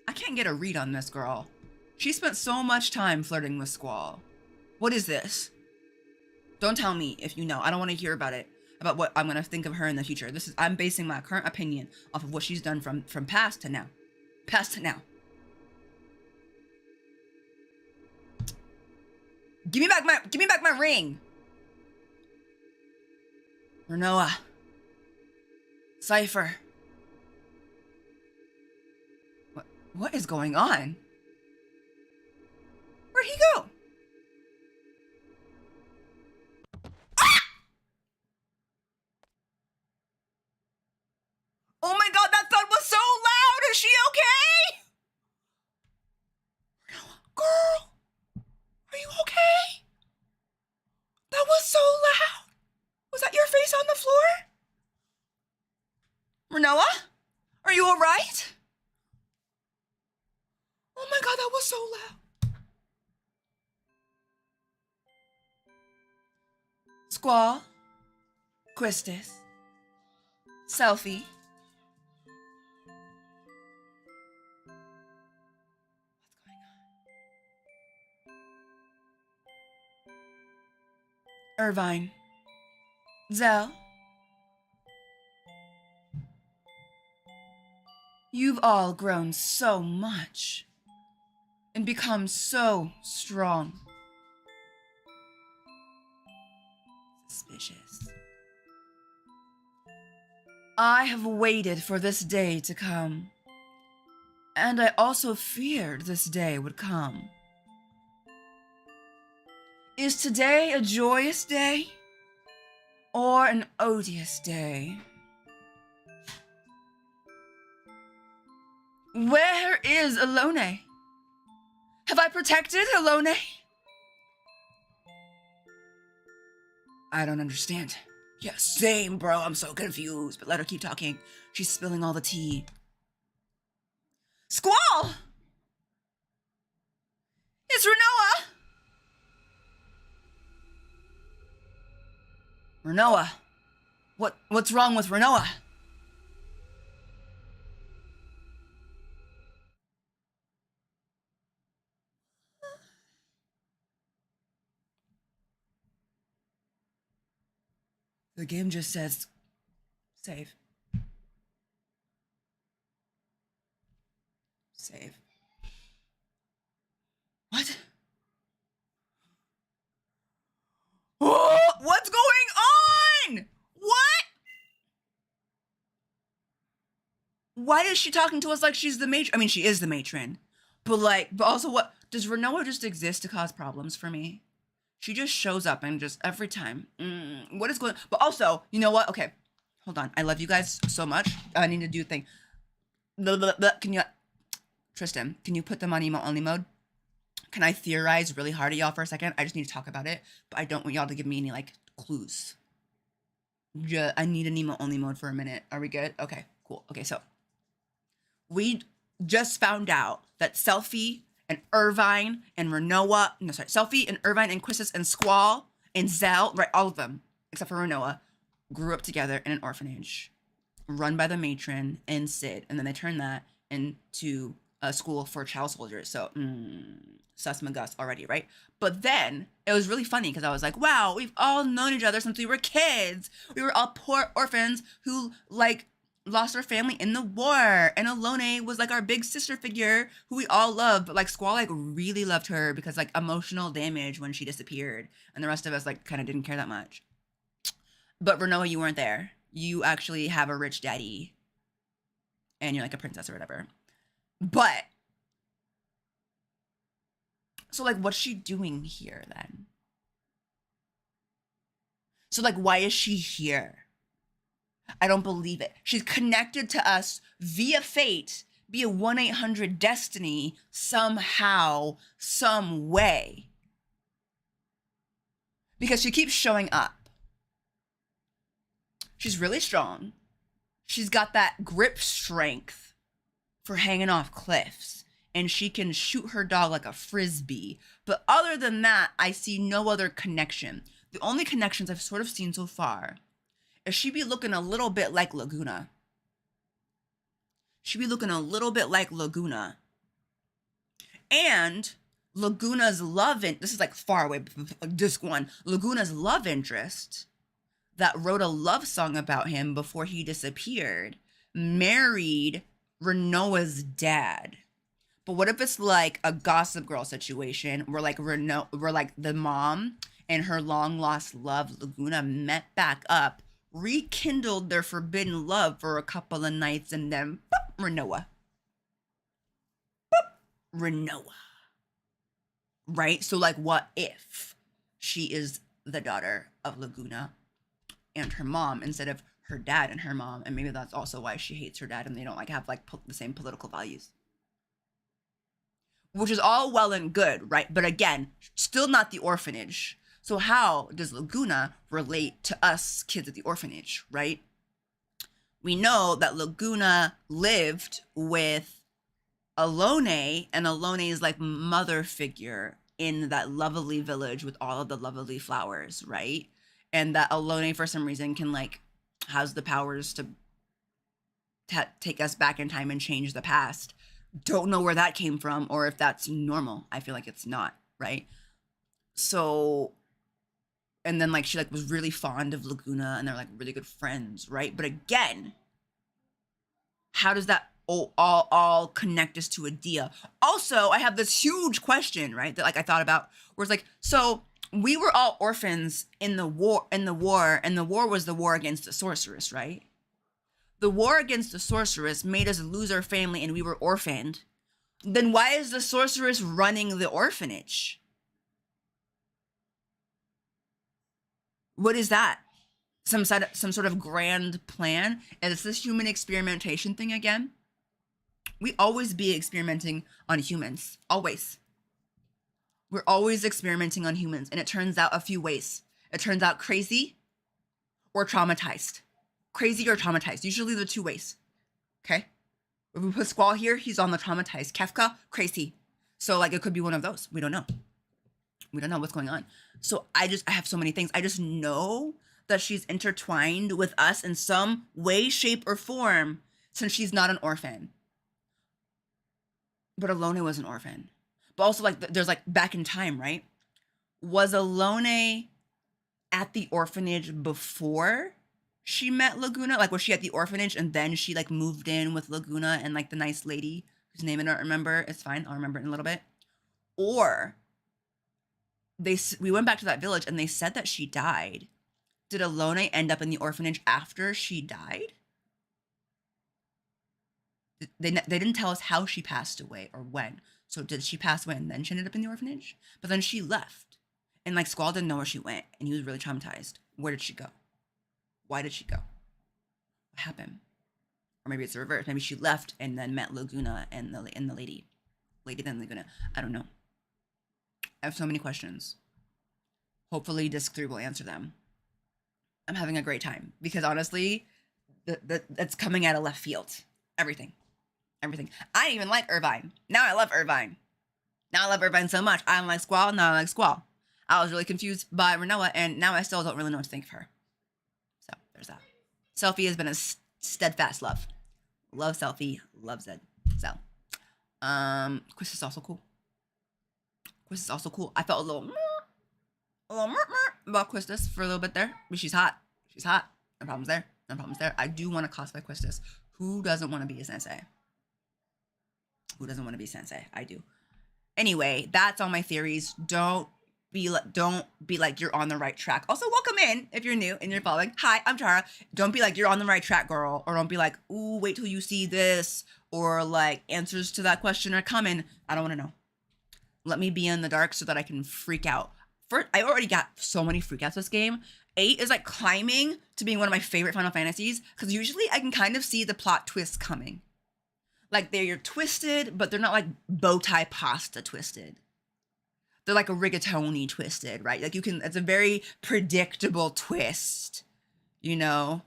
I can't get a read on this girl. She spent so much time flirting with Squall. What is this? Don't tell me if you know. I don't want to hear about it. About what I'm gonna think of her in the future. I'm basing my current opinion off of what she's done from past to now. Past to now. Give me back my ring. Renoa. Cypher. What is going on? Where'd he go? Ah! Oh my god, that thud was so loud! Is she okay? Girl, are you okay? That was so loud. Was that your face on the floor? Renoa? Are you alright? Oh my god, that was so loud. Squall. Quistis. Selfie. What's going on? Irvine. Zell. You've all grown so much and become so strong. Suspicious. I have waited for this day to come, and I also feared this day would come. Is today a joyous day or an odious day? Where is Alone? Have I protected Alone? I don't understand. Yeah, same, bro. I'm so confused. But let her keep talking. She's spilling all the tea. Squall! It's Renoa! Renoa? What's wrong with Renoa? The game just says save. Save. What? Oh, what's going on? What? Why is she talking to us like she's the matron? I mean, she is the matron. But also what? Does Renoa just exist to cause problems for me? She just shows up and just every time. What is going on? But also, you know what? Okay, hold on. I love you guys so much. I need to do a thing. Can you, Tristan, can you put them on emo only mode? Can I theorize really hard at y'all for a second? I just need to talk about it, but I don't want y'all to give me any like clues. I need an emo only mode for a minute. Are we good? Okay, cool. Okay, so we just found out that Selfie and Irvine and Renoa, Selfie and Irvine and Quistis and Squall and Zell, right, all of them, except for Renoa, grew up together in an orphanage run by the matron and Sid, and then they turned that into a school for child soldiers. So, sus Magus already, right? But then it was really funny because I was like, wow, we've all known each other since we were kids. We were all poor orphans who like lost our family in the war, and Alone was like our big sister figure who we all loved, but like Squall like really loved her because like emotional damage when she disappeared, and the rest of us like kind of didn't care that much. But Renoa, you weren't there. You actually have a rich daddy and you're like a princess or whatever. But So, like, what's she doing here then? So, like, why is she here? I don't believe it. She's connected to us via fate, via 1-800-DESTINY, somehow, some way. Because she keeps showing up. She's really strong. She's got that grip strength for hanging off cliffs. And she can shoot her dog like a frisbee. But other than that, I see no other connection. The only connections I've sort of seen so far is she be looking a little bit like Laguna. She be looking a little bit like Laguna. And Laguna's this is like far away, disc 1. Laguna's love interest that wrote a love song about him before he disappeared married Renoa's dad. But what if it's like a Gossip Girl situation where like where like the mom and her long lost love Laguna met back up, rekindled their forbidden love for a couple of nights, and then boop, Renoa. Boop, Renoa. Right? So like, what if she is the daughter of Laguna and her mom instead of her dad and her mom? And maybe that's also why she hates her dad and they don't like have like the same political values. Which is all well and good, right? But again, still not the orphanage. So how does Laguna relate to us kids at the orphanage, right? We know that Laguna lived with Alone, and Alone's like mother figure in that lovely village with all of the lovely flowers, right? And that Alone, for some reason, can like has the powers to take us back in time and change the past. Don't know where that came from or if that's normal. I feel like it's not, right? So, and then like she like was really fond of Laguna and they're like really good friends, right? But again, how does that all connect us to Adia? Also, I have this huge question, right? That like I thought about where it's like, so we were all orphans in the war, and the war was the war against the sorceress, right? The war against the sorceress made us lose our family and we were orphaned. Then why is the sorceress running the orphanage? What is that? Some sort of grand plan? And it's this human experimentation thing again? We always be experimenting on humans. Always. We're always experimenting on humans. And it turns out a few ways. It turns out crazy or traumatized. Crazy or traumatized. Usually the 2 ways. Okay? If we put Squall here, he's on the traumatized. Kefka, crazy. So like it could be one of those. We don't know. We don't know what's going on. So I have so many things. I just know that she's intertwined with us in some way, shape, or form since she's not an orphan. But Alone was an orphan. But also like there's like back in time, right? Was Alone at the orphanage before she met Laguna? Like was she at the orphanage and then she like moved in with Laguna and like the nice lady whose name I don't remember? It's fine. I'll remember it in a little bit. Or we went back to that village and they said that she died. Did Alone end up in the orphanage after she died? They didn't tell us how she passed away or when. So did she pass away and then she ended up in the orphanage? But then she left. And like Squall didn't know where she went and he was really traumatized. Where did she go? Why did she go? What happened? Or maybe it's the reverse. Maybe she left and then met Laguna and the lady. Lady then Laguna. I don't know. I have so many questions. Hopefully Disc 3 will answer them. I'm having a great time because honestly, that's coming out of left field. Everything. I didn't even like Irvine. Now I love Irvine. Now I love Irvine so much. I don't like Squall. Now I like Squall. I was really confused by Renoa, and now I still don't really know what to think of her. So there's that. Selfie has been a steadfast love. Love Selfie. Love Zed. So, Quiz is also cool. I felt a little about Quistis for a little bit there, but she's hot. No problems there. I do want to cosplay Quistis. Who doesn't want to be a sensei? I do. Anyway, that's all my theories. Don't be like you're on the right track. Also, welcome in if you're new and you're following. Hi, I'm Tara. Don't be like you're on the right track, girl, or don't be like, ooh, wait till you see this, or like answers to that question are coming. I don't want to know. Let me be in the dark so that I can freak out. I already got so many freakouts this game. 8 is like climbing to being one of my favorite Final Fantasies because usually I can kind of see the plot twists coming. Like they're twisted, but they're not like bow tie pasta twisted. They're like a rigatoni twisted, right? Like it's a very predictable twist, you know?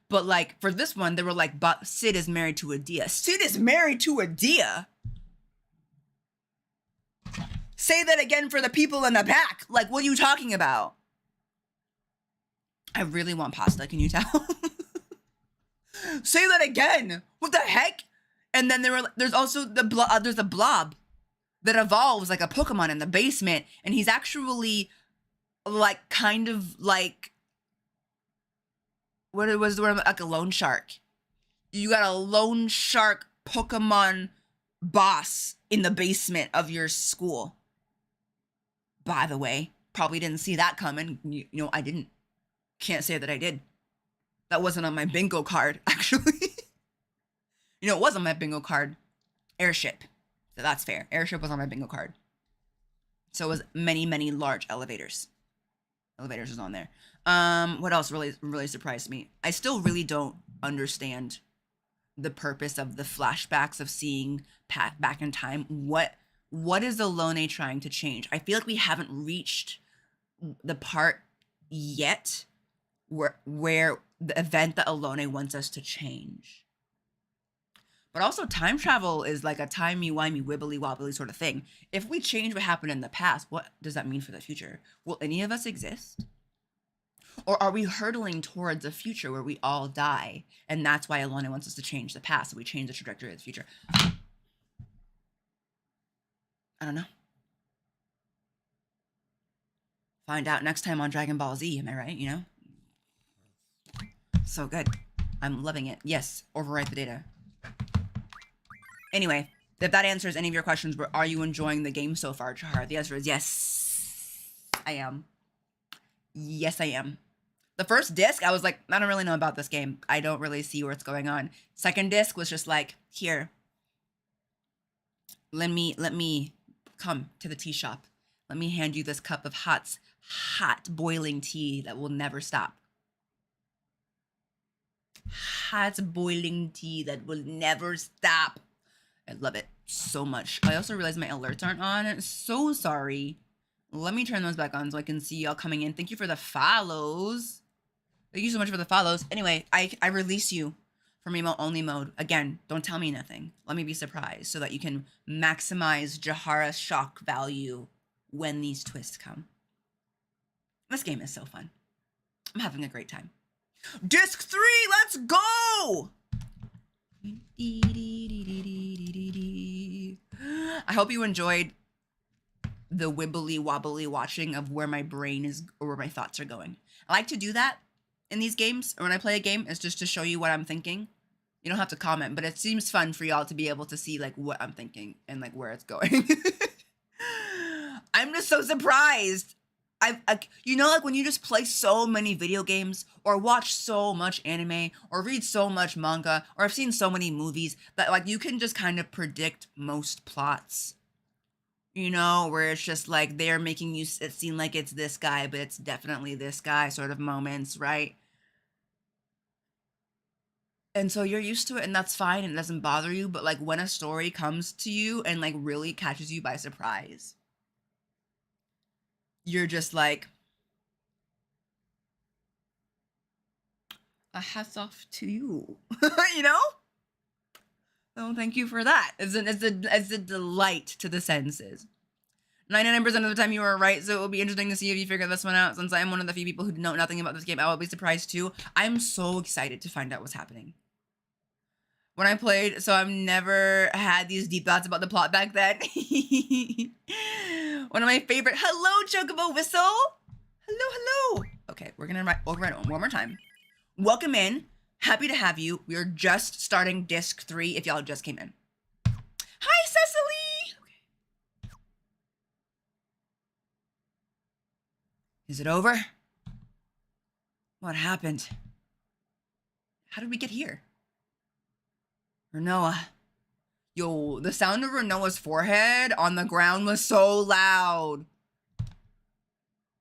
But like for this one, they were like, but Sid is married to Adia. Sid is married to Adia? Say that again for the people in the back. Like, what are you talking about? I really want pasta, can you tell? Say that again. What the heck? And then there's also there's a blob that evolves like a Pokemon in the basement, and he's actually like kind of like what it was, like a loan shark. You got a loan shark Pokemon boss in the basement of your school. By the way, probably didn't see that coming. You know, I didn't. Can't say that I did. That wasn't on my bingo card, actually. You know, it was on my bingo card. Airship. So that's fair. Airship was on my bingo card. So it was many, many large elevators. Elevators was on there. What else really surprised me? I still really don't understand the purpose of the flashbacks of seeing Pat back in time. What is Alone trying to change? I feel like we haven't reached the part yet where the event that Alone wants us to change. But also time travel is like a timey-wimey, wibbly-wobbly sort of thing. If we change what happened in the past, what does that mean for the future? Will any of us exist? Or are we hurtling towards a future where we all die? And that's why Alone wants us to change the past, so we change the trajectory of the future. I don't know. Find out next time on Dragon Ball Z, am I right? You know? So good. I'm loving it. Yes, overwrite the data. Anyway, if that answers any of your questions, are you enjoying the game so far, Chahar? The answer is yes, I am. Yes, I am. The first disc, I was like, I don't really know about this game. I don't really see what's going on. Second disc was just like, here, let me come to the tea shop. Let me hand you this cup of hot boiling tea that will never stop. Hot boiling tea that will never stop. I love it so much. I also realized my alerts aren't on. So sorry. Let me turn those back on so I can see y'all coming in. Thank you for the follows. Thank you so much for the follows. Anyway, I release you from emote only mode. Again, don't tell me nothing. Let me be surprised so that you can maximize Jahara's shock value when these twists come. This game is so fun. I'm having a great time. Disc 3, let's go! I hope you enjoyed the wibbly wobbly watching of where my brain is or where my thoughts are going. I like to do that in these games, or when I play a game, is just to show you what I'm thinking. You don't have to comment, but it seems fun for y'all to be able to see like what I'm thinking and like where it's going. I'm just so surprised. You know, like when you just play so many video games or watch so much anime or read so much manga or I've seen so many movies that like you can just kind of predict most plots, you know, where it's just like they're making you it seem like it's this guy, but it's definitely this guy sort of moments, right? And so you're used to it and that's fine and it doesn't bother you. But like when a story comes to you and like really catches you by surprise, you're just like, a hats off to you, you know? So thank you for that. It's a delight to the senses. 99% of the time you were right, so it will be interesting to see if you figure this one out. Since I am one of the few people who know nothing about this game, I will be surprised too. I'm so excited to find out what's happening. When I played, so I've never had these deep thoughts about the plot back then. One of my favorite. Hello, Chocobo Whistle. Hello. Okay, we're gonna write it one more time. Welcome in. Happy to have you. We are just starting disc 3 if y'all just came in. Hi, Cecily. Okay. Is it over? What happened? How did we get here? Noah, Yo, the sound of Renoa's forehead on the ground was so loud.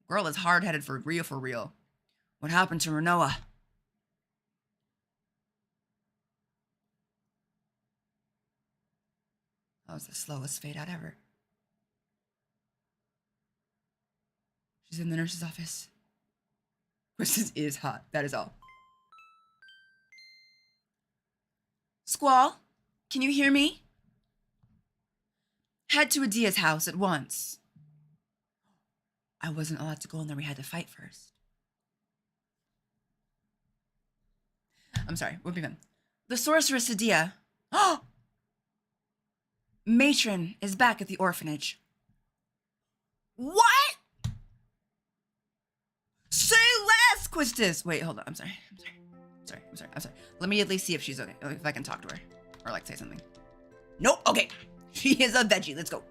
Girl is hard-headed for real, for real. What happened to Renoa? That was the slowest fade out ever. She's in the nurse's office. This is hot. That is all. Squall, can you hear me? Head to Adia's house at once. I wasn't allowed to go in there. We had to fight first. I'm sorry. We'll be done. The sorceress Adia. Oh! Matron is back at the orphanage. What? Say less, Quistis. Wait, hold on. I'm sorry. I'm sorry. Let me at least see if she's okay. If I can talk to her. Or like say something. Nope. Okay. She is a veggie. Let's go.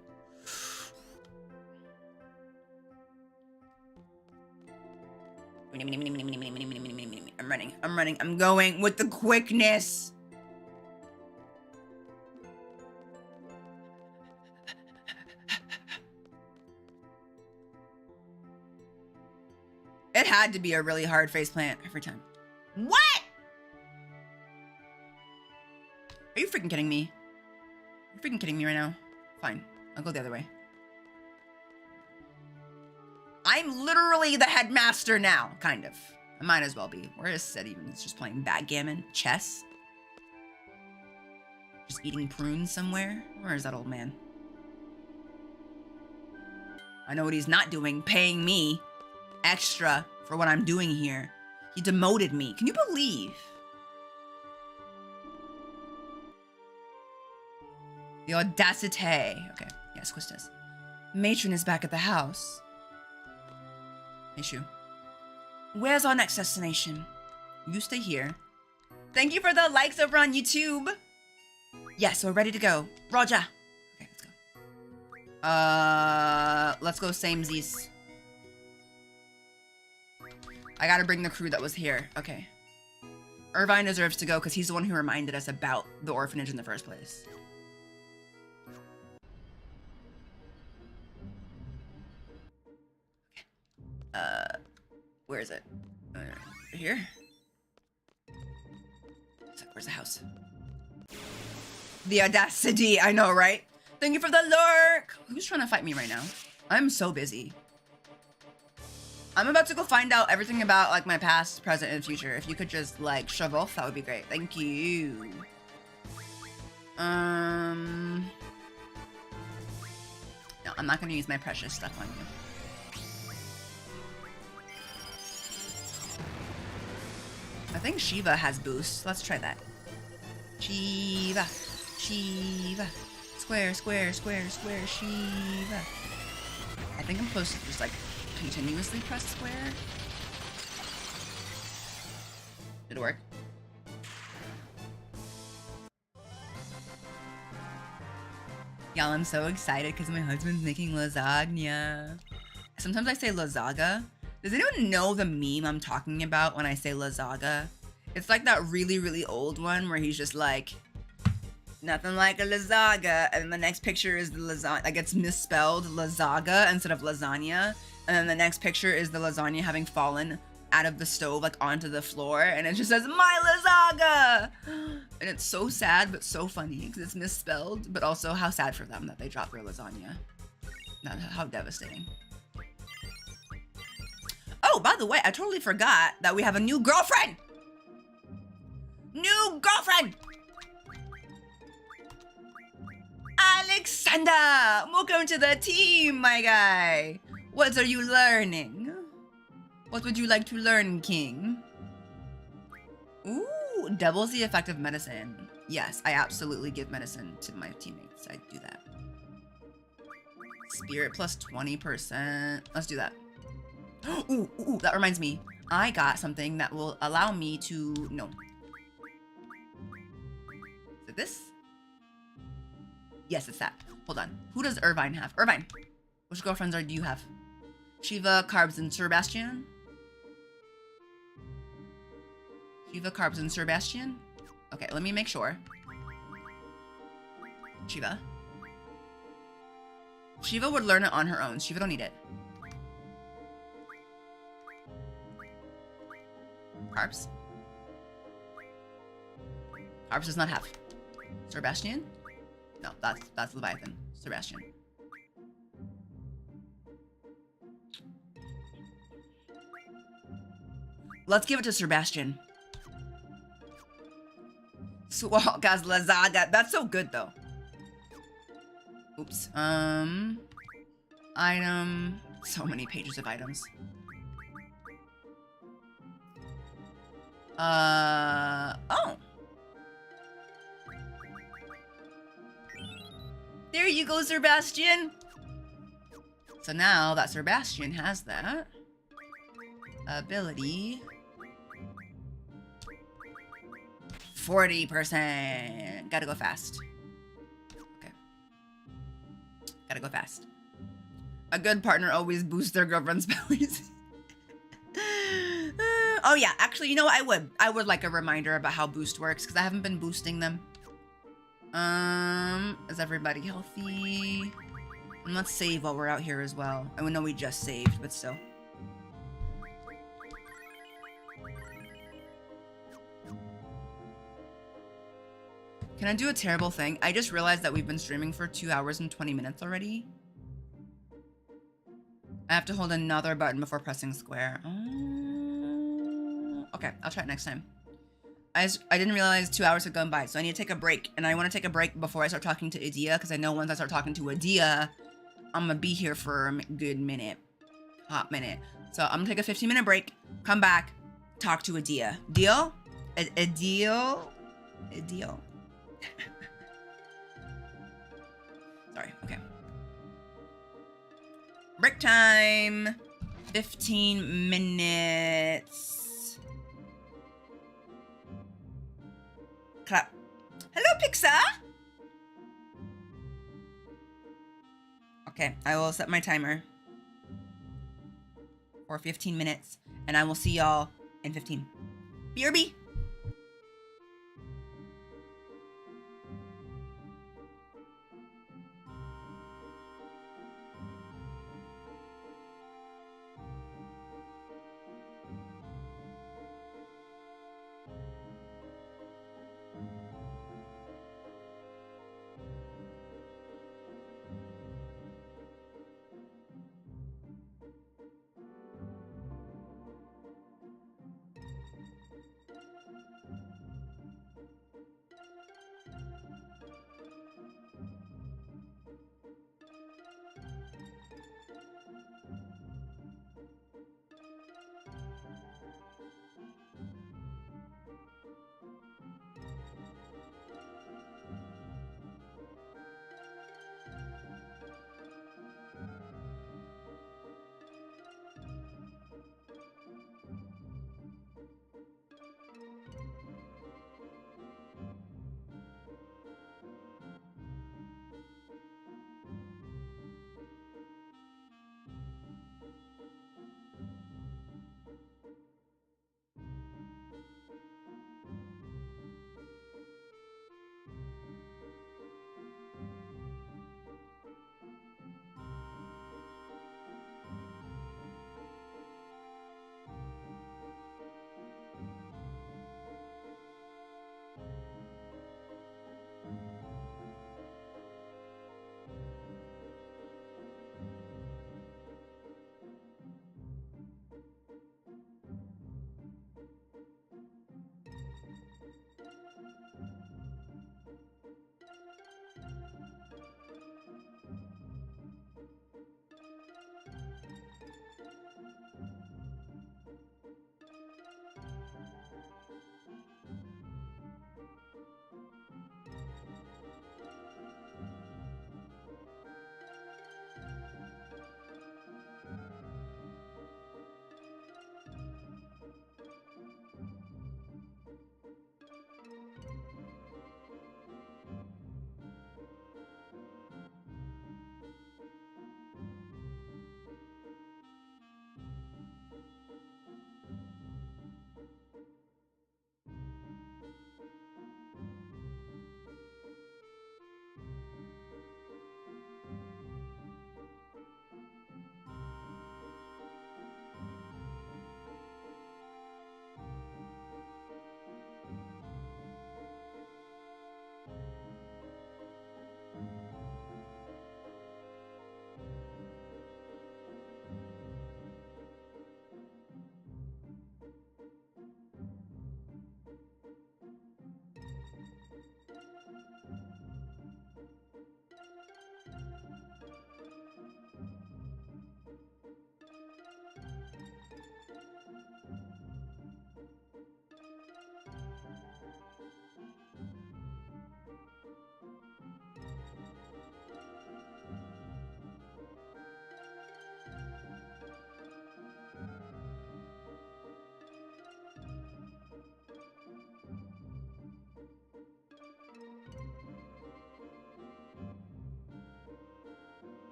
I'm running. I'm going with the quickness. It had to be a really hard face plant every time. What? Are you freaking kidding me? You're freaking kidding me right now? Fine. I'll go the other way. I'm literally the headmaster now, kind of. I might as well be. Where is Sid even? It's just playing backgammon, chess. Just eating prunes somewhere. Where is that old man? I know what he's not doing. Paying me extra for what I'm doing here. He demoted me. Can you believe? The audacity. Okay. Yes, Quistis. Matron is back at the house. Issue. Where's our next destination? You stay here. Thank you for the likes over on YouTube. Yes, we're ready to go. Roger. Okay, let's go. Let's go samesies. I gotta bring the crew that was here. Okay. Irvine deserves to go because he's the one who reminded us about the orphanage in the first place. Where is it? Here? Where's the house? The audacity, I know, right? Thank you for the lurk! Who's trying to fight me right now? I'm so busy. I'm about to go find out everything about, like, my past, present, and future. If you could just, like, shove off, that would be great. Thank you. No, I'm not gonna use my precious stuff on you. I think Shiva has boosts. Let's try that. Shiva. Square, Shiva. I think I'm supposed to just, like, continuously press square. Did it work? Y'all, I'm so excited because my husband's making lasagna. Sometimes I say lasagna. Does anyone know the meme I'm talking about when I say lasagna? It's like that really, really old one where he's just like, nothing like a lasagna, and the next picture is the lasagna, like it's misspelled lasagna instead of lasagna, and then the next picture is the lasagna having fallen out of the stove, like onto the floor, and it just says, my lasagna! And it's so sad, but so funny, because it's misspelled, but also how sad for them that they dropped their lasagna. How devastating. Oh, by the way, I totally forgot that we have a new girlfriend! New girlfriend! Alexander! Welcome to the team, my guy! What are you learning? What would you like to learn, King? Ooh, doubles the effect of medicine. Yes, I absolutely give medicine to my teammates. I do that. Spirit plus 20%. Let's do that. Ooh, that reminds me. I got something that will allow me to... No. Is it this? Yes, it's that. Hold on. Who does Irvine have? Irvine! Which girlfriends do you have? Shiva, Carbs, and Sebastian? Shiva, Carbs, and Sebastian? Okay, let me make sure. Shiva. Shiva would learn it on her own. Shiva don't need it. Carbs. Carbs does not have. Sebastian? No, that's Leviathan. Sebastian. Let's give it to Sebastian. Swalkas Lazada. That's so good though. Oops. Item. So many pages of items. Oh. There you go, Sebastian. So now that Sebastian has that ability, 40%. Gotta go fast. Okay. Gotta go fast. A good partner always boosts their girlfriend's bellies. Oh yeah, actually, you know what? I would like a reminder about how boost works because I haven't been boosting them. Is everybody healthy? And let's save while we're out here as well. I know we just saved, but still. Can I do a terrible thing? I just realized that we've been streaming for 2 hours and 20 minutes already. I have to hold another button before pressing square. Okay, I'll try it next time. I didn't realize 2 hours had gone by, so I need to take a break. And I want to take a break before I start talking to Adia, because I know once I start talking to Adia, I'm going to be here for a good minute. Hot minute. So I'm going to take a 15-minute break, come back, talk to Adia. Deal? A deal? A deal. Sorry, okay. Break time. 15 minutes. Clap. Hello, Pixar. Okay, I will set my timer for 15 minutes, and I will see y'all in 15. BRB.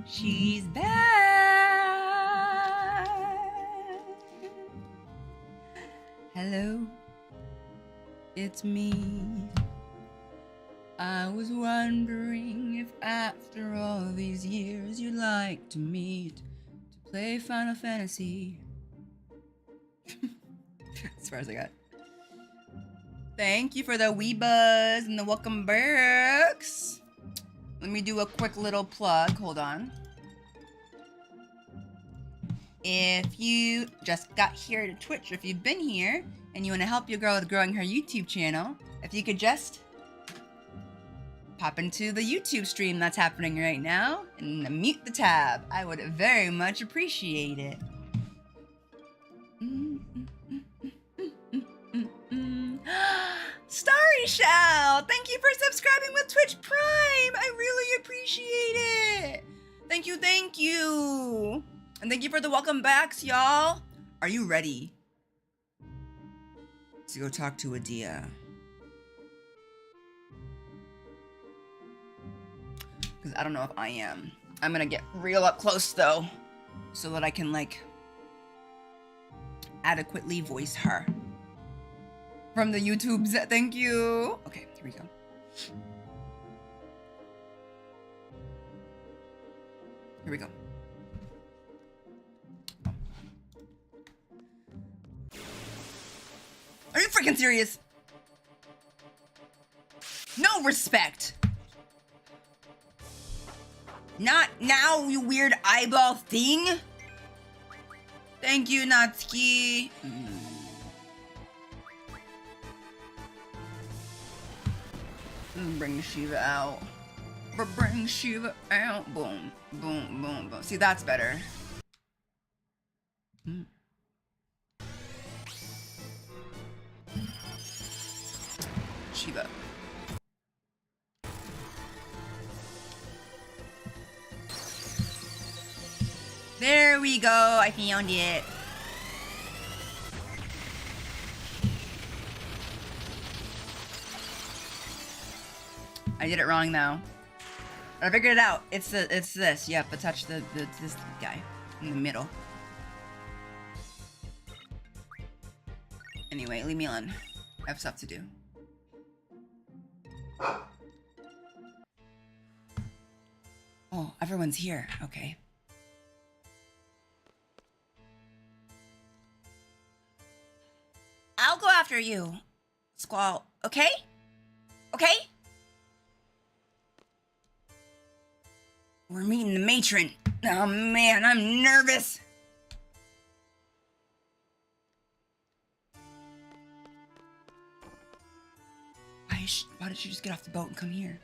She's back. Hello, it's me. I was wondering if after all these years you'd like to meet to play Final Fantasy. As far as I got. Thank you for the wee buzz and the welcome backs. Let me do a quick little plug. Hold on. If you just got here to Twitch, or if you've been here and you want to help your girl with growing her YouTube channel, if you could just pop into the YouTube stream that's happening right now and mute the tab, I would very much appreciate it. Starry Shell, thank you for subscribing with Twitch Prime. I really appreciate it. Thank you, thank you. And thank you for the welcome backs, y'all. Are you ready to go talk to Adia? Because I don't know if I am. I'm gonna get real up close though, so that I can like adequately voice her. From the YouTubes, thank you. Okay, here we go. Here we go. Are you freaking serious? No respect. Not now, you weird eyeball thing. Thank you, Natsuki. Bring Shiva out. Bring Shiva out. Boom, boom, boom, boom. See, that's better. Shiva. There we go. I found it. I did it wrong though. I figured it out. It's this. You have to touch this guy in the middle. Anyway, leave me alone. I have stuff to do. Oh, everyone's here. Okay. I'll go after you, Squall. Okay? Okay? We're meeting the matron. Oh man, I'm nervous. Why did she just get off the boat and come here?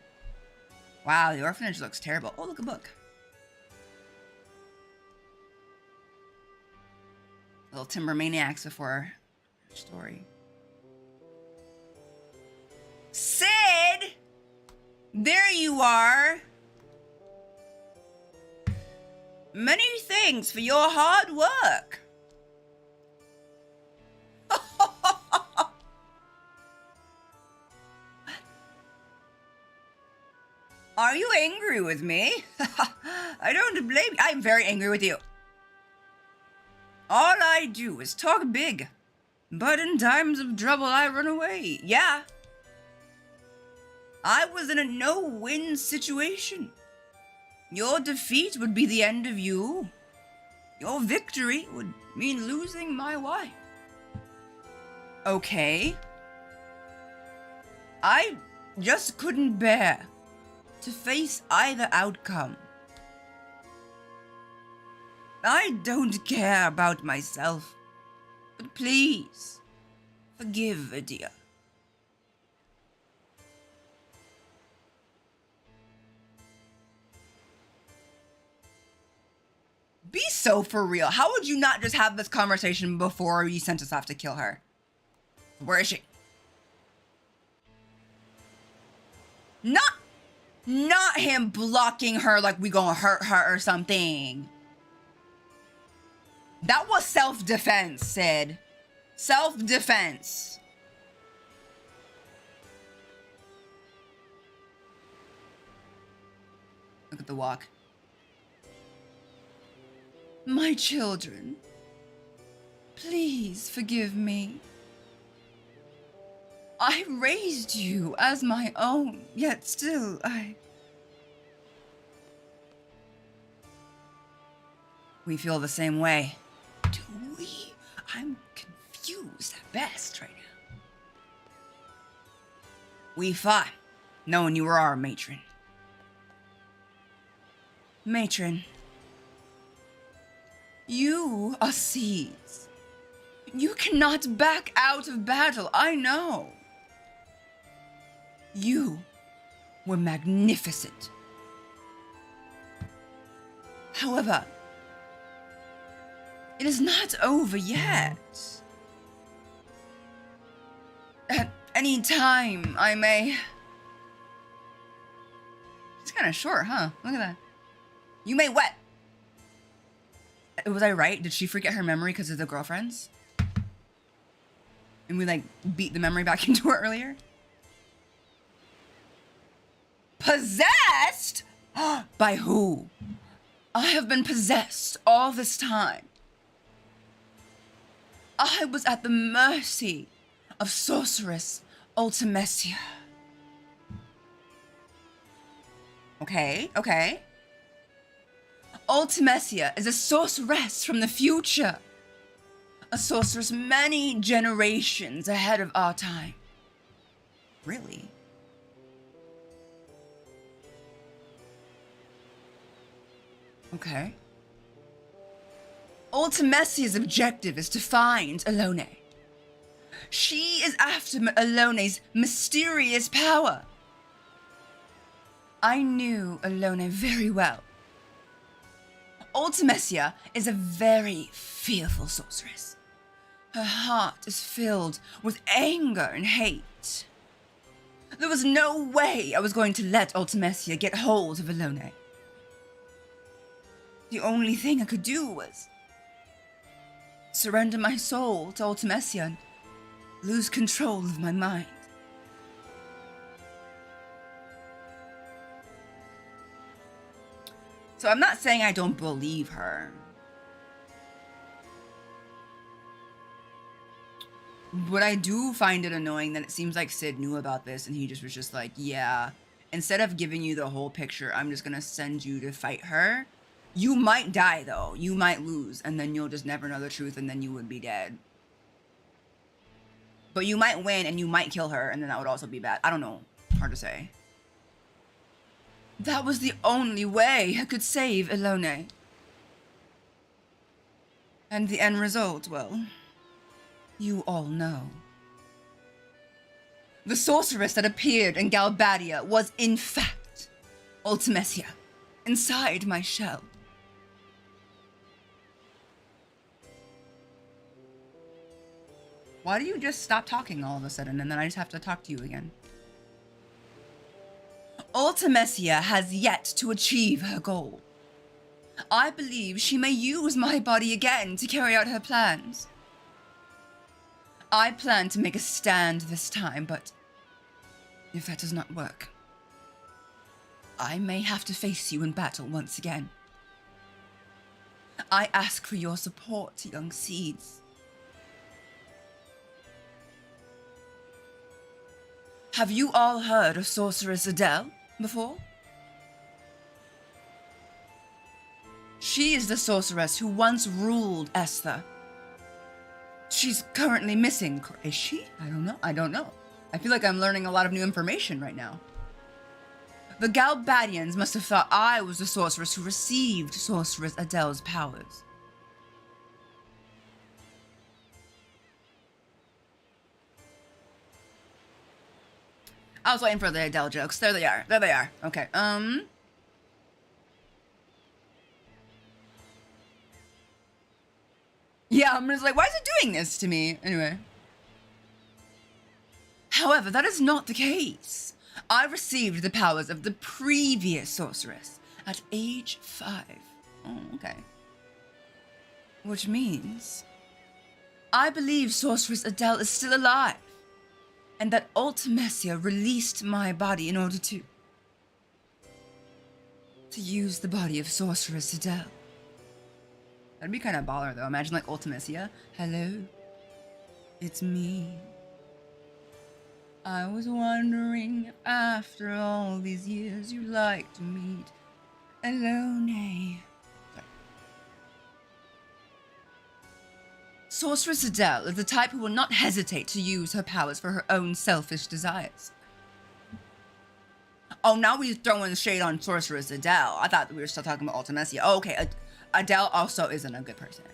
Wow, the orphanage looks terrible. Oh, look, a book. Little timber maniacs before our story. Sid! There you are! Many thanks for your hard work. Are you angry with me? I don't blame you. I'm very angry with you. All I do is talk big, but in times of trouble I run away. Yeah. I was in a no-win situation. Your defeat would be the end of you. Your victory would mean losing my wife. Okay. I just couldn't bear to face either outcome. I don't care about myself, but please, forgive Adia. Be so for real. How would you not just have this conversation before you sent us off to kill her? Where is she? Not him blocking her like we gonna hurt her or something. That was self-defense, Sid. Self-defense. Look at the walk. My children, please forgive me. I raised you as my own, yet still We feel the same way. Do we? I'm confused at best right now. We fought, knowing you were our matron. Matron, you are seeds. You cannot back out of battle, I know. You were magnificent. However, it is not over yet. At any time, I may... It's kind of short, huh? Look at that. You may what? Was I right? Did she forget her memory because of the girlfriends? And we, like, beat the memory back into her earlier? Possessed? By who? I have been possessed all this time. I was at the mercy of sorceress Ultimecia. Okay. Ultimecia is a sorceress from the future. A sorceress many generations ahead of our time. Really? Okay. Ultimecia's objective is to find Alone. She is after Alone's mysterious power. I knew Alone very well. Ultimecia is a very fearful sorceress. Her heart is filled with anger and hate. There was no way I was going to let Ultimecia get hold of Alone. The only thing I could do was surrender my soul to Ultimecia and lose control of my mind. So I'm not saying I don't believe her. But I do find it annoying that it seems like Sid knew about this and he just was just like, yeah, instead of giving you the whole picture, I'm just gonna send you to fight her. You might die though, you might lose, and then you'll just never know the truth and then you would be dead. But you might win and you might kill her and then that would also be bad. I don't know, hard to say. That was the only way I could save Alone. And the end result, well, you all know. The sorceress that appeared in Galbadia was, in fact, Ultimecia, inside my shell. Why do you just stop talking all of a sudden and then I just have to talk to you again? Ultimecia has yet to achieve her goal. I believe she may use my body again to carry out her plans. I plan to make a stand this time, but if that does not work, I may have to face you in battle once again. I ask for your support, young seeds. Have you all heard of Sorceress Adele before? She is the sorceress who once ruled Esther. She's currently missing. Is she? I don't know. I feel like I'm learning a lot of new information right now. The Galbadians must have thought I was the sorceress who received Sorceress Adele's powers. I was waiting for the Adele jokes. There they are. Okay, yeah, I'm just like, why is it doing this to me? Anyway. However, that is not the case. I received the powers of the previous sorceress at age 5. Oh, okay. Which means I believe Sorceress Adele is still alive, and that Ultimecia released my body in order to use the body of Sorceress Adele. That'd be kind of baller though. Imagine like Ultimecia. Hello, it's me. I was wondering if after all these years you'd like to meet Alone. Sorceress Adele is the type who will not hesitate to use her powers for her own selfish desires. Oh, now we're throwing shade on Sorceress Adele. I thought we were still talking about Ultimecia. Oh, okay. Adele also isn't a good person.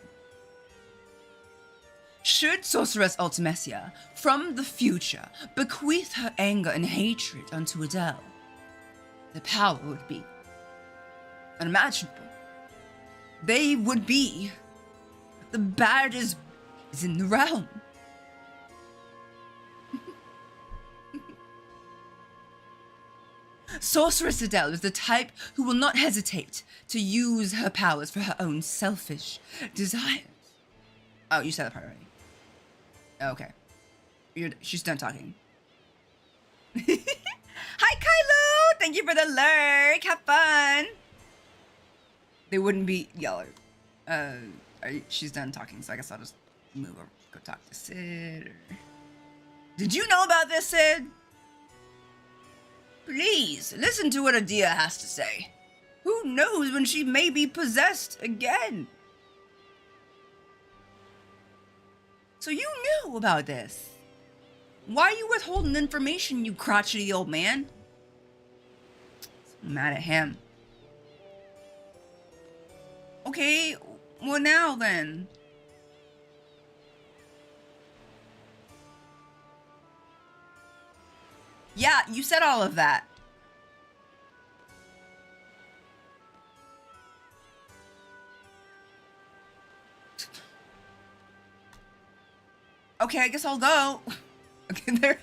Should Sorceress Ultimecia, from the future, bequeath her anger and hatred unto Adele, the power would be unimaginable. They would be the baddest in the realm. Sorceress Adele is the type who will not hesitate to use her powers for her own selfish desires. Oh, you said that part already. Okay. She's done talking. Hi, Kylo! Thank you for the lurk. Have fun. They wouldn't be yelling. She's done talking, so I guess I'll just move over. Go talk to Sid. Did you know about this, Sid? Please, listen to what Adia has to say. Who knows when she may be possessed again? So you knew about this. Why are you withholding information, you crotchety old man? I'm mad at him. Okay, well now then. Yeah, you said all of that. Okay, I guess I'll go. Okay, there.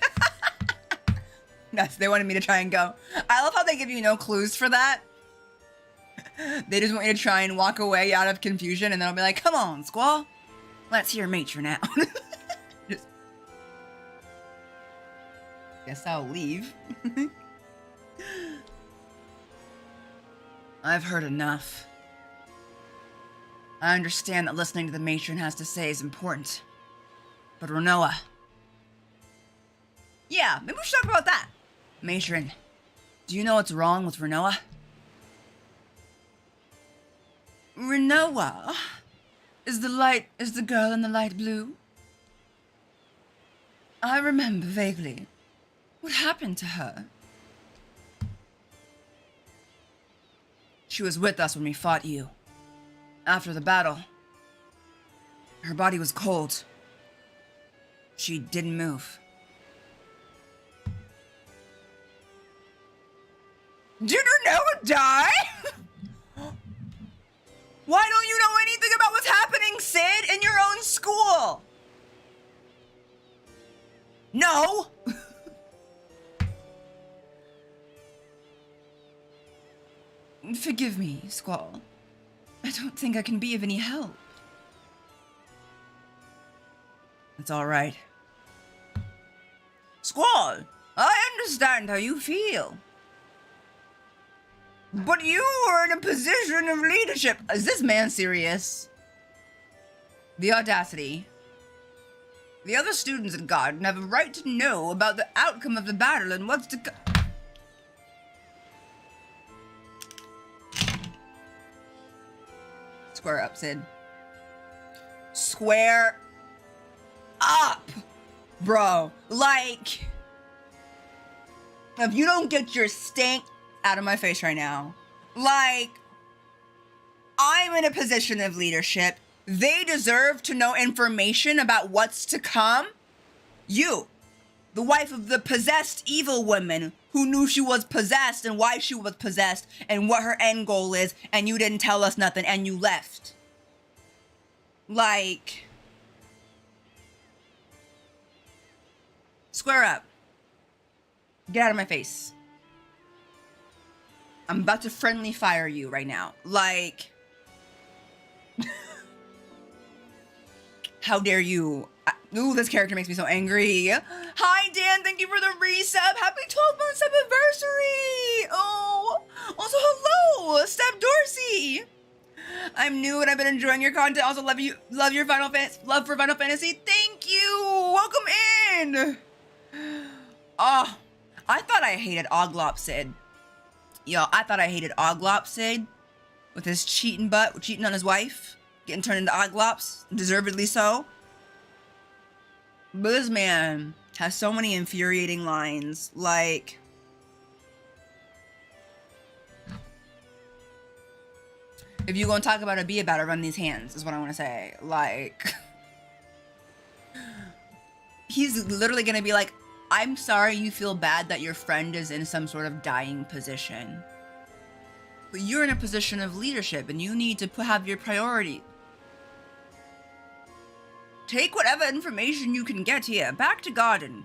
Yes, they wanted me to try and go. I love how they give you no clues for that. They just want you to try and walk away out of confusion, and then I'll be like, come on, Squall. Let's hear matron out. Just... Guess I'll leave. I've heard enough. I understand that listening to the matron has to say is important. But Renoa... Yeah, maybe we should talk about that. Matron, do you know what's wrong with Renoa? Renoa is the girl in the light blue? I remember vaguely. What happened to her? She was with us when we fought you. After the battle, her body was cold. She didn't move. Did Renoa die? Why don't you know anything about what's happening, Sid, in your own school? No! Forgive me, Squall. I don't think I can be of any help. It's all right. Squall, I understand how you feel. But you are in a position of leadership. Is this man serious? The audacity. The other students in Garden have a right to know about the outcome of the battle and what's to come. Square up, Sid. Square up, bro. Like, if you don't get your stank out of my face right now, like, I'm in a position of leadership. They deserve to know information about what's to come. You, the wife of the possessed evil woman who knew she was possessed and why she was possessed and what her end goal is, and you didn't tell us nothing and you left. Like, square up. Get out of my face. I'm about to friendly fire you right now. Like, how dare you? Ooh, this character makes me so angry. Hi, Dan. Thank you for the resub. Happy 12-month anniversary. Oh, also hello, Steph Dorsey. I'm new and I've been enjoying your content. Also love your love for Final Fantasy. Thank you. Welcome in. Oh, I thought I hated Oglop Sid. Yo, I thought I hated Oglop Sid with his cheating on his wife, getting turned into Oglops, deservedly so. But this man has so many infuriating lines, like, if you gonna talk about it, be about it, run these hands, is what I want to say. Like, he's literally gonna be like, I'm sorry you feel bad that your friend is in some sort of dying position. But you're in a position of leadership and you need to have your priority. Take whatever information you can get here, back to Garden.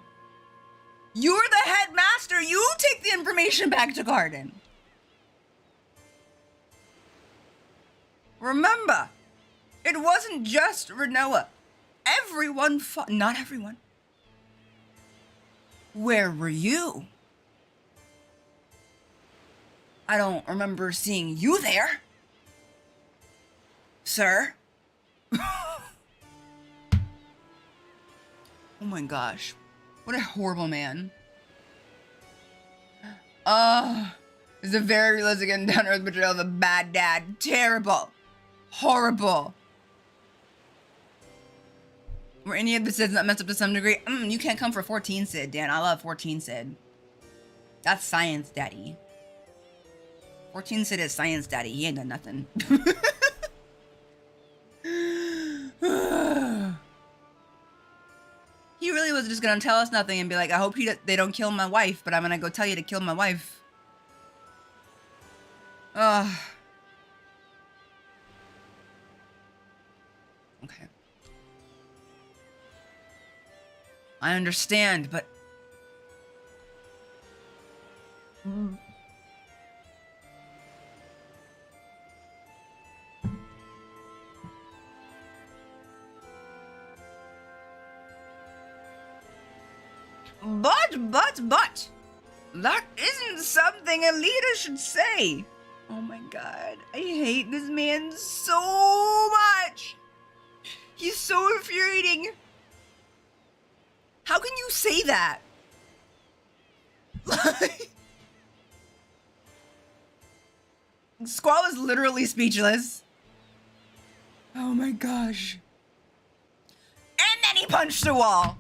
You're the headmaster, you take the information back to Garden. Remember, it wasn't just Renoa. Everyone fought, not everyone. Where were you? I don't remember seeing you there, sir. Oh my gosh. What a horrible man. It's a very realistic and down-to-earth portrayal of a bad dad. Terrible. Horrible. Were any of the Sids not messed up to some degree? You can't come for 14 Sid, Dan. I love 14 Sid. That's science, daddy. 14 Sid is science, daddy. He ain't done nothing. He really was just gonna tell us nothing and be like, I hope they don't kill my wife, but I'm gonna go tell you to kill my wife. Ugh. Okay. I understand, but... But, that isn't something a leader should say. Oh my god, I hate this man so much. He's so infuriating. How can you say that? Squall is literally speechless. Oh my gosh. And then he punched the wall.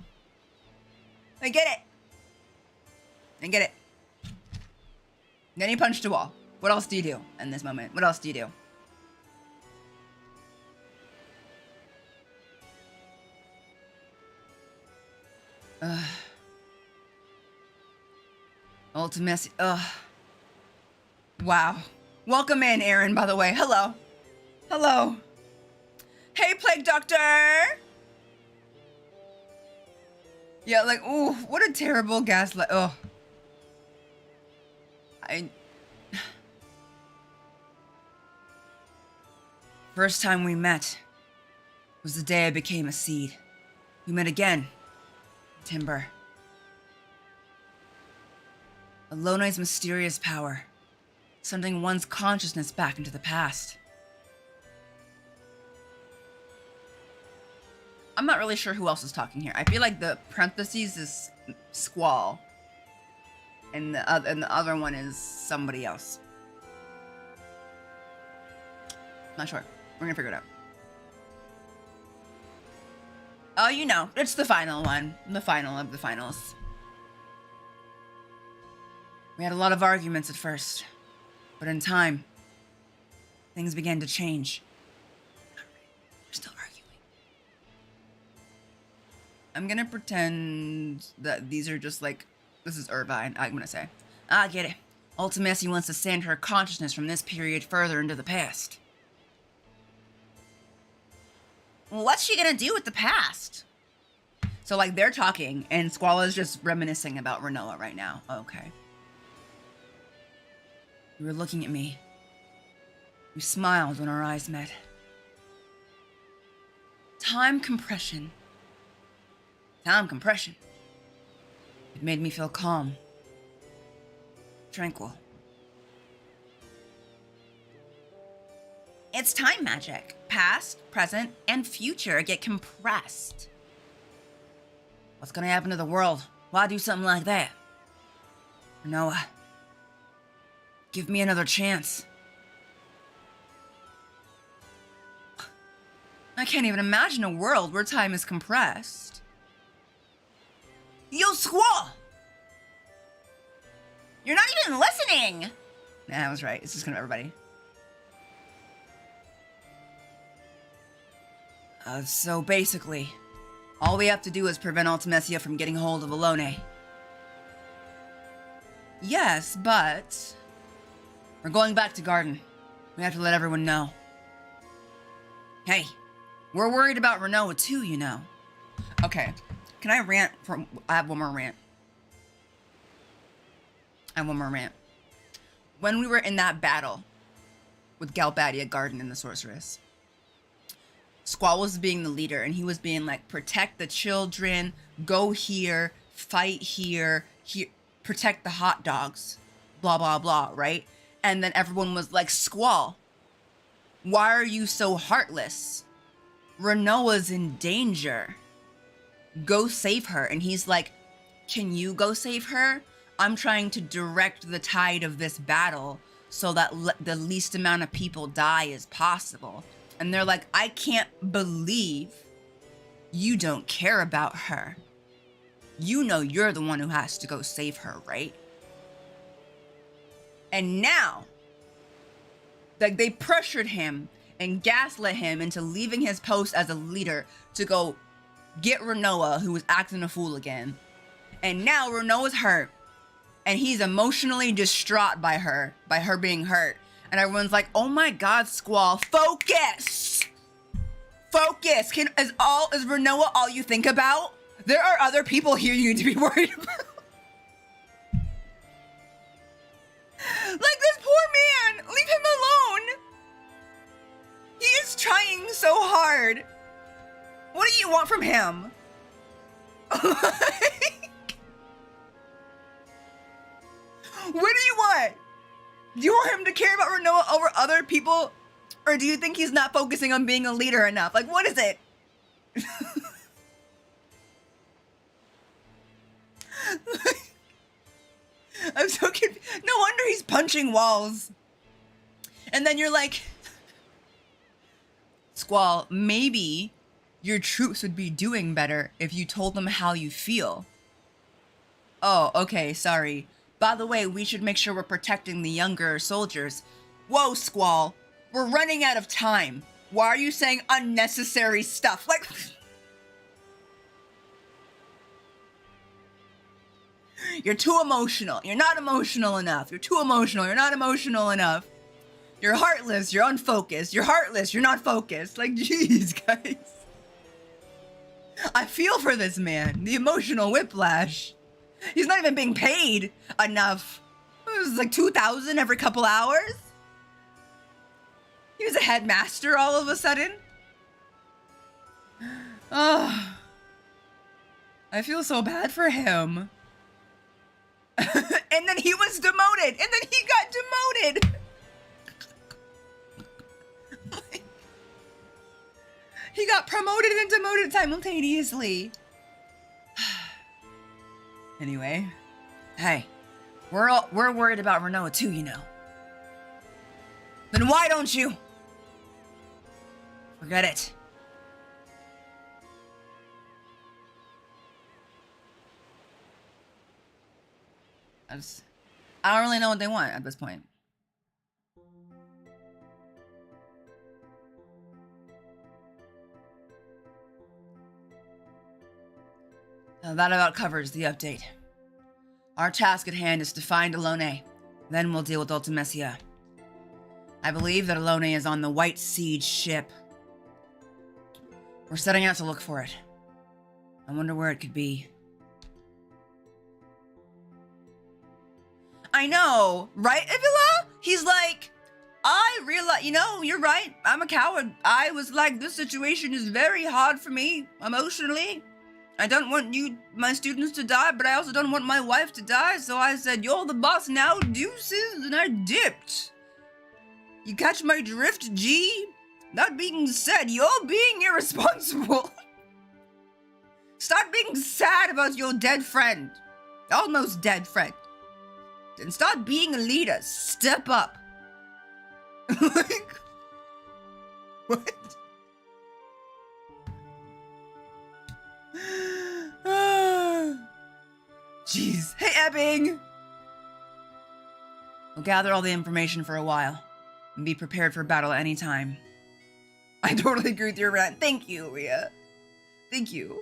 I get it. Then he punched a wall. What else do you do in this moment? What else do you do? Ultimate. Wow. Welcome in, Aaron, by the way. Hello. Hello. Hey, Plague Doctor. Yeah, like, ooh, what a terrible gaslight. Oh. First time we met was the day I became a seed. We met again. Timber. Alone's mysterious power. Sending one's consciousness back into the past. I'm not really sure who else is talking here. I feel like the parentheses is Squall. And the other one is somebody else. Not sure. We're gonna figure it out. Oh, you know, it's the final one. The final of the finals. We had a lot of arguments at first. But in time, things began to change. We're still arguing. I'm gonna pretend that these are just like, this is Irvine, I'm gonna say. I get it. Ultimacy wants to send her consciousness from this period further into the past. What's she gonna do with the past? So like they're talking and Squala's just reminiscing about Renoa right now. Okay. You were looking at me. You smiled when our eyes met. Time compression. Time compression. It made me feel calm. Tranquil. It's time magic. Past, present, and future get compressed. What's gonna happen to the world? Why do something like that? Noah, give me another chance. I can't even imagine a world where time is compressed. Yo, Squall! You're not even listening! Nah, I was right. It's just kind of everybody. So basically, all we have to do is prevent Ultimecia from getting hold of Alone. Yes, but we're going back to Garden. We have to let everyone know. Hey, we're worried about Renoa too, you know. Okay, can I rant? I have one more rant. When we were in that battle with Galbadia, Garden, and the Sorceress, Squall was being the leader, and he was being like, protect the children, go here, fight here, protect the hot dogs, blah, blah, blah, right? And then everyone was like, Squall, why are you so heartless? Renoa's in danger. Go save her. And he's like, can you go save her? I'm trying to direct the tide of this battle so that the least amount of people die as possible. And they're like, I can't believe you don't care about her. You know you're the one who has to go save her, right? And now, like, they pressured him and gaslit him into leaving his post as a leader to go get Renoa, who was acting a fool again. And now Renoa's hurt, and he's emotionally distraught by her being hurt. And everyone's like, oh my God, Squall, focus! Focus! Is Renoa all you think about? There are other people here you need to be worried about. Like, this poor man, leave him alone. He is trying so hard. What do you want from him? What do you want? Do you want him to care about Renoa over other people? Or do you think he's not focusing on being a leader enough? Like, what is it? I'm so confused. No wonder he's punching walls. And then you're like, Squall, maybe your troops would be doing better if you told them how you feel. Oh, okay, sorry. By the way, we should make sure we're protecting the younger soldiers. Whoa, Squall. We're running out of time. Why are you saying unnecessary stuff? Like, you're too emotional. You're not emotional enough. You're too emotional. You're not emotional enough. You're heartless. You're unfocused. You're heartless. You're not focused. Like, jeez, guys. I feel for this man. The emotional whiplash. He's not even being paid enough. It was like 2,000 every couple hours. He was a headmaster all of a sudden. Oh, I feel so bad for him. And then he was demoted. And then he got demoted. He got promoted and demoted simultaneously. Anyway, hey, we're worried about Renoa too, you know. Then why don't you? Forget it. I don't really know what they want at this point. Now that about covers the update. Our task at hand is to find Alone. Then we'll deal with Ultimecia. I believe that Alone is on the White Siege ship. We're setting out to look for it. I wonder where it could be. I know, right, Ivila? He's like, I realize, you know, you're right. I'm a coward. I was like, this situation is very hard for me emotionally. I don't want my students to die, but I also don't want my wife to die. So I said, you're the boss now, deuces, and I dipped. You catch my drift, G? That being said, you're being irresponsible. Start being sad about your dead friend. Almost dead friend. And start being a leader. Step up. Like, what? Jeez. Hey, Ebbing! We'll gather all the information for a while and be prepared for battle at any time. I totally agree with your rant. Thank you, Rhea. Thank you.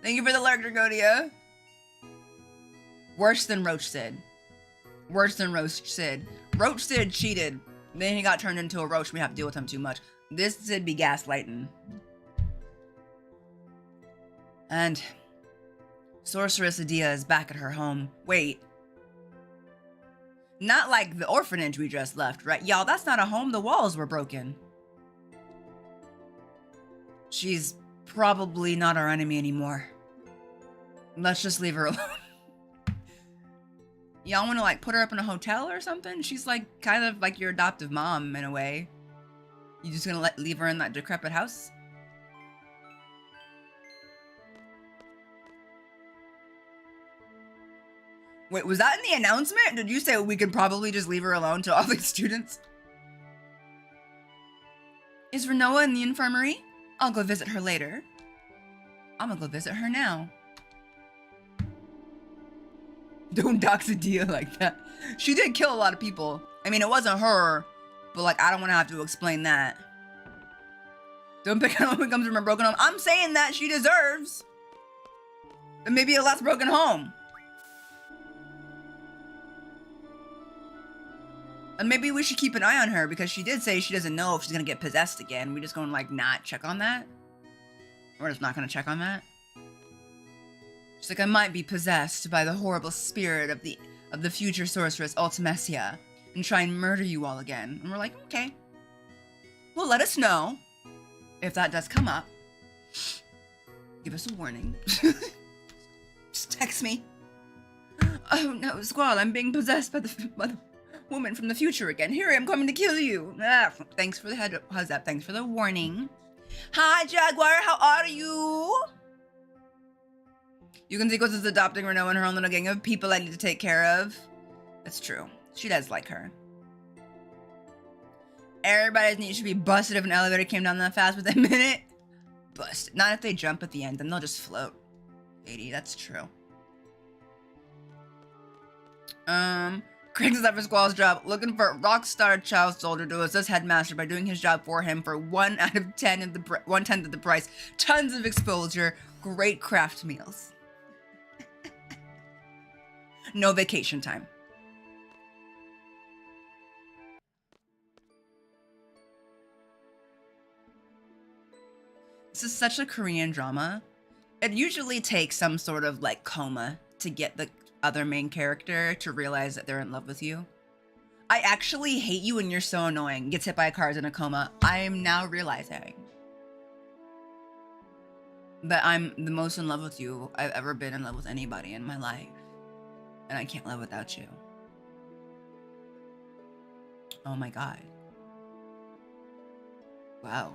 Thank you for the lurk, Dragonia. Worse than Roach Sid. Worse than Roach Sid. Roach Sid cheated. Then he got turned into a roach. We have to deal with him too much. This Sid be gaslighting. And Sorceress Adia is back at her home. Wait. Not like the orphanage we just left, right? Y'all, that's not a home. The walls were broken. She's probably not our enemy anymore. Let's just leave her alone. Y'all want to like put her up in a hotel or something? She's like kind of like your adoptive mom in a way. You just gonna leave her in that decrepit house? Wait, was that in the announcement? Did you say we could probably just leave her alone to all these students? Is Renoa in the infirmary? I'll go visit her later. I'm gonna go visit her now. Don't dox Adia like that. She did kill a lot of people. I mean, it wasn't her, but like, I don't want to have to explain that. Don't pick on when it comes from a broken home. I'm saying that she deserves maybe a less broken home. And maybe we should keep an eye on her because she did say she doesn't know if she's gonna get possessed again. We just gonna like not check on that? We're just not gonna check on that? She's like, I might be possessed by the horrible spirit of the future sorceress Ultimecia and try and murder you all again. And we're like, okay. Well, let us know if that does come up. Give us a warning. Just text me. Oh no, Squall, I'm being possessed by the woman from the future again. Here I am coming to kill you. Ah, thanks for the heads up. Thanks for the warning. Hi, Jaguar. How are you? You can see Ghost is adopting Renoa and her own little gang of people I need to take care of. That's true. She does like her. Everybody needs to be busted if an elevator came down that fast within a minute. Busted. Not if they jump at the end, then they'll just float. 80, that's true. Craig's up for Squall's job, looking for a rock star child soldier to assist headmaster by doing his job for him for 1 out of 10 of the 1/10 of the price. Tons of exposure, great craft meals. No vacation time. This is such a Korean drama. It usually takes some sort of like coma to get the other main character to realize that they're in love with you. I actually hate you and you're so annoying. Gets hit by a car, is in a coma. I am now realizing that I'm the most in love with you I've ever been in love with anybody in my life. And I can't live without you. Oh my god. Wow.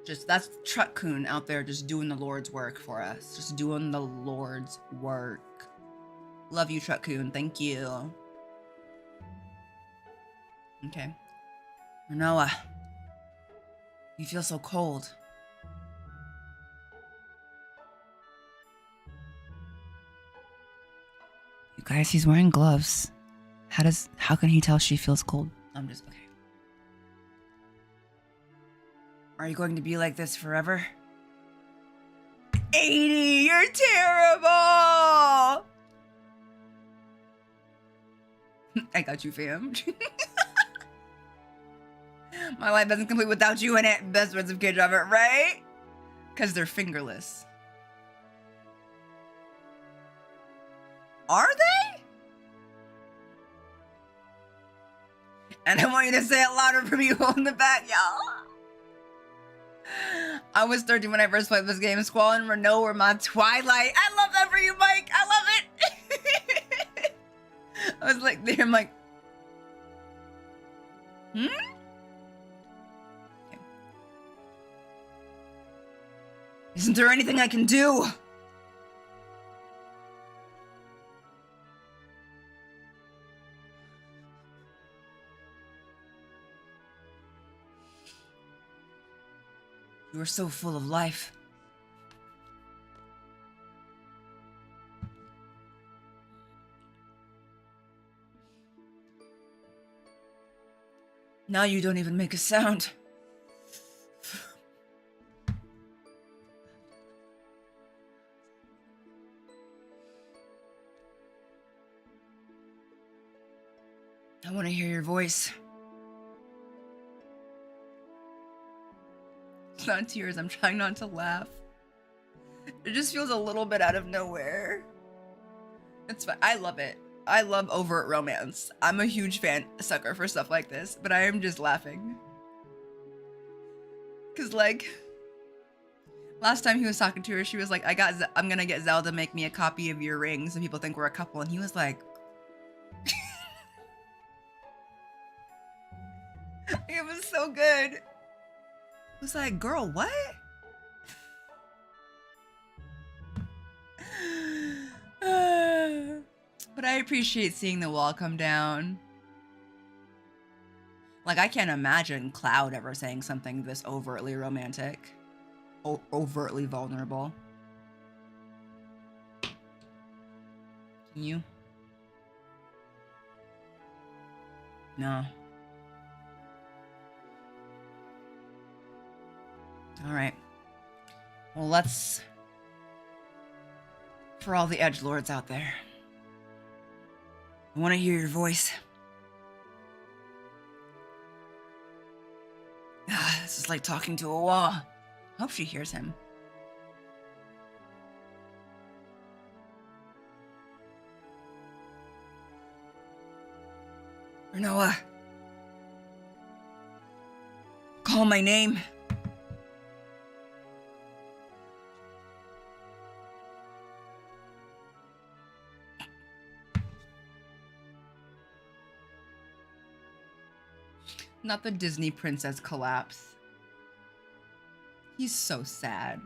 Just, that's Truck-kun out there just doing the Lord's work for us. Just doing the Lord's work. Love you, Truck-kun. Thank you. Okay. Renoa. You feel so cold. You guys, he's wearing gloves. How can he tell she feels cold? I'm just, okay. Are you going to be like this forever? 80, you're terrible! I got you, fam. My life isn't complete without you in it. Best words of K-drama, right? Because they're fingerless. Are they? And I want you to say it louder for people in the back, y'all. I was 13 when I first played this game. Squall and Renault were my twilight. I love that for you, Mike. I love it. I was like, there, I'm like, hmm? Okay. Isn't there anything I can do? You are so full of life. Now you don't even make a sound. I want to hear your voice. It's not tears. I'm trying not to laugh. It just feels a little bit out of nowhere. It's fine. I love it. I love overt romance. I'm a huge sucker for stuff like this, but I am just laughing. Cause like, last time he was talking to her, she was like, I'm gonna get Zelda to make me a copy of your ring so people think we're a couple. And he was like, it was so good. It was like, girl, what? But I appreciate seeing the wall come down. Like, I can't imagine Cloud ever saying something this overtly romantic. Overtly vulnerable. Can you? No. Alright. Well, let's... For all the edgelords out there. I want to hear your voice. This is like talking to a wall. Hope she hears him. Renoa. Call my name. Not the Disney princess collapse. He's so sad.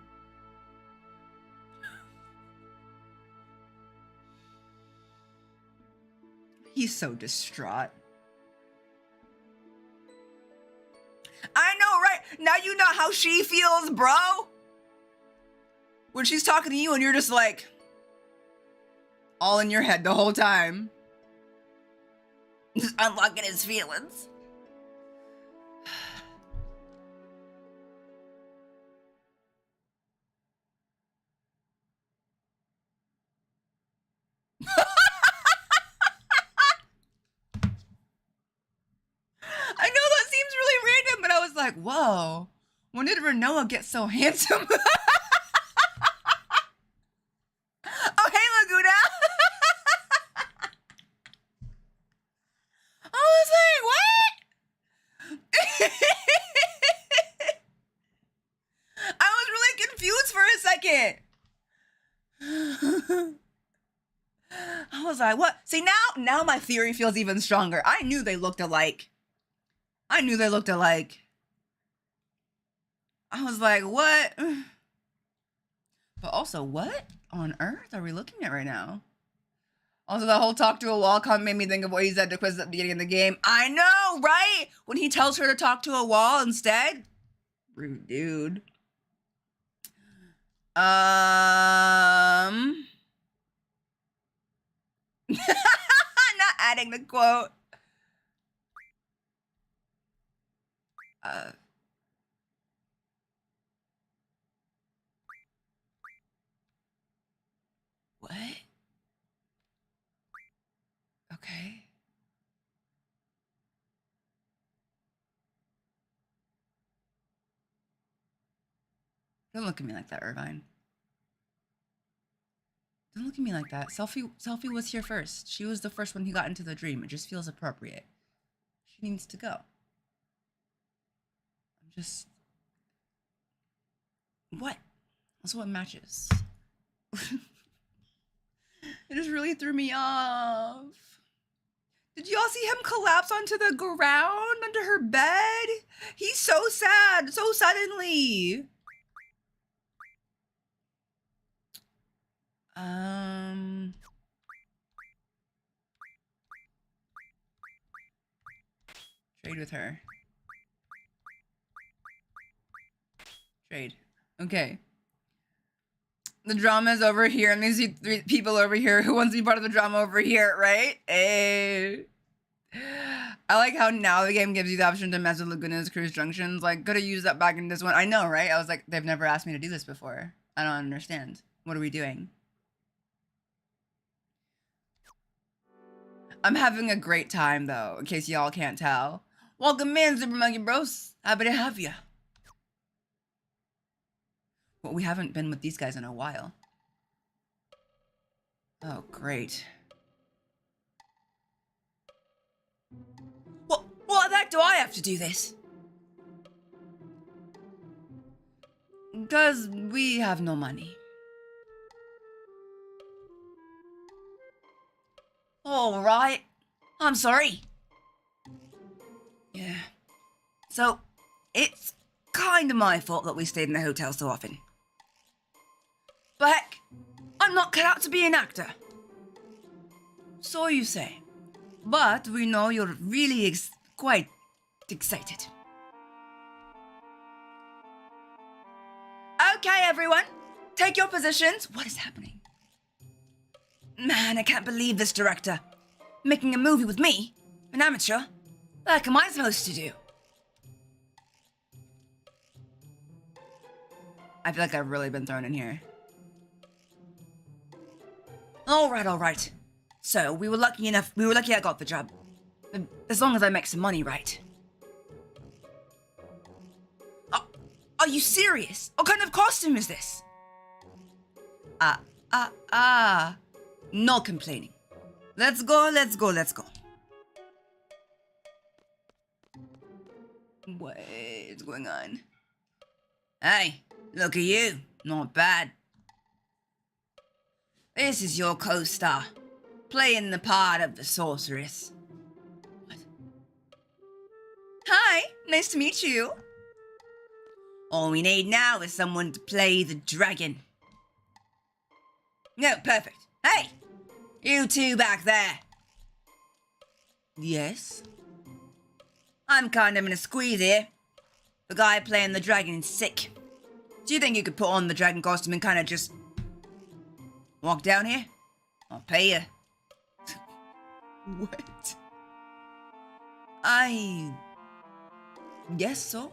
He's so distraught. I know, right? Now you know how she feels, bro. When she's talking to you and you're just like, all in your head the whole time. Just unlocking his feelings. I know that seems really random, but I was like, whoa, when did Renoa get so handsome? Oh, hey, Laguna. I was like, what? I was really confused for a second. I was like, what? See, now my theory feels even stronger. I knew they looked alike. I was like, what? But also, what on earth are we looking at right now? Also, the whole talk to a wall comment made me think of what he said to Quiz at the beginning of the game. I know, right? When he tells her to talk to a wall instead. Rude dude. Not adding the quote. What? Okay. Don't look at me like that, Irvine. Don't look at me like that. Selfie was here first. She was the first one who got into the dream. It just feels appropriate. She needs to go. I'm just... What? That's what matches. It just really threw me off. Did y'all see him collapse onto the ground under her bed? He's so sad, so suddenly. Trade with her. Trade. Okay. The drama is over here, and these three people over here. Who wants to be part of the drama over here, right? Hey. I like how now the game gives you the option to mess with Laguna's cruise junctions. Like, could have used that back in this one. I know, right? I was like, they've never asked me to do this before. I don't understand. What are we doing? I'm having a great time, though, in case y'all can't tell. Welcome in, Super Monkey Bros. Happy to have you. Well, we haven't been with these guys in a while. Oh, great. What the heck do I have to do this? Because we have no money. All right. I'm sorry. Yeah. So, it's kind of my fault that we stayed in the hotel so often. But heck, I'm not cut out to be an actor. So you say. But we know you're really quite excited. Okay, everyone. Take your positions. What is happening? Man, I can't believe this director. Making a movie with me, an amateur. What the heck am I supposed to do? I feel like I've really been thrown in here. All right. So, we were lucky I got the job. As long as I make some money, right? Are you serious? What kind of costume is this? No complaining. Let's go. What is going on? Hey, look at you. Not bad. This is your co-star, playing the part of the sorceress. What? Hi, nice to meet you. All we need now is someone to play the dragon. No, perfect. Hey, you two back there. Yes? I'm kind of in a squeeze here. The guy playing the dragon is sick. Do you think you could put on the dragon costume and kind of just walk down here? I'll pay you. What? I guess so.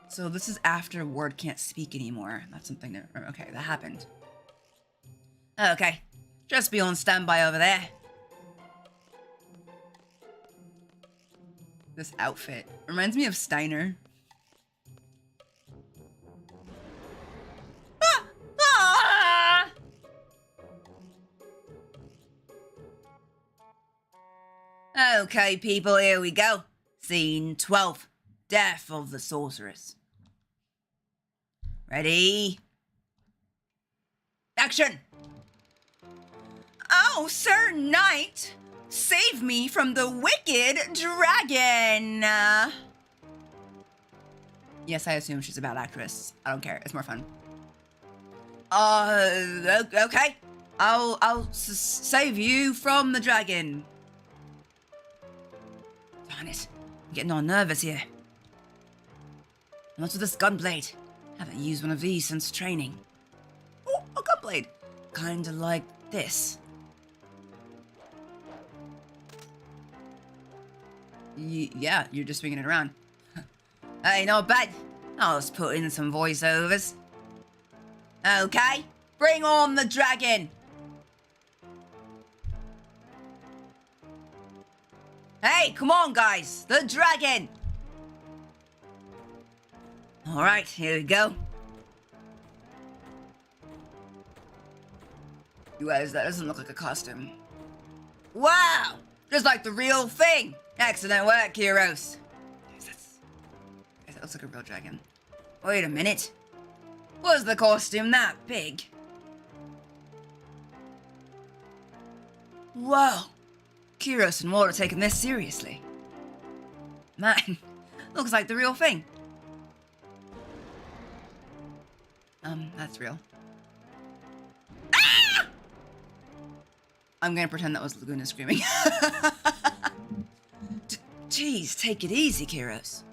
So this is after Ward can't speak anymore. That's something to remember. Okay, that happened. Okay, just be on standby over there. This outfit reminds me of Steiner. Okay, people, here we go. Scene 12. Death of the Sorceress. Ready? Action! Oh, Sir Knight! Save me from the wicked dragon! Yes, I assume she's a bad actress. I don't care. It's more fun. Okay. I'll save you from the dragon. Darn it. I'm getting all nervous here. And what's with this gunblade? Haven't used one of these since training. Oh, a gunblade. Kinda like this. Yeah, you're just swinging it around. Hey, not bad. I'll just put in some voiceovers. Okay, bring on the dragon. Hey, come on, guys. The dragon. All right, here we go. You guys, that doesn't look like a costume. Wow, just like the real thing. Excellent work, heroes. looks like a real dragon. Wait a minute. Was the costume that big? Whoa. Kyros and Ward are taking this seriously. Man, looks like the real thing. That's real. Ah! I'm gonna pretend that was Laguna screaming. Jeez, take it easy, Kyros.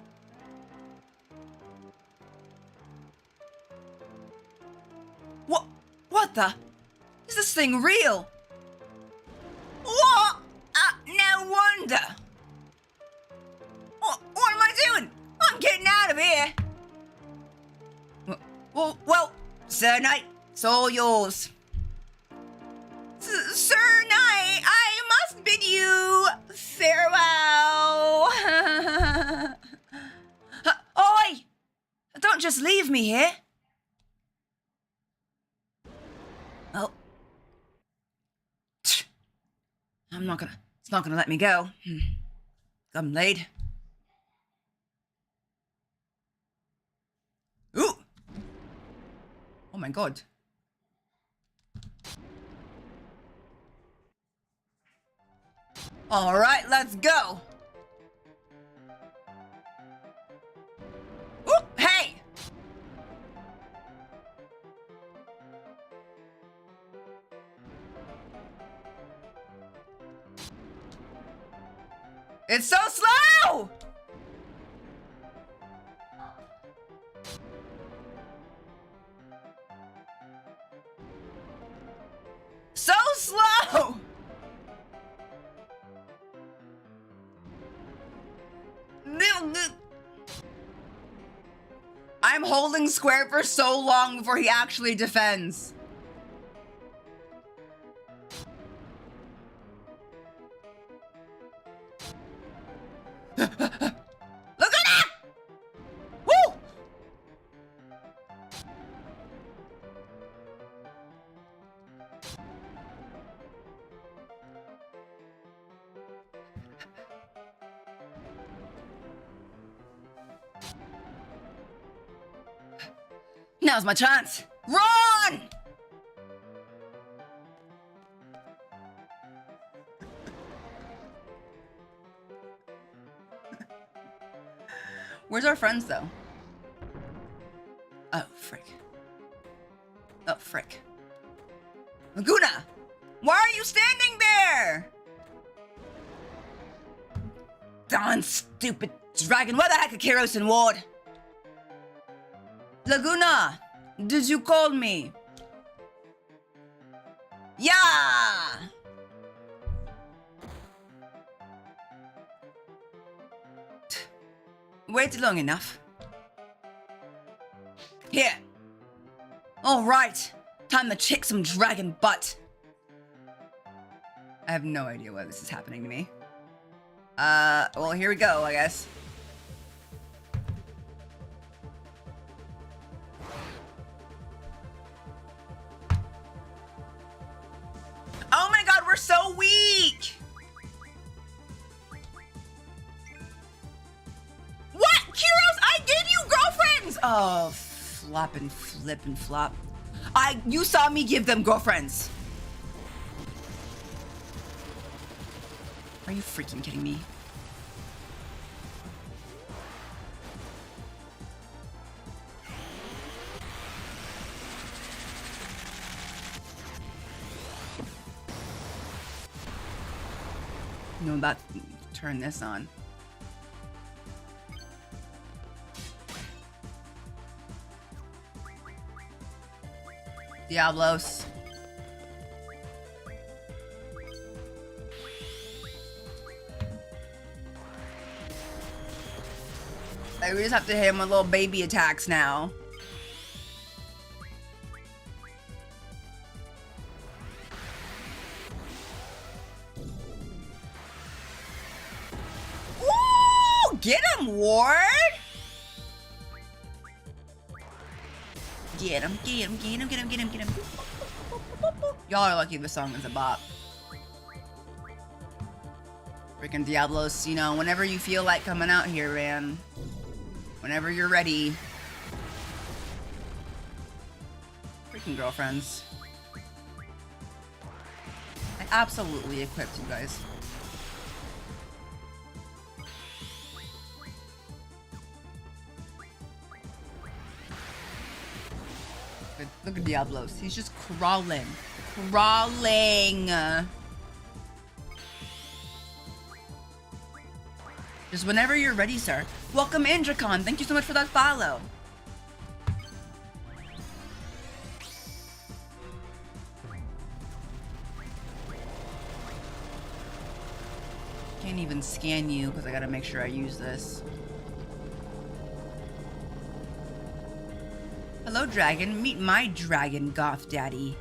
What the? Is this thing real? What? No wonder. What am I doing? I'm getting out of here. Well, Sir Knight, it's all yours. Sir Knight, I must bid you farewell. Oi! Don't just leave me here. Oh. It's not gonna let me go. I'm late. Ooh! Oh my god. All right, let's go. Ooh, hey! It's so slow! So slow! I'm holding square for so long before he actually defends. Look at that! Woo! Now's my chance. Run! Where's our friends, though? Oh, frick. Oh, frick. Laguna! Why are you standing there? Darn stupid dragon. Where the heck are Kyros and Ward? Laguna! Did you call me? Yeah! Waited long enough. Here. All right. Time to kick some dragon butt. I have no idea why this is happening to me. Well, here we go, I guess. Oh my god, we're so weak! What? Kyros, I gave you girlfriends! Oh, flop and flip and flop. You saw me give them girlfriends. Are you freaking kidding me? No, that turn this on. Diablos. Like, we just have to hit him with little baby attacks now. Ooh! Get him, Ward! Get him, get him, get him, get him, get him, get him. Y'all are lucky the song is a bop. Freaking Diablos, you know, whenever you feel like coming out here, man. Whenever you're ready. Freaking girlfriends. I absolutely equipped you guys. Look at Diablos. He's just crawling. Crawling! Just whenever you're ready, sir. Welcome in, Dracon. Thank you so much for that follow. Can't even scan you because I gotta make sure I use this. Hello, dragon. Meet my dragon, goth daddy.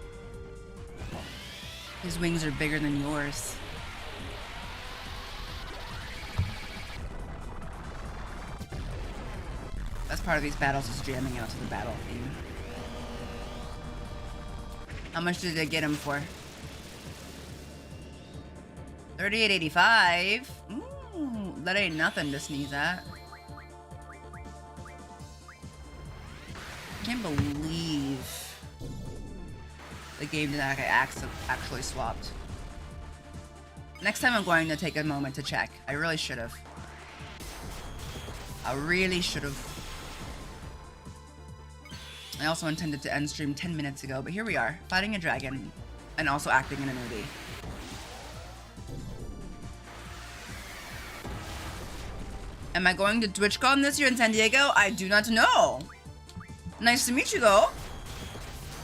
His wings are bigger than yours. That's part of these battles is jamming out to the battle theme. How much did I get him for? 38.85. Ooh, that ain't nothing to sneeze at. I can't believe the game did not get actually swapped. Next time I'm going to take a moment to check. I really should have. I really should have. I also intended to end stream 10 minutes ago, but here we are, fighting a dragon and also acting in a movie. Am I going to TwitchCon this year in San Diego? I do not know. Nice to meet you, though.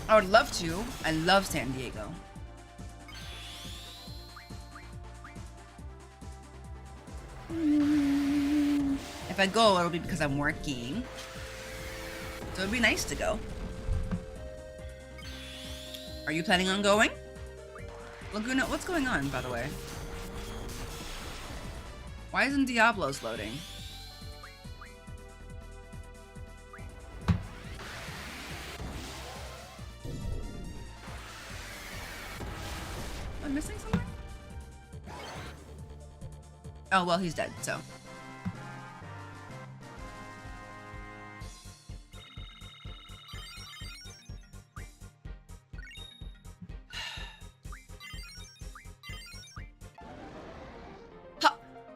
I would love to. I love San Diego. If I go, it'll be because I'm working. So it'd be nice to go. Are you planning on going? Laguna, what's going on, by the way? Why isn't Diablos loading? Am I missing something? Oh, well, he's dead, so.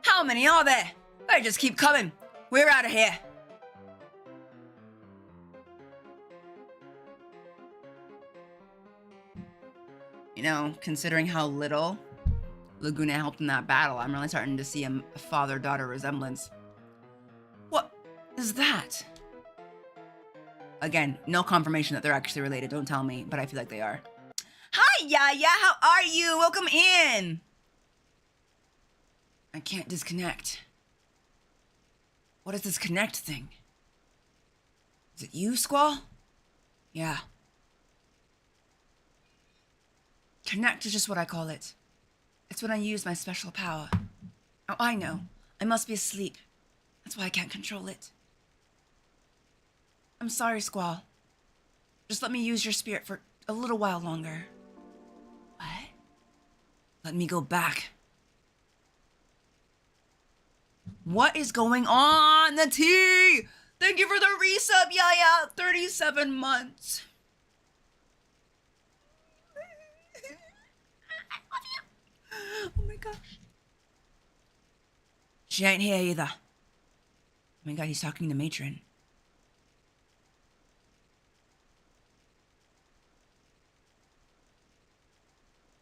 How many are there? They just keep coming. We're out of here. You know, considering how little Laguna helped in that battle, I'm really starting to see a father-daughter resemblance. What is that? Again, no confirmation that they're actually related. Don't tell me, but I feel like they are. Hi, Yaya. How are you? Welcome in. I can't disconnect. What is this connect thing? Is it you, Squall? Yeah. Connect is just what I call it. It's when I use my special power. Oh, I know. I must be asleep. That's why I can't control it. I'm sorry, Squall. Just let me use your spirit for a little while longer. What? Let me go back. What is going on? The tea! Thank you for the resub, Yaya! 37 months. I love you. Oh my gosh. She ain't here either. Oh my god, he's talking to Matron.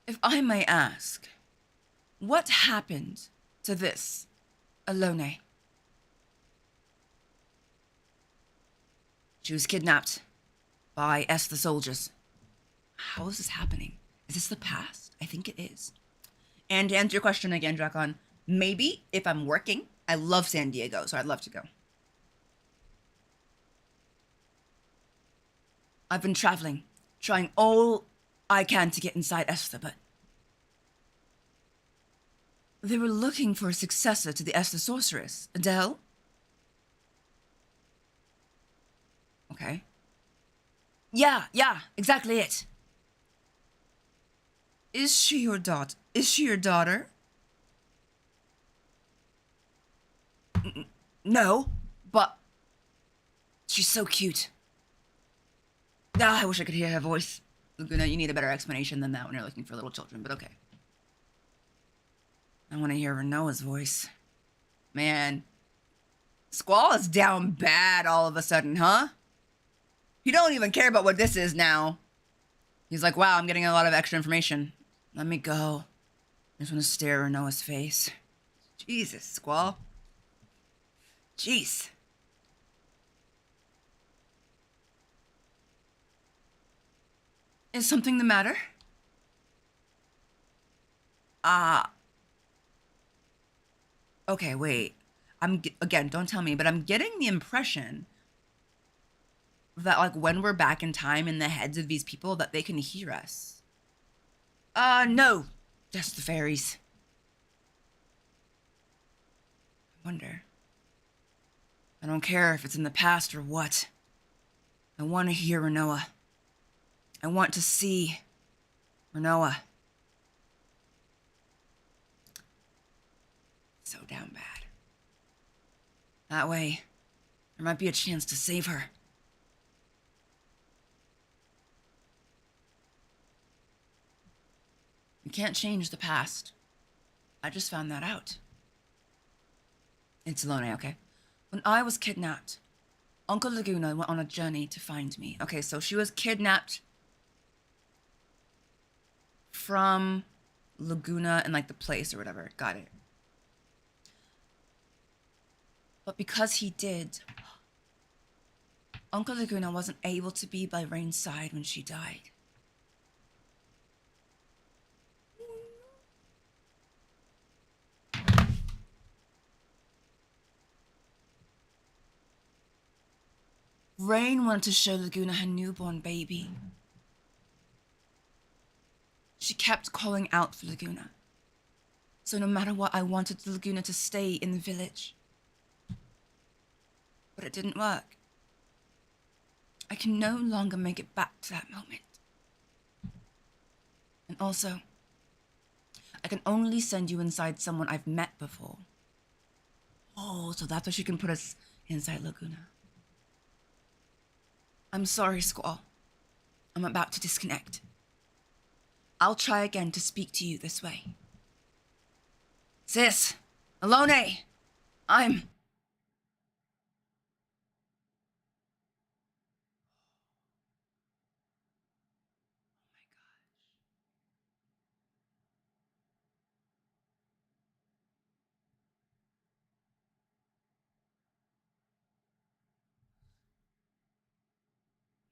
If I may ask, what happened to this Alone? She was kidnapped by the soldiers. How is this happening? Is this the past? I think it is. And to answer your question again, Dracon, maybe if I'm working. I love San Diego, so I'd love to go. I've been traveling, trying all I can to get inside Esther, but they were looking for a successor to the Esther Sorceress. Adele? Okay. Yeah, exactly it. Is she your daughter? Is she your daughter? No, but She's so cute. Ah, I wish I could hear her voice. Laguna, you need a better explanation than that when you're looking for little children, but okay. I want to hear Renoa's voice. Man, Squall is down bad all of a sudden, huh? He don't even care about what this is now. He's like, wow, I'm getting a lot of extra information. Let me go. I just want to stare at Renoa's face. Jesus, Squall. Jeez. Is something the matter? Okay, wait. Again, don't tell me, but I'm getting the impression that, like, when we're back in time in the heads of these people, that they can hear us. No. Just the fairies. I wonder. I don't care if it's in the past or what. I want to hear Renoa. I want to see Renoa. So down bad. That way, there might be a chance to save her. You can't change the past. I just found that out. It's Lone, okay? When I was kidnapped, Uncle Laguna went on a journey to find me. Okay, so she was kidnapped from Laguna and, like, the place or whatever. Got it. But because he did, Uncle Laguna wasn't able to be by Rain's side when she died. Rain wanted to show Laguna her newborn baby. She kept calling out for Laguna. So no matter what, I wanted Laguna to stay in the village. But it didn't work. I can no longer make it back to that moment. And also, I can only send you inside someone I've met before. Oh, so that's why she can put us inside Laguna. I'm sorry, Squall. I'm about to disconnect. I'll try again to speak to you this way. Sis, Alone, I'm...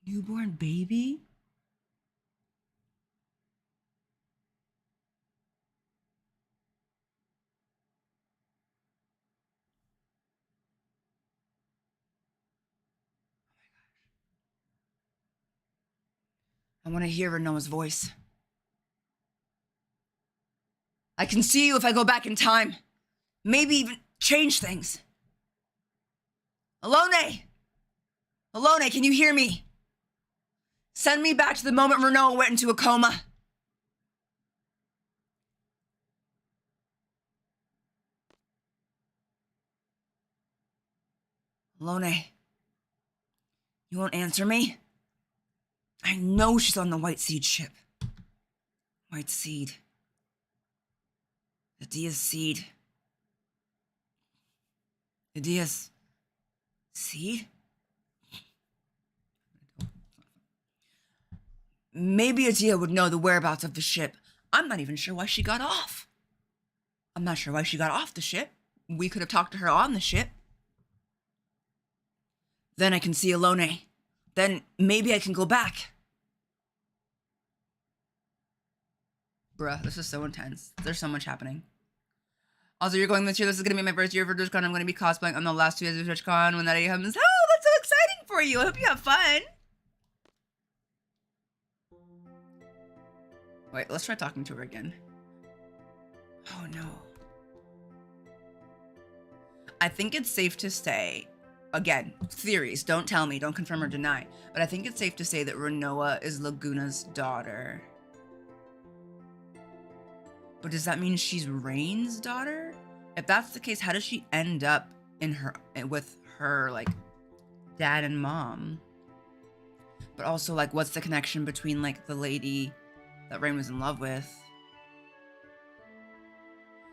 Newborn baby? I want to hear Renoa's voice. I can see you if I go back in time. Maybe even change things. Alone! Alone, can you hear me? Send me back to the moment Renoa went into a coma. Alone, you won't answer me? I know she's on the White Seed ship. White Seed. The Dia's seed. The Dia's seed? Maybe Adia would know the whereabouts of the ship. I'm not even sure why she got off. I'm not sure why she got off the ship. We could have talked to her on the ship. Then I can see Alone. Then maybe I can go back. Bruh, this is so intense. There's so much happening. Also, you're going this year. This is going to be my first year for TwitchCon. I'm going to be cosplaying on the last 2 days of TwitchCon when that day comes. Oh, that's so exciting for you. I hope you have fun. Wait, let's try talking to her again. Oh, no. I think it's safe to say, again, theories, don't tell me, don't confirm or deny, but I think it's safe to say that Renoa is Laguna's daughter. But does that mean she's Rain's daughter? If that's the case, how does she end up in her with her, like, dad and mom. But also, like, what's the connection between, like, the lady that Rain was in love with?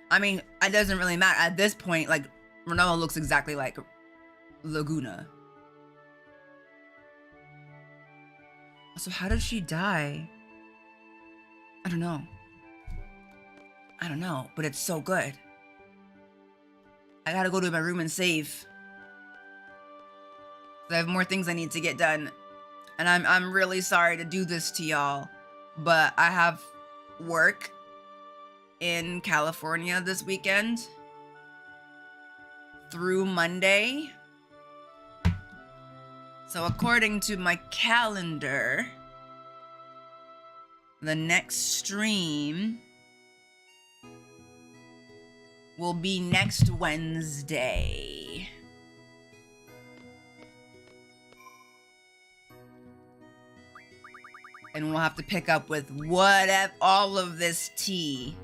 I mean, it doesn't really matter. At this point, like, Renoa looks exactly like Laguna. So how did she die? I don't know. I don't know, but it's so good. I gotta go to my room and save. I have more things I need to get done. And I'm really sorry to do this to y'all, but I have work in California this weekend through Monday. So according to my calendar, the next stream will be next Wednesday. And we'll have to pick up with whatever all of this tea.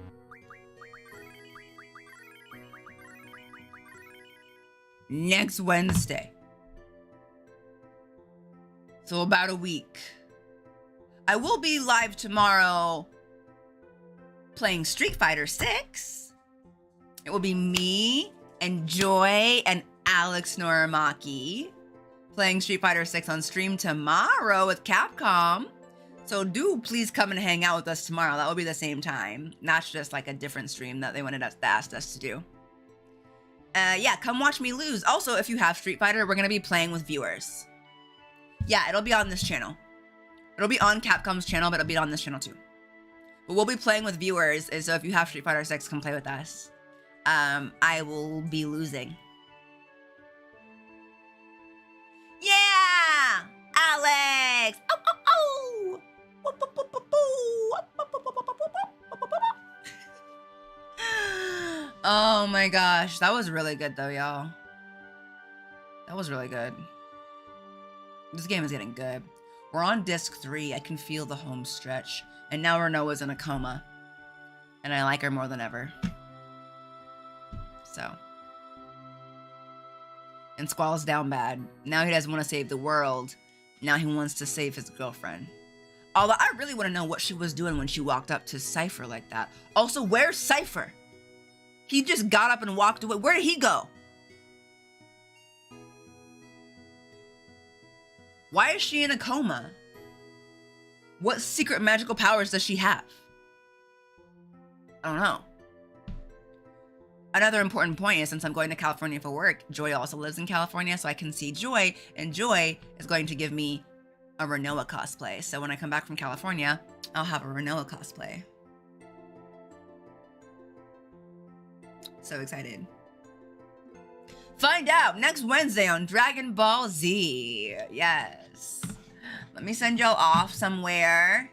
Next Wednesday. So about a week. I will be live tomorrow playing Street Fighter 6. It will be me and Joy and Alex Noramaki playing Street Fighter 6 on stream tomorrow with Capcom. So do please come and hang out with us tomorrow. That will be the same time. Not just like a different stream that they asked us to do. Yeah, come watch me lose. Also, if you have Street Fighter, we're going to be playing with viewers. Yeah, it'll be on this channel. It'll be on Capcom's channel, but it'll be on this channel too. But we'll be playing with viewers, so if you have Street Fighter 6, come play with us. I will be losing. Yeah! Alex! Oh, oh, oh! Oh my gosh, that was really good though, y'all. That was really good. This game is getting good. We're on disc 3. I can feel the home stretch. And now Renoa's in a coma. And I like her more than ever. So. And Squall's down bad. Now he doesn't want to save the world. Now he wants to save his girlfriend. Although I really want to know what she was doing when she walked up to Cypher like that. Also, where's Cypher? He just got up and walked away. Where did he go? Why is she in a coma? What secret magical powers does she have? I don't know. Another important point is, since I'm going to California for work, Joy also lives in California, so I can see Joy, and Joy is going to give me a Renoa cosplay. So when I come back from California, I'll have a Renoa cosplay. So excited. Find out next Wednesday on Dragon Ball Z. Yes. Let me send y'all off somewhere.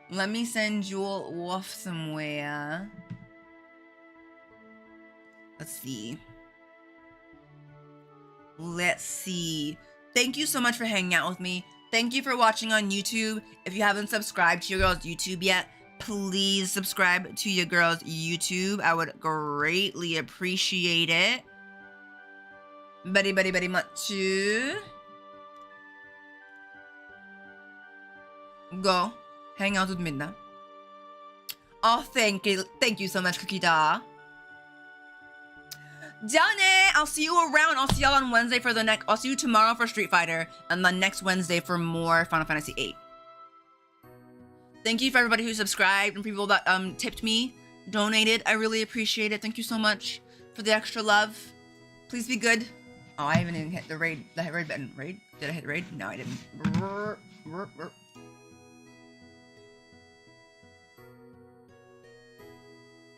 Let me send you all off somewhere. Let's see. Let's see. Thank you so much for hanging out with me. Thank you for watching on YouTube. If you haven't subscribed to your girl's YouTube yet, please subscribe to your girl's YouTube. I would greatly appreciate it. Very, very, very much. Go. Hang out with Midna. Oh, thank you. Thank you so much, Cookie Da. Done it! I'll see you around. I'll see y'all on Wednesday for the next... I'll see you tomorrow for Street Fighter, and then next Wednesday for more Final Fantasy VIII. Thank you for everybody who subscribed and people that tipped me, donated. I really appreciate it. Thank you so much for the extra love. Please be good. Oh, I haven't even hit the raid button. Raid? Did I hit raid? No, I didn't.